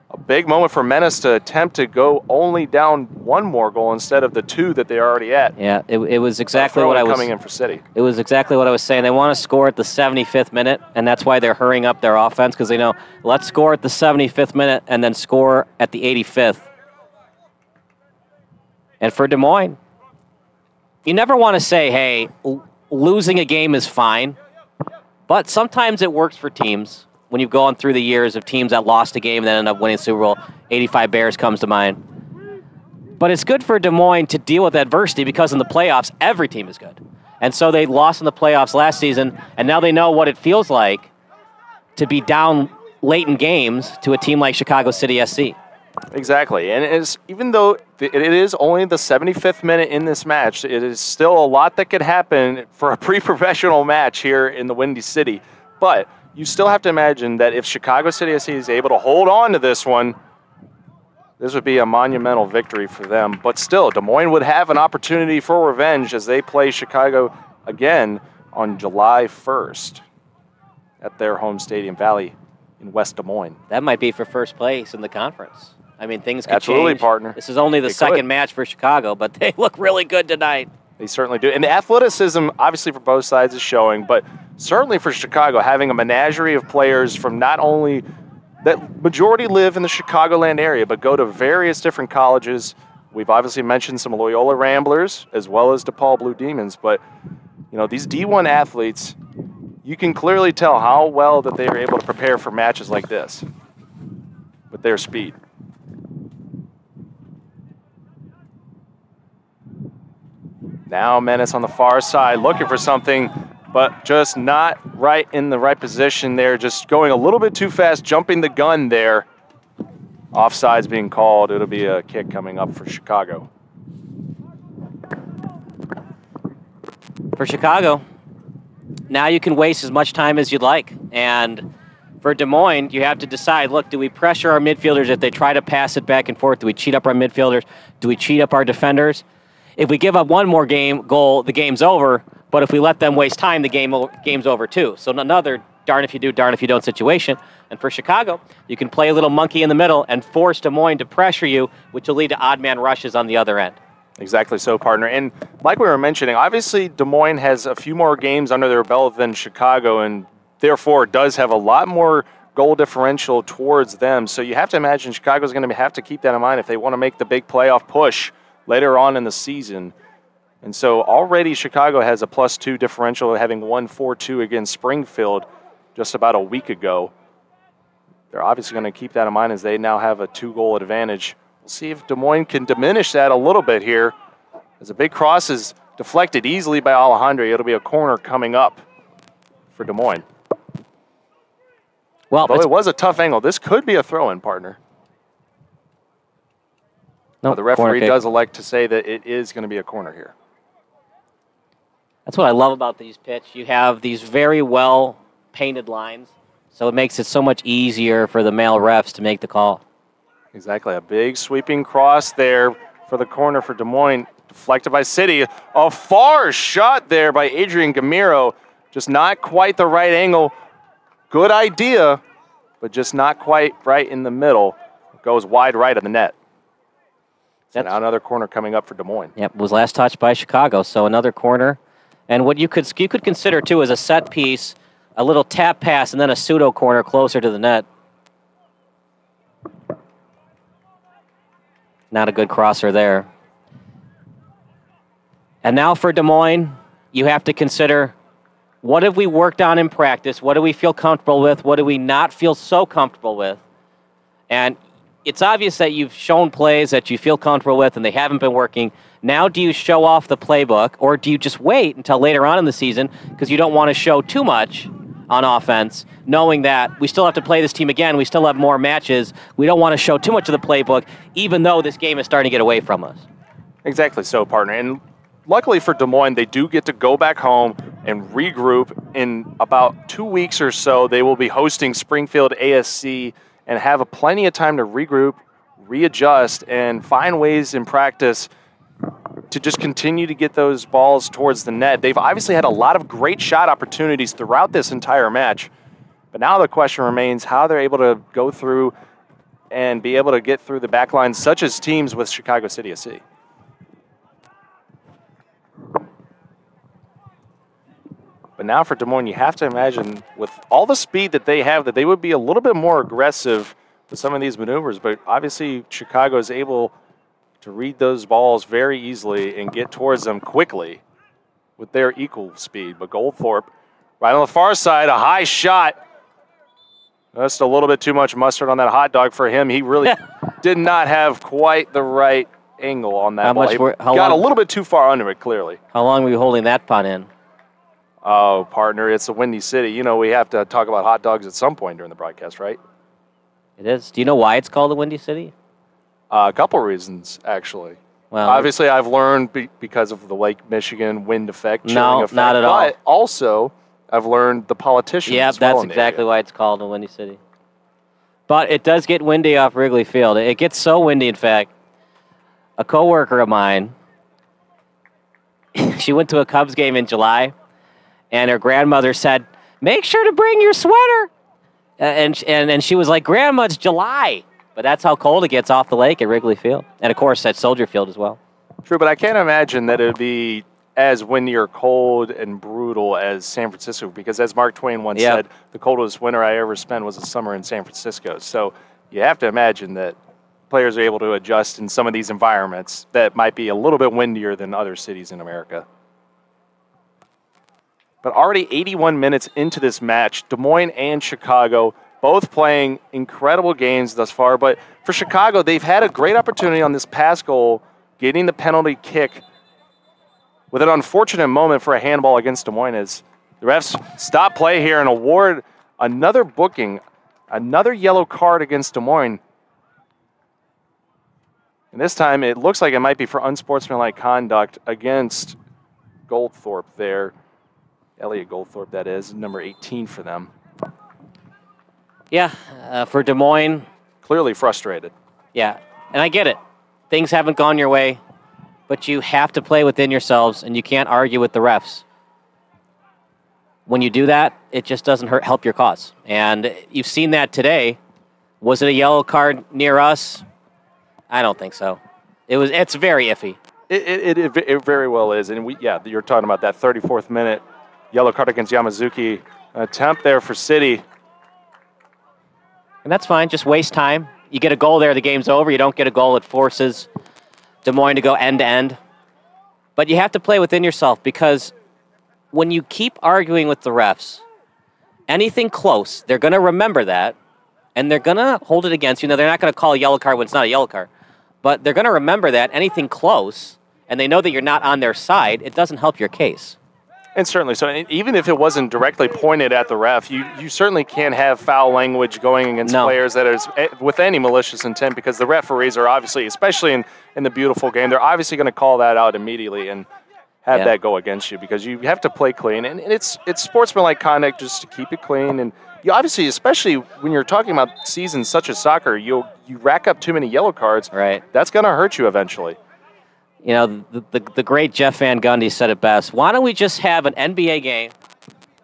A big moment for Menace to attempt to go only down 1 more goal instead of the 2 that they're already at.
Yeah, it was exactly what I was
coming in for City.
It was exactly what I was saying. They want to score at the 75th minute, and that's why they're hurrying up their offense, because they know, let's score at the 75th minute and then score at the 85th. And for Des Moines, you never want to say, hey, losing a game is fine, but sometimes it works for teams. When you've gone through the years of teams that lost a game and then end up winning the Super Bowl, 85 Bears comes to mind. But it's good for Des Moines to deal with adversity because in the playoffs, every team is good. And so they lost in the playoffs last season, and now they know what it feels like to be down late in games to a team like Chicago City SC.
Exactly, and even though it is only the 75th minute in this match, it is still a lot that could happen for a pre-professional match here in the Windy City. But you still have to imagine that if Chicago City SC is able to hold on to this one, this would be a monumental victory for them. But still, Des Moines would have an opportunity for revenge as they play Chicago again on July 1st at their home Stadium Valley in West Des Moines.
That might be for first place in the conference. I mean, things could
Absolutely,
change.
partner.
This is only the second match for Chicago, but they look really good tonight.
They certainly do. And the athleticism, obviously, for both sides is showing, but certainly for Chicago, having a menagerie of players from not only that majority live in the Chicagoland area, but go to various different colleges. We've obviously mentioned some Loyola Ramblers as well as DePaul Blue Demons, but these D1 athletes, you can clearly tell how well that they are able to prepare for matches like this with their speed. Now Menace on the far side looking for something, but just not right in the right position there. Just going a little bit too fast, jumping the gun there. Offside's being called. It'll be a kick coming up for Chicago.
For Chicago, now you can waste as much time as you'd like. And for Des Moines, you have to decide, look, do we pressure our midfielders if they try to pass it back and forth? Do we cheat up our midfielders? Do we cheat up our defenders? If we give up one more goal, the game's over. But if we let them waste time, the game's over too. So another darn if you do, darn if you don't situation. And for Chicago, you can play a little monkey in the middle and force Des Moines to pressure you, which will lead to odd man rushes on the other end.
Exactly so, partner. And like we were mentioning, obviously Des Moines has a few more games under their belt than Chicago, and therefore does have a lot more goal differential towards them. So you have to imagine Chicago's going to have to keep that in mind if they want to make the big playoff push later on in the season. And so already Chicago has a +2 differential, having won 4-2 against Springfield just about a week ago. They're obviously going to keep that in mind as they now have a 2-goal advantage. We'll see if Des Moines can diminish that a little bit here. As a big cross is deflected easily by Alejandro, it'll be a corner coming up for Des Moines.
Well,
although it was a tough angle, this could be a throw-in, partner.
No,
the referee does elect to say that it is going to be a corner here.
That's what I love about these pitch. You have these very well painted lines, so it makes it so much easier for the male refs to make the call.
Exactly. A big sweeping cross there for the corner for Des Moines, deflected by City. A far shot there by Adrian Gamiro. Just not quite the right angle. Good idea, but just not quite right in the middle. It goes wide right of the net. So now another corner coming up for Des Moines.
Yep, was last touched by Chicago, so another corner. And what you could consider, too, is a set piece, a little tap pass, and then a pseudo corner closer to the net. Not a good crosser there. And now for Des Moines, you have to consider, what have we worked on in practice? What do we feel comfortable with? What do we not feel so comfortable with? And it's obvious that you've shown plays that you feel comfortable with and they haven't been working. Now do you show off the playbook, or do you just wait until later on in the season because you don't want to show too much on offense, knowing that we still have to play this team again, we still have more matches, we don't want to show too much of the playbook, even though this game is starting to get away from us?
Exactly so, partner. And luckily for Des Moines, they do get to go back home and regroup. In about 2 weeks or so, they will be hosting Springfield ASC and have plenty of time to regroup, readjust, and find ways in practice to just continue to get those balls towards the net. They've obviously had a lot of great shot opportunities throughout this entire match, but now the question remains how they're able to go through and be able to get through the back lines, such as teams with Chicago City SC. But now for Des Moines, you have to imagine with all the speed that they have, that they would be a little bit more aggressive with some of these maneuvers. But obviously, Chicago is able to read those balls very easily and get towards them quickly with their equal speed. But Goldthorpe, right on the far side, a high shot. Just a little bit too much mustard on that hot dog for him. He really did not have quite the right angle on that ball. He got a little bit too far under it, clearly.
How long were you holding that punt in?
Oh, partner, it's a Windy City. You know, we have to talk about hot dogs at some point during the broadcast, right?
It is. Do you know why it's called the Windy City?
A couple reasons, actually.
Well,
obviously, I've learned because of the Lake Michigan wind effect, chilling effect.
Not at all.
But also, I've learned the politicians.
Yeah,
as well
that's
in the
exactly
area.
why it's called a Windy City. But it does get windy off Wrigley Field. It gets so windy, in fact, a coworker of mine, she went to a Cubs game in July, and her grandmother said, "Make sure to bring your sweater." And she was like, "Grandma, it's July." But that's how cold it gets off the lake at Wrigley Field. And, of course, at Soldier Field as well.
True, but I can't imagine that it would be as windy or cold and brutal as San Francisco, because as Mark Twain once said, the coldest winter I ever spent was a summer in San Francisco. So you have to imagine that players are able to adjust in some of these environments that might be a little bit windier than other cities in America. But already 81 minutes into this match, Des Moines and Chicago both playing incredible games thus far. But for Chicago, they've had a great opportunity on this pass goal, getting the penalty kick, with an unfortunate moment for a handball against Des Moines as the refs stop play here and award another booking, another yellow card against Des Moines. And this time it looks like it might be for unsportsmanlike conduct against Goldthorpe there. Elliot Goldthorpe, that is, number 18 for them.
Yeah, for Des Moines.
Clearly frustrated.
Yeah, and I get it. Things haven't gone your way, but you have to play within yourselves, and you can't argue with the refs. When you do that, it just doesn't help your cause. And you've seen that today. Was it a yellow card near us? I don't think so. It's very iffy.
It very well is. And you're talking about that 34th minute yellow card against Yamazuki. An attempt there for City.
And that's fine. Just waste time. You get a goal there, the game's over. You don't get a goal, it forces Des Moines to go end-to-end. But you have to play within yourself, because when you keep arguing with the refs, anything close, they're going to remember that, and they're going to hold it against you. Now, they're not going to call a yellow card when it's not a yellow card, but they're going to remember that anything close, and they know that you're not on their side, it doesn't help your case.
And certainly, so even if it wasn't directly pointed at the ref, you certainly can't have foul language going against players that is with any malicious intent, because the referees are obviously, especially in the beautiful game, they're obviously going to call that out immediately and have that go against you, because you have to play clean. And it's sportsmanlike conduct just to keep it clean. And you obviously, especially when you're talking about seasons such as soccer, you rack up too many yellow cards.
Right.
That's going to hurt you eventually.
You know, the great Jeff Van Gundy said it best. Why don't we just have an NBA game?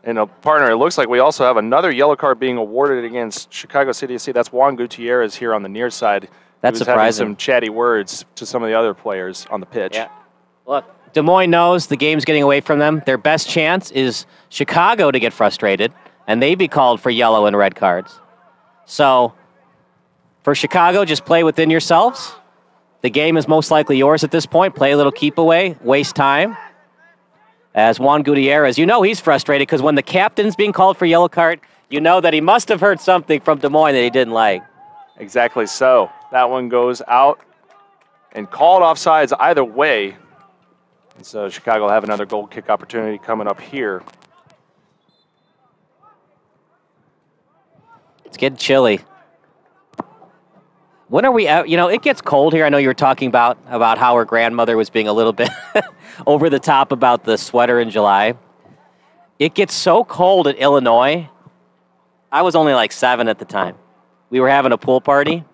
And a partner, it looks like we also have another yellow card being awarded against Chicago City FC. That's Juan Gutierrez here on the near side.
That's surprising.
Having some chatty words to some of the other players on the pitch.
Yeah. Look, Des Moines knows the game's getting away from them. Their best chance is Chicago to get frustrated, and they be called for yellow and red cards. So, for Chicago, just play within yourselves. The game is most likely yours at this point. Play a little keep away, waste time. As Juan Gutierrez, you know he's frustrated, because when the captain's being called for yellow card, you know that he must have heard something from Des Moines that he didn't like.
Exactly so. That one goes out and called offsides either way. And so Chicago will have another goal kick opportunity coming up here.
It's getting chilly. When are we out? You know, it gets cold here. I know you were talking about how her grandmother was being a little bit over the top about the sweater in July. It gets so cold in Illinois. I was only like 7 at the time. We were having a pool party.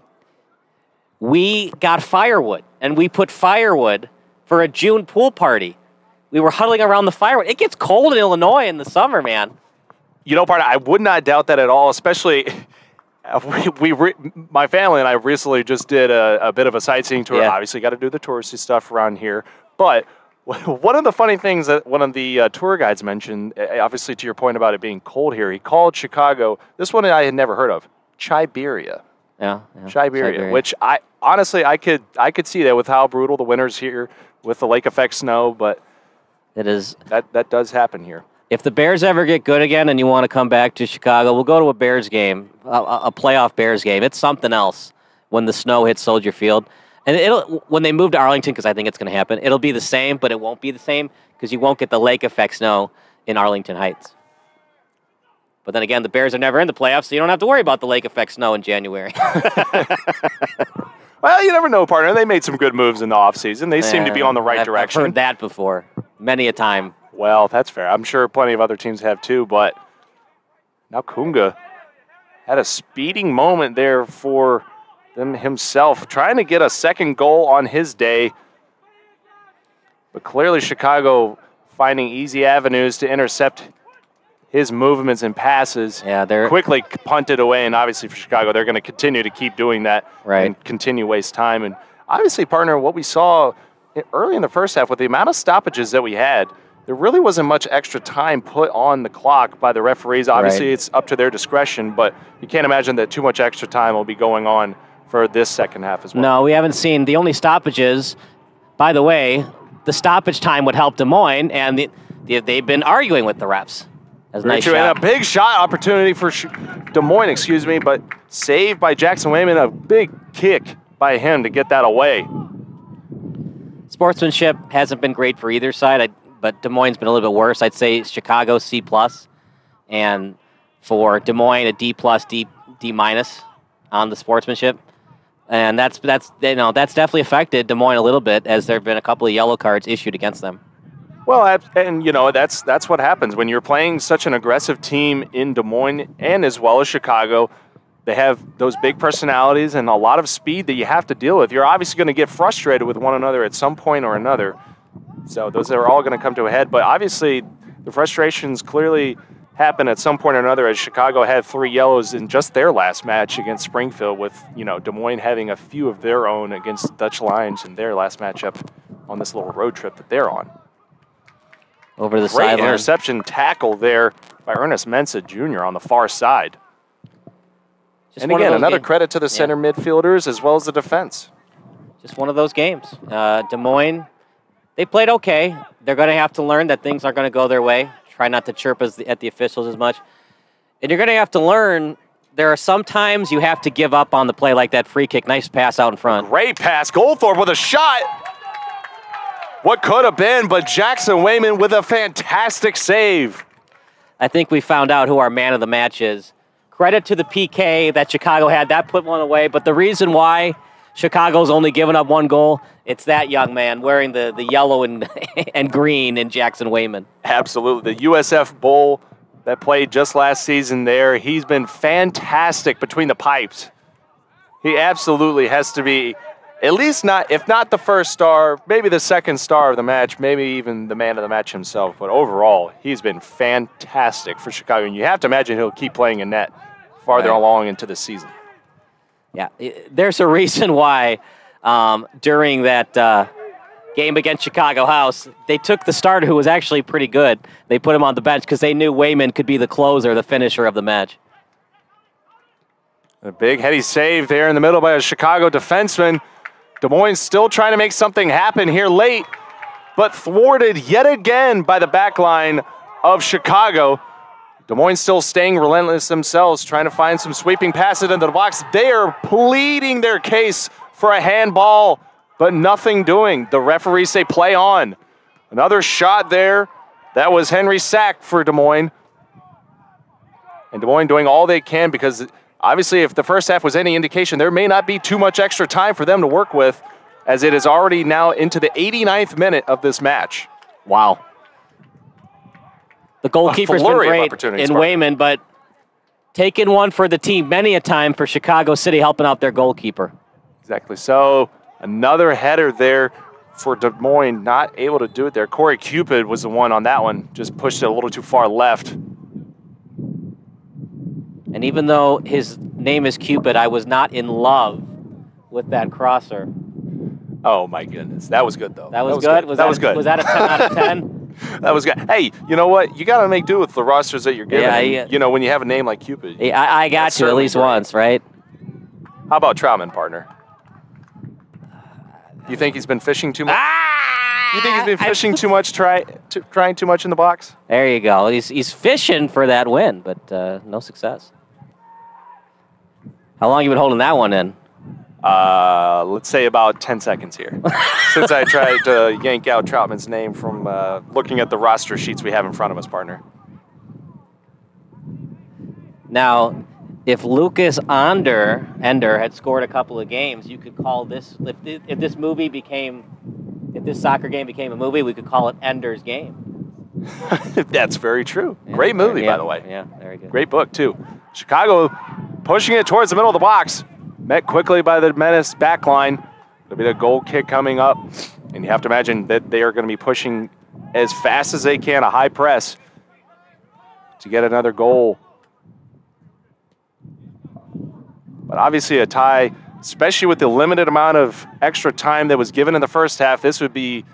We got firewood, and we put firewood for a June pool party. We were huddling around the firewood. It gets cold in Illinois in the summer, man.
You know, partner, I would not doubt that at all, especially... my family and I recently just did a bit of a sightseeing tour.
Yeah.
Obviously, got to do the touristy stuff around here. But one of the funny things that one of the tour guides mentioned, obviously to your point about it being cold here, he called Chicago, this one I had never heard of, Chiberia.
Yeah.
Chiberia, which I honestly I could see that with how brutal the winters here with the lake effect snow, but
it is
that does happen here.
If the Bears ever get good again and you want to come back to Chicago, we'll go to a Bears game, a playoff Bears game. It's something else when the snow hits Soldier Field. And when they move to Arlington, because I think it's going to happen, it'll be the same, but it won't be the same because you won't get the lake effect snow in Arlington Heights. But then again, the Bears are never in the playoffs, so you don't have to worry about the lake effect snow in January.
Well, you never know, partner. They made some good moves in the offseason. They seem to be on the right direction.
I've heard that before, many a time.
Well, that's fair. I'm sure plenty of other teams have too, but now Kunga had a speeding moment there for them himself, trying to get a second goal on his day. But clearly Chicago finding easy avenues to intercept his movements and passes.
Yeah, they're
quickly punted away, and obviously for Chicago, they're going to continue to keep doing that and continue waste time. And obviously, partner, what we saw early in the first half with the amount of stoppages that we had, there really wasn't much extra time put on the clock by the referees. Obviously, it's up to their discretion, but you can't imagine that too much extra time will be going on for this second half as well.
No, we haven't seen the only stoppages. By the way, the stoppage time would help Des Moines, and they've been arguing with the refs. That's a nice shot.
And a big shot opportunity for Des Moines, but saved by Jackson Wayman. A big kick by him to get that away.
Sportsmanship hasn't been great for either side, but Des Moines been a little bit worse. I'd say Chicago C+, and for Des Moines a D+, D- on the sportsmanship. And that's definitely affected Des Moines a little bit, as there have been a couple of yellow cards issued against them.
Well, and that's what happens when you're playing such an aggressive team in Des Moines and as well as Chicago. They have those big personalities and a lot of speed that you have to deal with. You're obviously going to get frustrated with one another at some point or another. So those are all going to come to a head. But obviously, the frustrations clearly happen at some point or another, as Chicago had 3 yellows in just their last match against Springfield, with Des Moines having a few of their own against Dutch Lions in their last matchup on this little road trip that they're on.
Over to the
Great
sideline.
interception tackle there by Ernest Mensah Jr. on the far side. And again, another credit to the center midfielders as well as the defense.
Just one of those games. Des Moines, they played okay. They're going to have to learn that things aren't going to go their way. Try not to chirp at the officials as much. And you're going to have to learn there are some times you have to give up on the play, like that free kick. Nice pass out in front.
Great pass. Goldthorpe with a shot. What could have been, but Jackson Wayman with a fantastic save.
I think we found out who our man of the match is. Credit to the PK that Chicago had. That put one away. But the reason why Chicago's only given up 1 goal, it's that young man wearing the yellow and green in Jackson Wayman.
Absolutely. The USF Bull that played just last season there, he's been fantastic between the pipes. He absolutely has to be, at least if not the first star, maybe the second star of the match, maybe even the man of the match himself. But overall, he's been fantastic for Chicago. And you have to imagine he'll keep playing in net farther along into the season.
Yeah, there's a reason why during that game against Chicago House, they took the starter who was actually pretty good. They put him on the bench because they knew Wayman could be the closer, the finisher of the match.
A big heady save there in the middle by a Chicago defenseman. Des Moines still trying to make something happen here late, but thwarted yet again by the back line of Chicago. Des Moines still staying relentless themselves, trying to find some sweeping passes into the box. They are pleading their case for a handball, but nothing doing. The referees say play on. Another shot there. That was Henry Sack for Des Moines. And Des Moines doing all they can, because obviously if the first half was any indication, there may not be too much extra time for them to work with, as it is already now into the 89th minute of this match.
Wow. The goalkeeper's been great in Wayman, but taking one for the team many a time for Chicago City, helping out their goalkeeper.
Exactly. So another header there for Des Moines, not able to do it there. Corey Cupid was the one on that one, just pushed it a little too far left.
And even though his name is Cupid, I was not in love with that crosser.
Oh my goodness, that was good though.
That was good?
That was good.
Was that a 10 out of 10?
That was good. Hey, you know what? You got to make do with the rosters that you're given. Yeah, when you have a name like Cupid.
I got you at least once, right?
How about Troutman, partner? You think he's been fishing too much? You think he's been fishing too much, trying too much in the box?
There you go. He's fishing for that win, but no success. How long you been holding that one in?
Let's say about 10 seconds here. Since I tried to yank out Troutman's name from looking at the roster sheets we have in front of us, partner.
Now, if Lucas Ender had scored a couple of games, you could call this, if this soccer game became a movie, we could call it Ender's Game.
That's very true. Great movie, by the way.
Yeah, very good.
Great book, too. Chicago pushing it towards the middle of the box. Met quickly by the Menace back line. There'll be a goal kick coming up. And you have to imagine that they are going to be pushing as fast as they can, a high press, to get another goal. But obviously a tie, especially with the limited amount of extra time that was given in the first half, this would be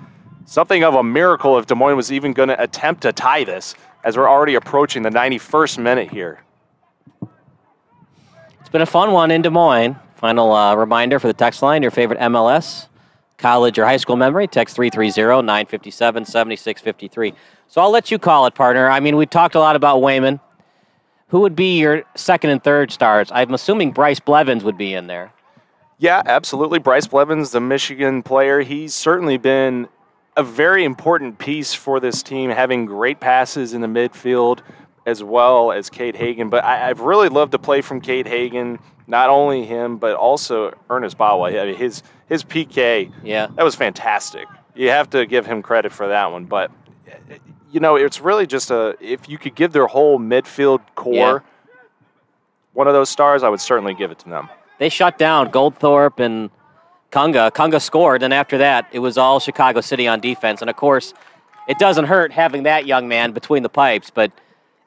something of a miracle if Des Moines was even going to attempt to tie this, as we're already approaching the 91st minute here.
It's been a fun one in Des Moines. Final reminder for the text line, your favorite MLS, college or high school memory, text 330-957-7653. So I'll let you call it, partner. I mean, we talked a lot about Wayman. Who would be your second and third stars? I'm assuming Bryce Blevins would be in there.
Yeah, absolutely. Bryce Blevins, the Michigan player, he's certainly been a very important piece for this team, having great passes in the midfield as well as Cade Hagan. But I've really loved to play from Cade Hagan, not only him, but also Ernest Bawa. I mean, his PK, that was fantastic. You have to give him credit for that one. But, you know, it's really just if you could give their whole midfield core one of those stars, I would certainly give it to them.
They shut down Goldthorpe and Kunga. Kunga scored, and after that, it was all Chicago City on defense. And, of course, it doesn't hurt having that young man between the pipes, but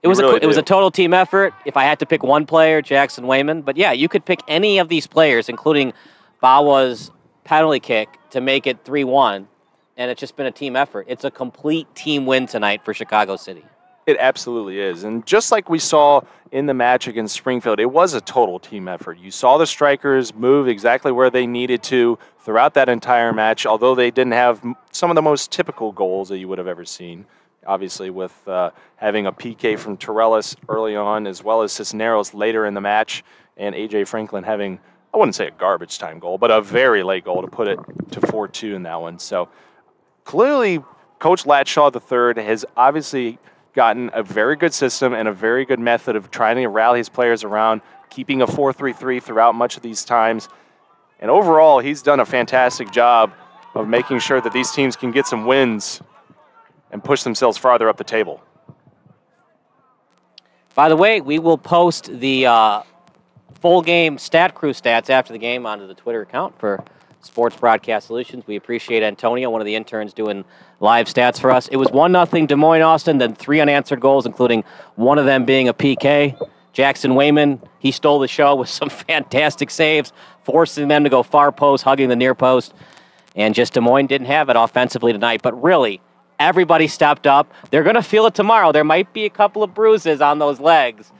it was a total team effort. If I had to pick one player, Jackson Wayman. But, yeah, you could pick any of these players, including Bawa's penalty kick, to make it 3-1, and it's just been a team effort. It's a complete team win tonight for Chicago City.
It absolutely is. And just like we saw in the match against Springfield, it was a total team effort. You saw the strikers move exactly where they needed to throughout that entire match, although they didn't have some of the most typical goals that you would have ever seen. Obviously, with having a PK from Torellis early on, as well as Cisneros later in the match, and A.J. Franklin having, I wouldn't say a garbage time goal, but a very late goal to put it to 4-2 in that one. So clearly, Coach Latshaw III has obviously gotten a very good system and a very good method of trying to rally his players around, keeping a 4-3-3 throughout much of these times. And overall, he's done a fantastic job of making sure that these teams can get some wins and push themselves farther up the table.
By the way, we will post the full game Stat Crew stats after the game onto the Twitter account for Sports Broadcast Solutions. We appreciate Antonio, one of the interns, doing live stats for us. It was 1-0 Des Moines Austin, then 3 unanswered goals, including one of them being a PK. Jackson Wayman, he stole the show with some fantastic saves, forcing them to go far post, hugging the near post. And just Des Moines didn't have it offensively tonight. But really, everybody stepped up. They're going to feel it tomorrow. There might be a couple of bruises on those legs.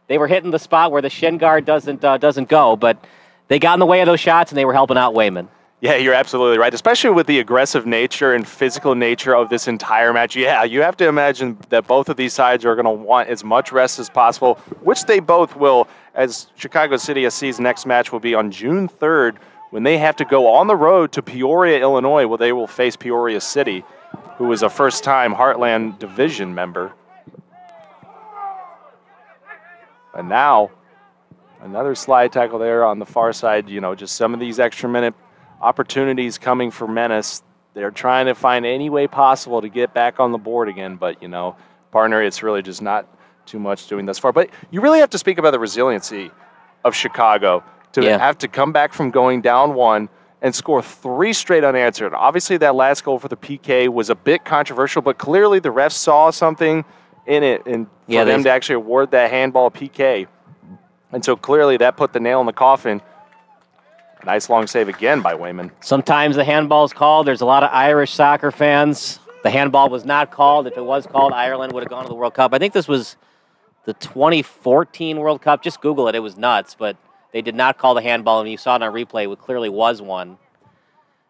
They were hitting the spot where the shin guard doesn't go, but they got in the way of those shots, and they were helping out Wayman.
Yeah, you're absolutely right, especially with the aggressive nature and physical nature of this entire match. Yeah, you have to imagine that both of these sides are going to want as much rest as possible, which they both will, as Chicago City SC's next match will be on June 3rd when they have to go on the road to Peoria, Illinois, where they will face Peoria City, who is a first-time Heartland Division member. And now, another slide tackle there on the far side. You know, just some of these extra minute opportunities coming for Menace. They're trying to find any way possible to get back on the board again, but, you know, partner, it's really just not too much doing thus far. But you really have to speak about the resiliency of Chicago to have to come back from going down 1 and score 3 straight unanswered. Obviously, that last goal for the PK was a bit controversial, but clearly the refs saw something in it, and for them to actually award that handball PK. And so clearly that put the nail in the coffin. Nice long save again by Wayman.
Sometimes the handball's called. There's a lot of Irish soccer fans. The handball was not called. If it was called, Ireland would have gone to the World Cup. I think this was the 2014 World Cup. Just Google it. It was nuts, but they did not call the handball, and you saw it on replay. It clearly was one.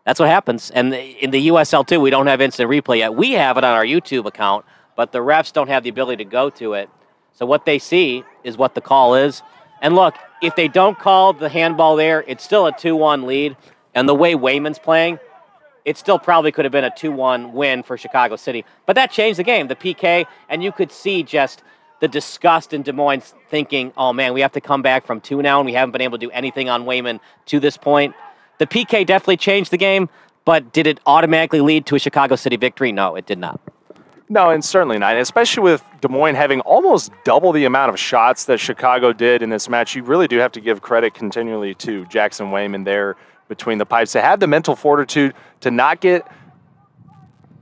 That's what happens. And in the USL, too, we don't have instant replay yet. We have it on our YouTube account, but the refs don't have the ability to go to it. So what they see is what the call is. And look, if they don't call the handball there, it's still a 2-1 lead. And the way Wayman's playing, it still probably could have been a 2-1 win for Chicago City. But that changed the game, the PK, and you could see just the disgust in Des Moines thinking, oh, man, we have to come back from 2 now, and we haven't been able to do anything on Wayman to this point. The PK definitely changed the game, but did it automatically lead to a Chicago City victory? No, it did not.
No, and certainly not. Especially with Des Moines having almost double the amount of shots that Chicago did in this match, you really do have to give credit continually to Jackson Wayman there between the pipes. To have the mental fortitude to not get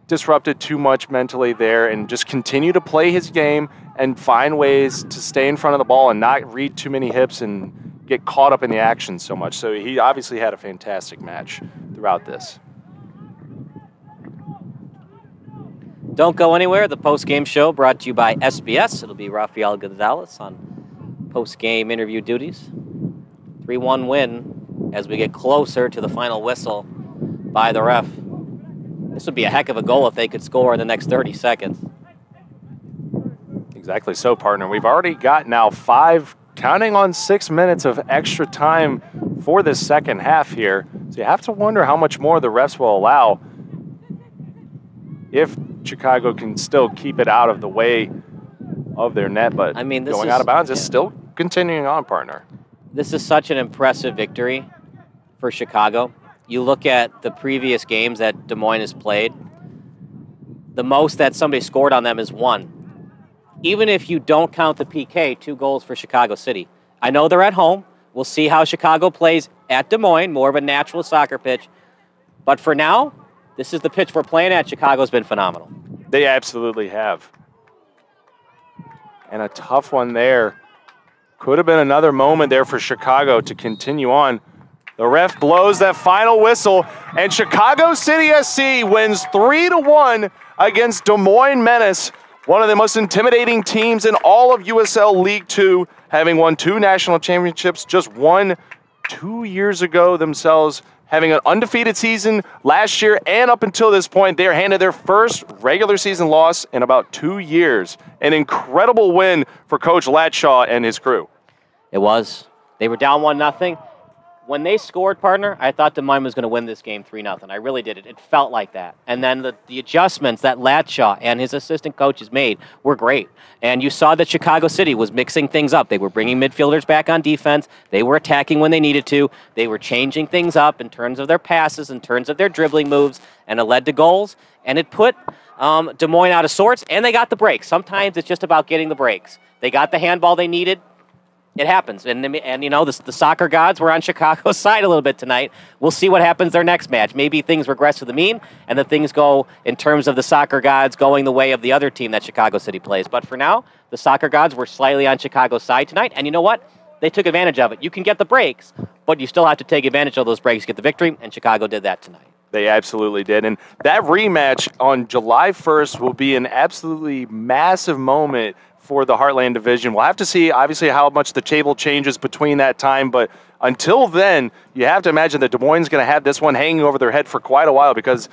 disrupted too much mentally there and just continue to play his game and find ways to stay in front of the ball and not read too many hips and get caught up in the action so much. So he obviously had a fantastic match throughout this.
Don't go anywhere. The post-game show brought to you by SBS. It'll be Rafael Gonzalez on post-game interview duties. 3-1 win as we get closer to the final whistle by the ref. This would be a heck of a goal if they could score in the next 30 seconds.
Exactly so, partner. We've already got now 5, counting on 6 minutes of extra time for this second half here. So you have to wonder how much more the refs will allow if Chicago can still keep it out of the way of their net. But I mean, going out of bounds is still continuing on, partner.
This is such an impressive victory for Chicago. You look at the previous games that Des Moines has played, the most that somebody scored on them is 1. Even if you don't count the PK, 2 goals for Chicago City. I know they're at home. We'll see how Chicago plays at Des Moines, more of a natural soccer pitch. But for now, this is the pitch we're playing at. Chicago's been phenomenal.
They absolutely have. And a tough one there. Could have been another moment there for Chicago to continue on. The ref blows that final whistle, and Chicago City SC wins 3-1 against Des Moines Menace, one of the most intimidating teams in all of USL League 2, having won 2 national championships, just 1 2 years ago themselves, having an undefeated season last year, and up until this point, they're handed their first regular season loss in about 2 years. An incredible win for Coach Latshaw and his crew.
It was. They were down 1-0. When they scored, partner, I thought Des Moines was going to win this game 3-0. I really did. It felt like that. And then the adjustments that Latshaw and his assistant coaches made were great. And you saw that Chicago City was mixing things up. They were bringing midfielders back on defense. They were attacking when they needed to. They were changing things up in terms of their passes, in terms of their dribbling moves, and it led to goals. And it put Des Moines out of sorts, and they got the breaks. Sometimes it's just about getting the breaks. They got the handball they needed. It happens, and you know, the soccer gods were on Chicago's side a little bit tonight. We'll see what happens their next match. Maybe things regress to the mean, and the things go in terms of the soccer gods going the way of the other team that Chicago City plays. But for now, the soccer gods were slightly on Chicago's side tonight, and you know what? They took advantage of it. You can get the breaks, but you still have to take advantage of those breaks to get the victory, and Chicago did that tonight.
They absolutely did, and that rematch on July 1st will be an absolutely massive moment for the Heartland Division. We'll have to see, obviously, how much the table changes between that time, but until then, you have to imagine that Des Moines is going to have this one hanging over their head for quite a while, because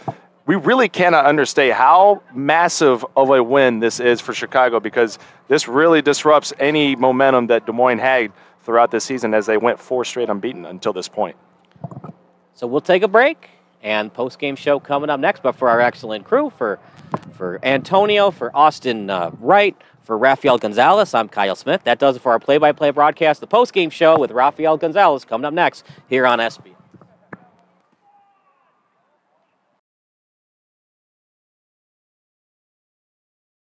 we really cannot understate how massive of a win this is for Chicago, because this really disrupts any momentum that Des Moines had throughout this season as they went 4 straight unbeaten until this point.
So we'll take a break, and post-game show coming up next, but for our excellent crew, for Antonio, for Austin Wright, for Rafael Gonzalez, I'm Kyle Smith. That does it for our play-by-play broadcast. The post-game show with Rafael Gonzalez coming up next here on SB.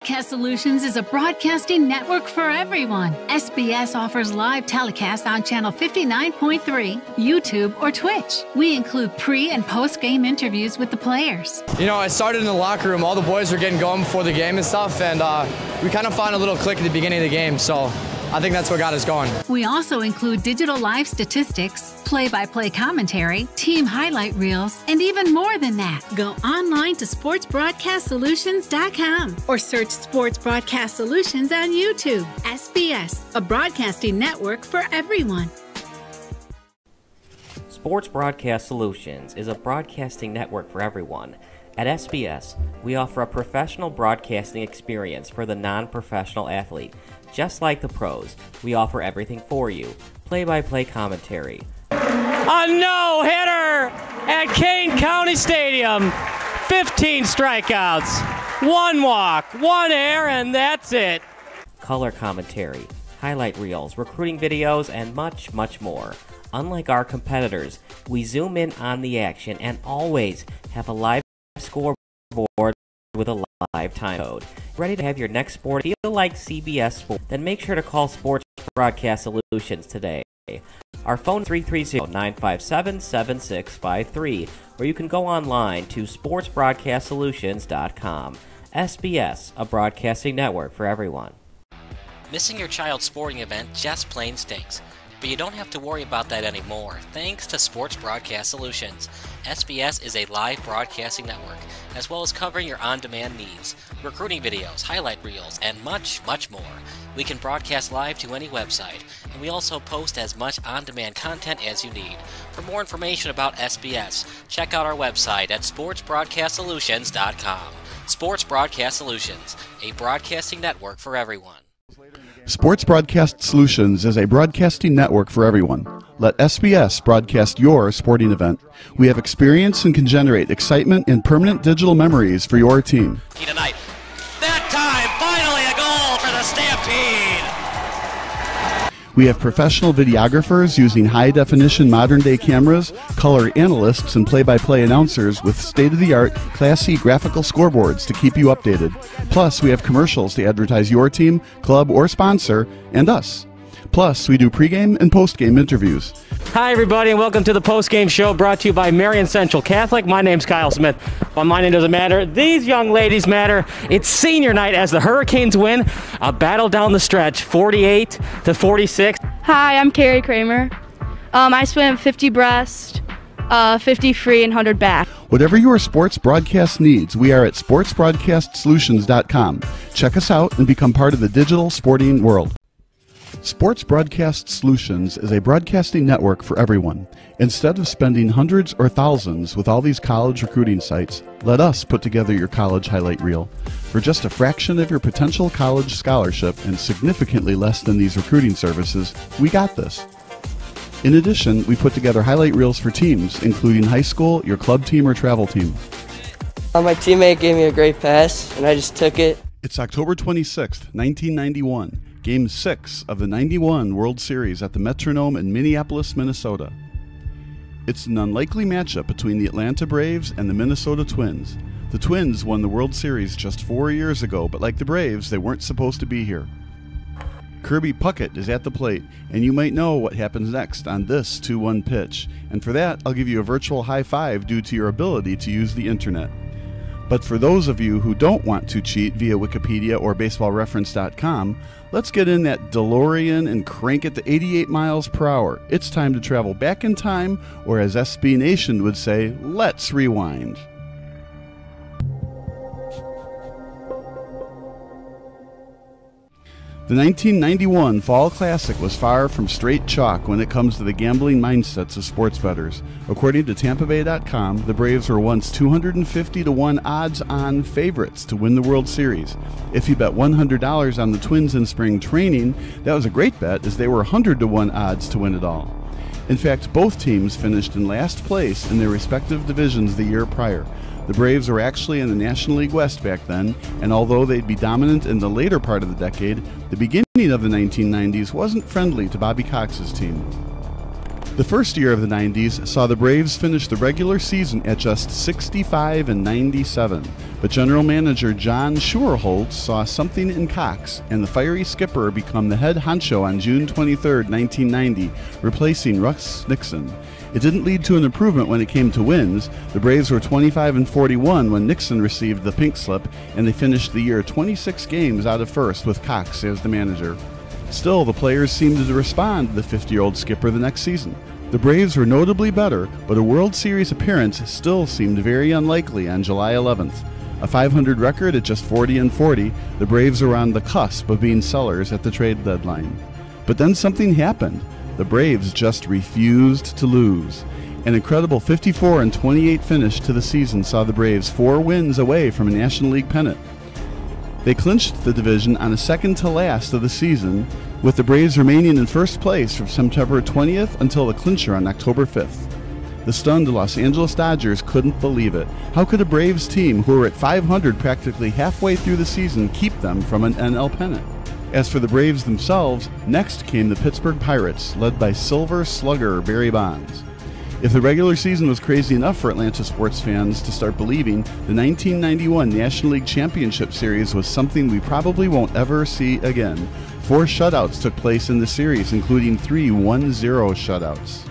Broadcast Solutions is a broadcasting network for everyone. SBS offers live telecasts on channel 59.3, YouTube, or Twitch. We include pre- and post-game interviews with the players.
You know, I started in the locker room. All the boys were getting going before the game and stuff, and we kind of found a little click at the beginning of the game, so I think that's what got us going.
We also include digital live statistics, play-by-play commentary, team highlight reels, and even more than that. Go online to sportsbroadcastsolutions.com or search Sports Broadcast Solutions on YouTube. SBS, a broadcasting network for everyone.
Sports Broadcast Solutions is a broadcasting network for everyone. At SBS, we offer a professional broadcasting experience for the non-professional athlete. Just like the pros, we offer everything for you. Play-by-play commentary.
A no-hitter at Kane County Stadium. 15 strikeouts, 1 walk, 1 error, and that's it.
Color commentary, highlight reels, recruiting videos, and much, much more. Unlike our competitors, we zoom in on the action and always have a live scoreboard with a live time code. Ready to have your next sport feel like CBS Sports? Then make sure to call Sports Broadcast Solutions today. Our phone is 330-957-7653, or you can go online to sportsbroadcastsolutions.com. SBS, a broadcasting network for everyone.
Missing your child's sporting event just plain stinks. But you don't have to worry about that anymore, thanks to Sports Broadcast Solutions. SBS is a live broadcasting network, as well as covering your on-demand needs, recruiting videos, highlight reels, and much, much more. We can broadcast live to any website, and we also post as much on-demand content as you need. For more information about SBS, check out our website at sportsbroadcastsolutions.com. Sports Broadcast Solutions, a broadcasting network for everyone.
Sports Broadcast Solutions is a broadcasting network for everyone. Let SBS broadcast your sporting event. We have experience and can generate excitement and permanent digital memories for your team.
Tonight. That time, finally a goal for the Stampede!
We have professional videographers using high-definition modern-day cameras, color analysts, and play-by-play announcers with state-of-the-art, classy graphical scoreboards to keep you updated. Plus, we have commercials to advertise your team, club, or sponsor, and us. Plus, we do pregame and postgame interviews.
Hi, everybody, and welcome to the postgame show brought to you by Marion Central Catholic. My name's Kyle Smith. But my name doesn't matter. These young ladies matter. It's senior night as the Hurricanes win a battle down the stretch, 48-46.
Hi, I'm Carrie Kramer. I swim 50 breast, 50 free, and 100 back.
Whatever your sports broadcast needs, we are at sportsbroadcastsolutions.com. Check us out and become part of the digital sporting world. Sports Broadcast Solutions is a broadcasting network for everyone. Instead of spending hundreds or thousands with all these college recruiting sites, let us put together your college highlight reel. For just a fraction of your potential college scholarship and significantly less than these recruiting services, we got this. In addition, we put together highlight reels for teams, including high school, your club team, or travel team.
My teammate gave me a great pass, and I just took it.
It's October 26th, 1991. Game 6 of the 91 World Series at the Metronome in Minneapolis, Minnesota. It's an unlikely matchup between the Atlanta Braves and the Minnesota Twins. The Twins won the World Series just 4 years ago, but like the Braves, they weren't supposed to be here. Kirby Puckett is at the plate, and you might know what happens next on this 2-1 pitch. And for that, I'll give you a virtual high five due to your ability to use the internet. But for those of you who don't want to cheat via Wikipedia or BaseballReference.com, let's get in that DeLorean and crank it to 88 miles per hour. It's time to travel back in time, or as SB Nation would say, let's rewind. The 1991 Fall Classic was far from straight chalk when it comes to the gambling mindsets of sports bettors. According to TampaBay.com, the Braves were once 250-1 odds-on favorites to win the World Series. If you bet $100 on the Twins in spring training, that was a great bet, as they were 100-1 odds to win it all. In fact, both teams finished in last place in their respective divisions the year prior. The Braves were actually in the National League West back then, and although they'd be dominant in the later part of the decade, the beginning of the 1990s wasn't friendly to Bobby Cox's team. The first year of the 90s saw the Braves finish the regular season at just 65-97, but general manager John Schuerholz saw something in Cox, and the fiery skipper became the head honcho on June 23, 1990, replacing Russ Nixon. It didn't lead to an improvement when it came to wins. The Braves were 25-41 when Nixon received the pink slip, and they finished the year 26 games out of first with Cox as the manager. Still, the players seemed to respond to the 50-year-old skipper the next season. The Braves were notably better, but a World Series appearance still seemed very unlikely on July 11th. A .500 record at just 40-40, the Braves were on the cusp of being sellers at the trade deadline. But then something happened. The Braves just refused to lose. An incredible 54-28 finish to the season saw the Braves 4 wins away from a National League pennant. They clinched the division on a second-to-last of the season, with the Braves remaining in first place from September 20th until the clincher on October 5th. The stunned Los Angeles Dodgers couldn't believe it. How could a Braves team who were at .500 practically halfway through the season keep them from an NL pennant? As for the Braves themselves, next came the Pittsburgh Pirates, led by Silver Slugger Barry Bonds. If the regular season was crazy enough for Atlanta sports fans to start believing, the 1991 National League Championship Series was something we probably won't ever see again. 4 shutouts took place in the series, including 3 1-0 shutouts.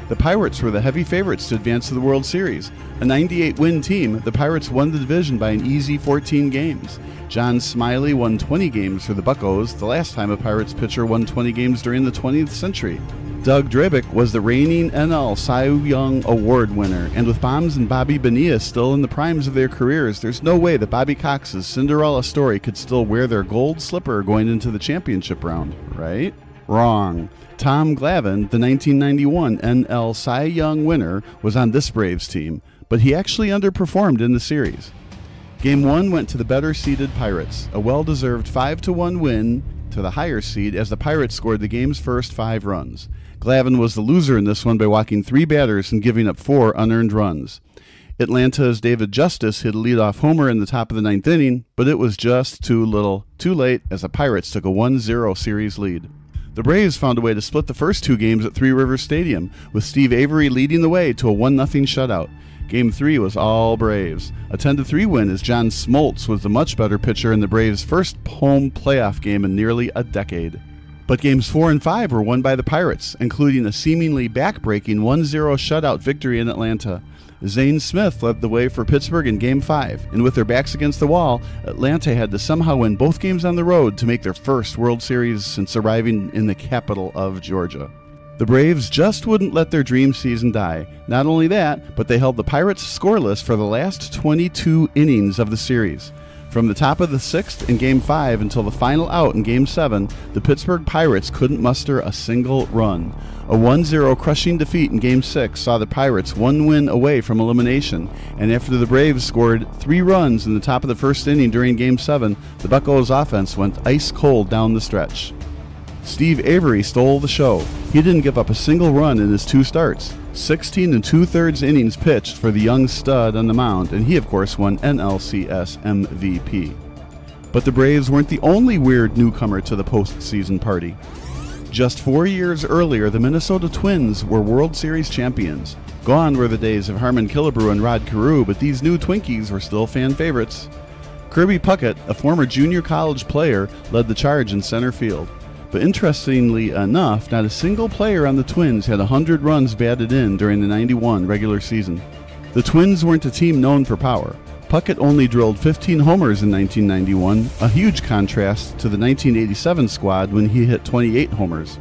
The Pirates were the heavy favorites to advance to the World Series. A 98-win team, the Pirates won the division by an easy 14 games. John Smiley won 20 games for the Buccos, the last time a Pirates pitcher won 20 games during the 20th century. Doug Drabick was the reigning NL Cy Young Award winner, and with Bombs and Bobby Bonilla still in the primes of their careers, there's no way that Bobby Cox's Cinderella story could still wear their gold slipper going into the championship round, right? Wrong. Tom Glavine, the 1991 NL Cy Young winner, was on this Braves team, but he actually underperformed in the series. Game 1 went to the better-seeded Pirates, a well-deserved 5-1 win to the higher seed as the Pirates scored the game's first 5 runs. Glavine was the loser in this one by walking 3 batters and giving up 4 unearned runs. Atlanta's David Justice hit a leadoff homer in the top of the 9th inning, but it was just too late as the Pirates took a 1-0 series lead. The Braves found a way to split the first 2 games at Three Rivers Stadium, with Steve Avery leading the way to a 1-0 shutout. Game 3 was all Braves. A 10-3 win as John Smoltz was the much better pitcher in the Braves' first home playoff game in nearly a decade. But games 4 and 5 were won by the Pirates, including a seemingly back-breaking 1-0 shutout victory in Atlanta. Zane Smith led the way for Pittsburgh in Game 5, and with their backs against the wall, Atlanta had to somehow win both games on the road to make their first World Series since arriving in the capital of Georgia. The Braves just wouldn't let their dream season die. Not only that, but they held the Pirates scoreless for the last 22 innings of the series. From the top of the 6th in Game 5 until the final out in Game 7, the Pittsburgh Pirates couldn't muster a single run. A 1-0 crushing defeat in Game 6 saw the Pirates 1 win away from elimination, and after the Braves scored 3 runs in the top of the first inning during Game 7, the Buccos offense went ice cold down the stretch. Steve Avery stole the show. He didn't give up a single run in his 2 starts. 16 2/3 innings pitched for the young stud on the mound, and he of course won NLCS MVP. But the Braves weren't the only weird newcomer to the postseason party. Just 4 years earlier, the Minnesota Twins were World Series champions. Gone were the days of Harmon Killebrew and Rod Carew, but these new Twinkies were still fan favorites. Kirby Puckett, a former junior college player, led the charge in center field. But interestingly enough, not a single player on the Twins had 100 runs batted in during the 91 regular season. The Twins weren't a team known for power. Puckett only drilled 15 homers in 1991, a huge contrast to the 1987 squad when he hit 28 homers.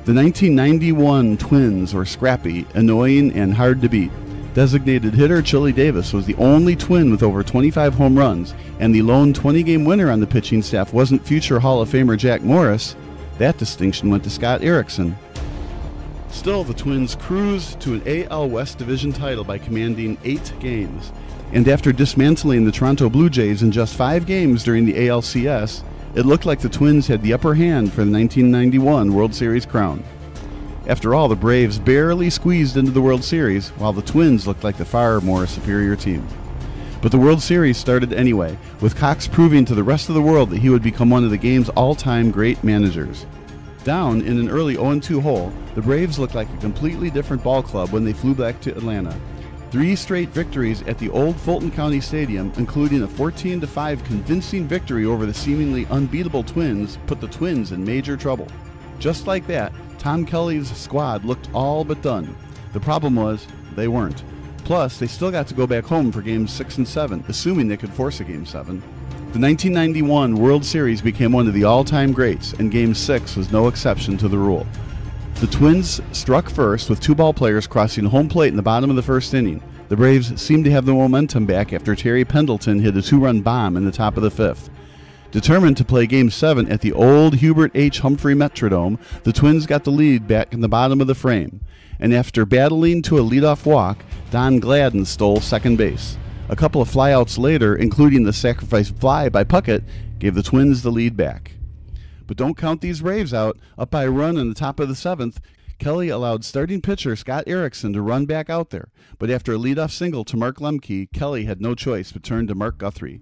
The 1991 Twins were scrappy, annoying, and hard to beat. Designated hitter Chili Davis was the only Twin with over 25 home runs, and the lone 20-game winner on the pitching staff wasn't future Hall of Famer Jack Morris. That distinction went to Scott Erickson. Still, the Twins cruised to an AL West Division title by commanding 8 games. And after dismantling the Toronto Blue Jays in just 5 games during the ALCS, it looked like the Twins had the upper hand for the 1991 World Series crown. After all, the Braves barely squeezed into the World Series, while the Twins looked like the far more superior team. But the World Series started anyway, with Cox proving to the rest of the world that he would become one of the game's all-time great managers. Down in an early 0-2 hole, the Braves looked like a completely different ball club when they flew back to Atlanta. 3 straight victories at the old Fulton County Stadium, including a 14-5 convincing victory over the seemingly unbeatable Twins, put the Twins in major trouble. Just like that, Tom Kelly's squad looked all but done. The problem was, they weren't. Plus, they still got to go back home for Games 6 and 7, assuming they could force a Game 7. The 1991 World Series became one of the all-time greats, and Game 6 was no exception to the rule. The Twins struck first with 2 ball players crossing home plate in the bottom of the first inning. The Braves seemed to have the momentum back after Terry Pendleton hit a 2-run bomb in the top of the 5th. Determined to play Game 7 at the old Hubert H. Humphrey Metrodome, the Twins got the lead back in the bottom of the frame. And after battling to a leadoff walk, Don Gladden stole second base. A couple of flyouts later, including the sacrifice fly by Puckett, gave the Twins the lead back. But don't count these Braves out. Up by a run in the top of the 7th, Kelly allowed starting pitcher Scott Erickson to run back out there. But after a leadoff single to Mark Lemke, Kelly had no choice but turn to Mark Guthrie.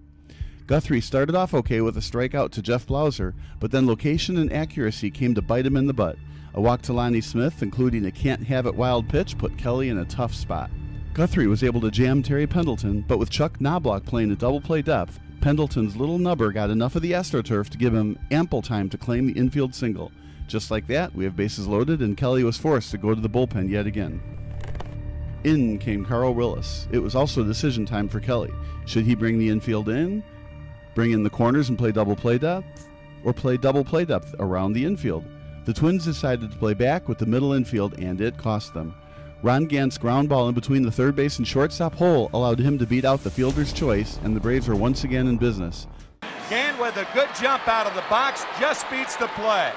Guthrie started off okay with a strikeout to Jeff Blauser, but then location and accuracy came to bite him in the butt. A walk to Lonnie Smith, including a can't-have-it wild pitch, put Kelly in a tough spot. Guthrie was able to jam Terry Pendleton, but with Chuck Knobloch playing a double-play depth, Pendleton's little nubber got enough of the AstroTurf to give him ample time to claim the infield single. Just like that, we have bases loaded, and Kelly was forced to go to the bullpen yet again. In came Carl Willis. It was also decision time for Kelly. Should he bring the infield in, bring in the corners and play double play depth, or play double play depth around the infield? The Twins decided to play back with the middle infield, and it cost them. Ron Gant's ground ball in between the third base and shortstop hole allowed him to beat out the fielder's choice, and the Braves were once again in business.
Gant with a good jump out of the box just beats the play.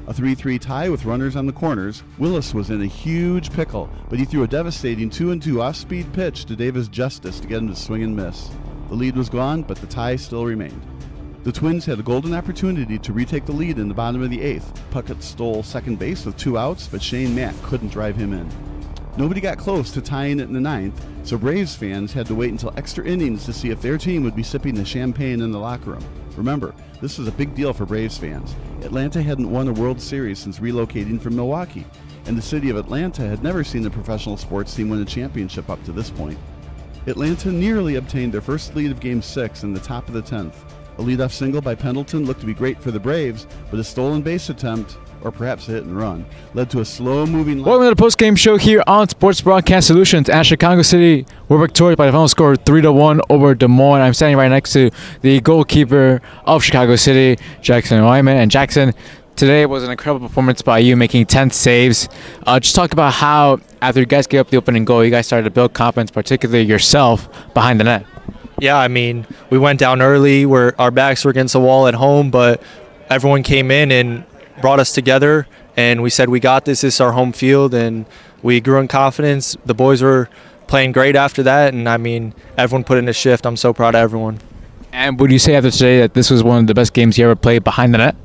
A 3-3 tie with runners on the corners. Willis was in a huge pickle, but he threw a devastating 2-2 off-speed pitch to Davis Justice to get him to swing and miss. The lead was gone, but the tie still remained. The Twins had a golden opportunity to retake the lead in the bottom of the 8th. Puckett stole second base with 2 outs, but Shane Mack couldn't drive him in. Nobody got close to tying it in the 9th, so Braves fans had to wait until extra innings to see if their team would be sipping the champagne in the locker room. Remember, this was a big deal for Braves fans. Atlanta hadn't won a World Series since relocating from Milwaukee, and the city of Atlanta had never seen a professional sports team win a championship up to this point. Atlanta nearly obtained their first lead of Game 6 in the top of the 10th. A leadoff single by Pendleton looked to be great for the Braves, but a stolen base attempt, or perhaps a hit and run, led to a slow-moving...
Welcome to the post-game show here on Sports Broadcast Solutions at Chicago City. We're victorious by the final score 3-1 over Des Moines. I'm standing right next to the goalkeeper of Chicago City, Jackson Wyman. And Jackson, today was an incredible performance by you, making 10 saves. Just talk about how, after you guys gave up the opening goal, you guys started to build confidence, particularly yourself, behind the net.
Yeah, I mean, we went down early where our backs were against the wall at home, but everyone came in and brought us together, and we said we got this. This is our home field, and we grew in confidence. The boys were playing great after that, and I mean, everyone put in a shift. I'm so proud of everyone.
And would you say after today that this was one of the best games you ever played behind the net?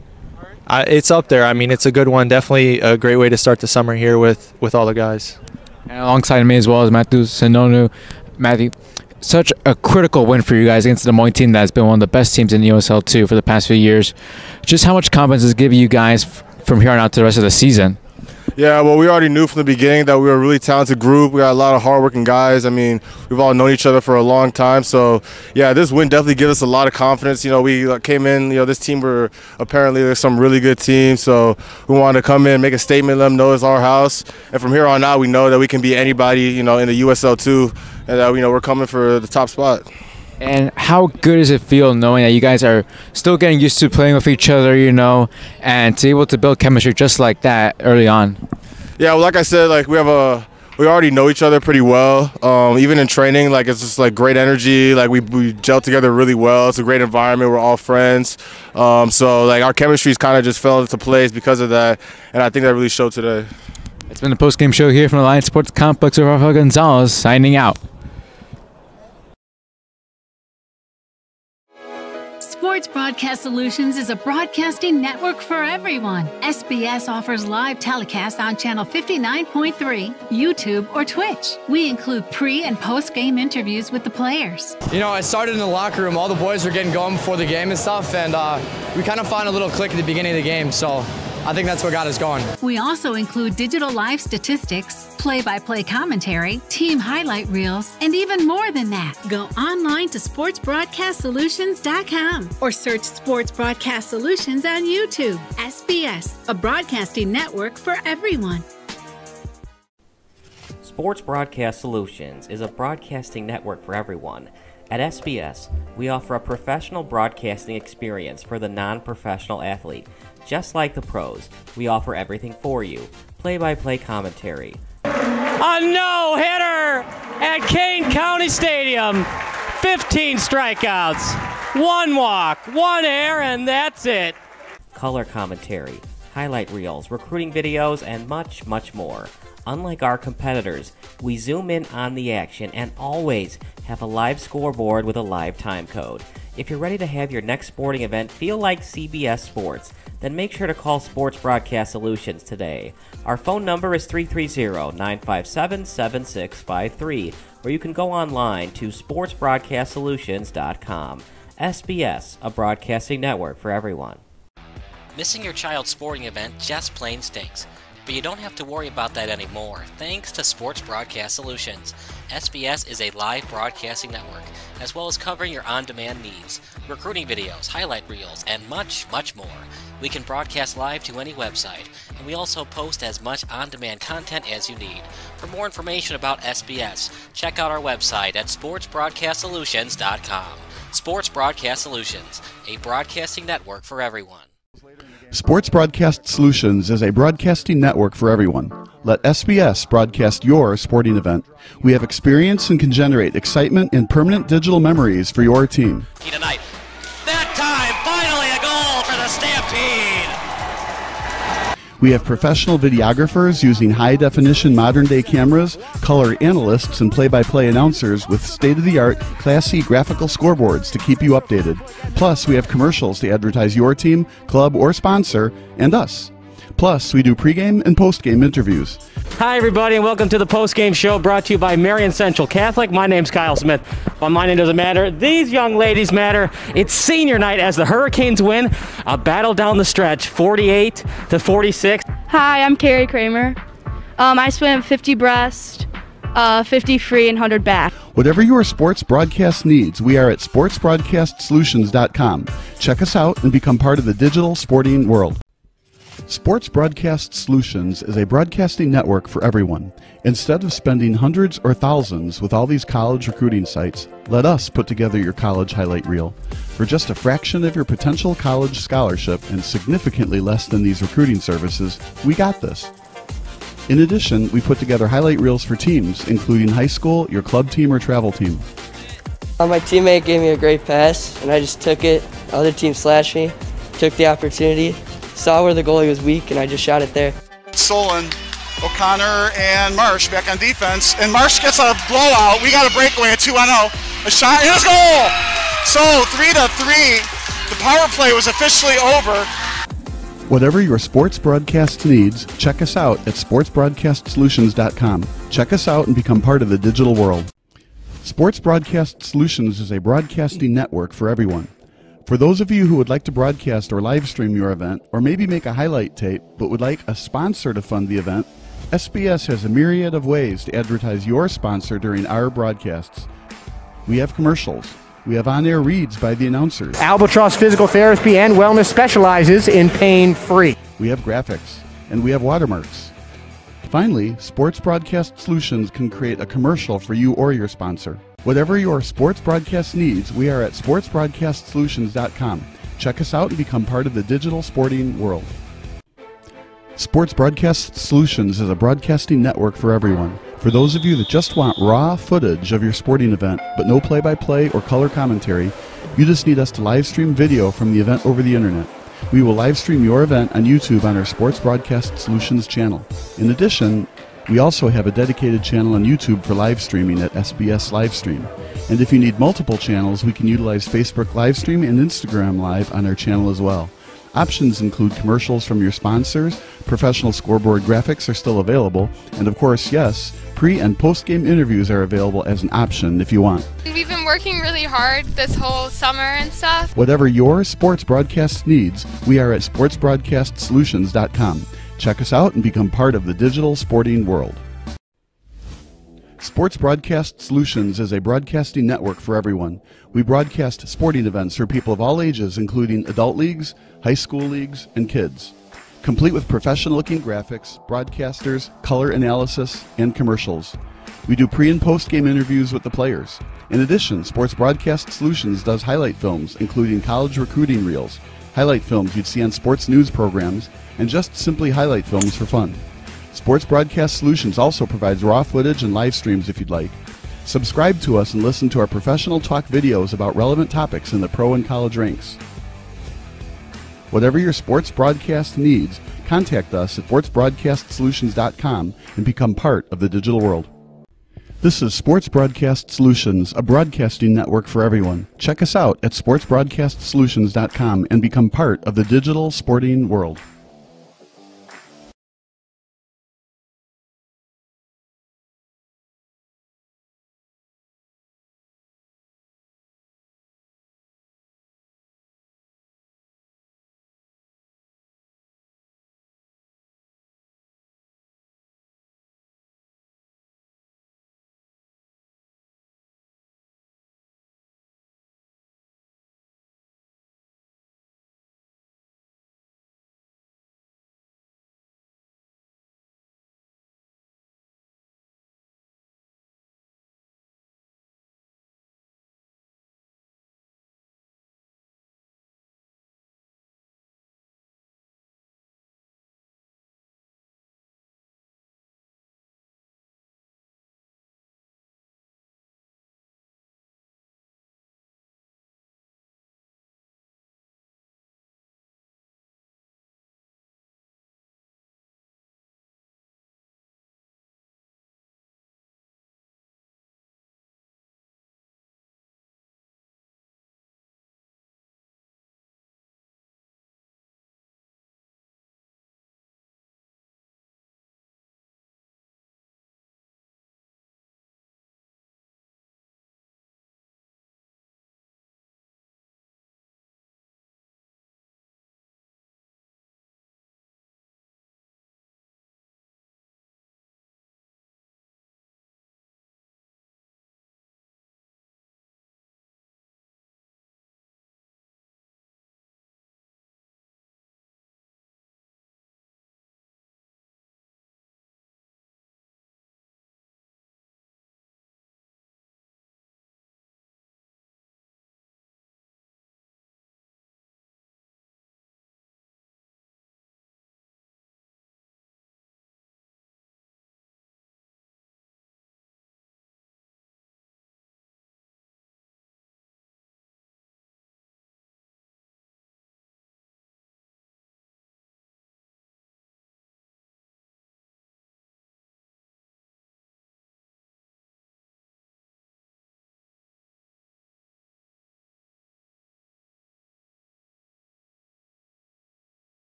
It's up there. I mean, it's a good one. Definitely a great way to start the summer here with all the guys.
And alongside me as well as Matthew Sinonu. Matthew, such a critical win for you guys against the Des Moines team that has been one of the best teams in the USL too for the past few years. Just how much confidence does it give you guys from here on out to the rest of the season?
Yeah, well, we already knew from the beginning that we were a really talented group. We got a lot of hardworking guys. I mean, we've all known each other for a long time. So, yeah, this win definitely gives us a lot of confidence. You know, we came in, this team were apparently some really good teams. So we wanted to come in, make a statement, let them know it's our house. And from here on out, we know that we can beat anybody, in the USL too, and that, we're coming for the top spot.
And how good does it feel knowing that you guys are still getting used to playing with each other, and to be able to build chemistry just like that early on?
Yeah, well, like I said, we already know each other pretty well. Even in training, it's just great energy. We gel together really well. It's a great environment. We're all friends. So our chemistry's kind of just fell into place because of that, and I think that really showed today.
It's been the post-game show here from the Alliance Sports Complex with Rafael Gonzalez signing out.
Sports Broadcast Solutions is a broadcasting network for everyone. SBS offers live telecasts on Channel 59.3, YouTube, or Twitch. We include pre- and post-game interviews with the players.
I started in the locker room. All the boys were getting going before the game and stuff, and we kind of found a little click at the beginning of the game, so I think that's what got us going.
We also include digital live statistics, play-by-play commentary, team highlight reels, and even more than that. Go online to sportsbroadcastsolutions.com or search Sports Broadcast Solutions on YouTube. SBS, a broadcasting network for everyone.
Sports Broadcast Solutions is a broadcasting network for everyone. At SBS, we offer a professional broadcasting experience for the non-professional athlete. Just like the pros, we offer everything for you. Play-by-play commentary.
A no-hitter at Kane County Stadium. 15 strikeouts, 1 walk, 1 error, and that's it.
Color commentary, highlight reels, recruiting videos, and much, much more. Unlike our competitors, we zoom in on the action and always have a live scoreboard with a live time code. If you're ready to have your next sporting event feel like CBS Sports, then make sure to call Sports Broadcast Solutions today. Our phone number is 330-957-7653, or you can go online to sportsbroadcastsolutions.com. SBS, a broadcasting network for everyone.
Missing your child's sporting event just plain stinks. But you don't have to worry about that anymore, thanks to Sports Broadcast Solutions. SBS is a live broadcasting network, as well as covering your on-demand needs, recruiting videos, highlight reels, and much, much more. We can broadcast live to any website, and we also post as much on-demand content as you need. For more information about SBS, check out our website at sportsbroadcastsolutions.com. Sports Broadcast Solutions, a broadcasting network for everyone.
Sports Broadcast Solutions is a broadcasting network for everyone. Let SBS broadcast your sporting event. We have experience and can generate excitement and permanent digital memories for your team.
Tonight. That time, finally a goal for the Stampede!
We have professional videographers using high-definition modern-day cameras, color analysts, and play-by-play announcers with state-of-the-art, classy graphical scoreboards to keep you updated. Plus, we have commercials to advertise your team, club, or sponsor, and us. Plus, we do pregame and postgame interviews.
Hi, everybody, and welcome to the postgame show brought to you by Marion Central Catholic. My name's Kyle Smith. But my name doesn't matter. These young ladies matter. It's senior night as the Hurricanes win a battle down the stretch, 48-46.
Hi, I'm Carrie Kramer. I swim 50 breast, 50 free, and 100 back.
Whatever your sports broadcast needs, we are at sportsbroadcastsolutions.com. Check us out and become part of the digital sporting world. Sports Broadcast Solutions is a broadcasting network for everyone. Instead of spending hundreds or thousands with all these college recruiting sites, let us put together your college highlight reel. For just a fraction of your potential college scholarship and significantly less than these recruiting services, we got this. In addition, we put together highlight reels for teams, including high school, your club team, or travel team.
My teammate gave me a great pass, and I just took it. Other team slashed me, took the opportunity, saw where the goalie was weak, and I just shot it there.
Solon, O'Connor, and Marsh back on defense, and Marsh gets a blowout. We got a breakaway, a 2-on-0. A shot, and a goal! So 3-3, the power play was officially over.
Whatever your sports broadcast needs, check us out at sportsbroadcastsolutions.com. Check us out and become part of the digital world. Sports Broadcast Solutions is a broadcasting network for everyone. For those of you who would like to broadcast or live stream your event, or maybe make a highlight tape, but would like a sponsor to fund the event, SBS has a myriad of ways to advertise your sponsor during our broadcasts. We have commercials. We have on-air reads by the announcers.
Albatross Physical Therapy and Wellness specializes in pain-free.
We have graphics, and we have watermarks. Finally, Sports Broadcast Solutions can create a commercial for you or your sponsor. Whatever your sports broadcast needs, we are at sportsbroadcastsolutions.com. Check us out and become part of the digital sporting world. Sports Broadcast Solutions is a broadcasting network for everyone. For those of you that just want raw footage of your sporting event, but no play-by-play or color commentary, you just need us to live stream video from the event over the internet. We will live stream your event on YouTube on our Sports Broadcast Solutions channel. In addition, we also have a dedicated channel on YouTube for live streaming at SBS Livestream. And if you need multiple channels, we can utilize Facebook Livestream and Instagram Live on our channel as well. Options include commercials from your sponsors, professional scoreboard graphics are still available, and of course, yes, pre- and post-game interviews are available as an option if you want.
We've been working really hard this whole summer and stuff.
Whatever your sports broadcast needs, we are at sportsbroadcastsolutions.com. Check us out and become part of the digital sporting world. Sports Broadcast Solutions is a broadcasting network for everyone. We broadcast sporting events for people of all ages, including adult leagues, high school leagues, and kids. Complete with professional-looking graphics, broadcasters, color analysis, and commercials. We do pre- and post-game interviews with the players. In addition, Sports Broadcast Solutions does highlight films, including college recruiting reels, highlight films you'd see on sports news programs, and just simply highlight films for fun. Sports Broadcast Solutions also provides raw footage and live streams if you'd like. Subscribe to us and listen to our professional talk videos about relevant topics in the pro and college ranks. Whatever your sports broadcast needs, contact us at sportsbroadcastsolutions.com and become part of the digital world. This is Sports Broadcast Solutions, a broadcasting network for everyone. Check us out at sportsbroadcastsolutions.com and become part of the digital sporting world.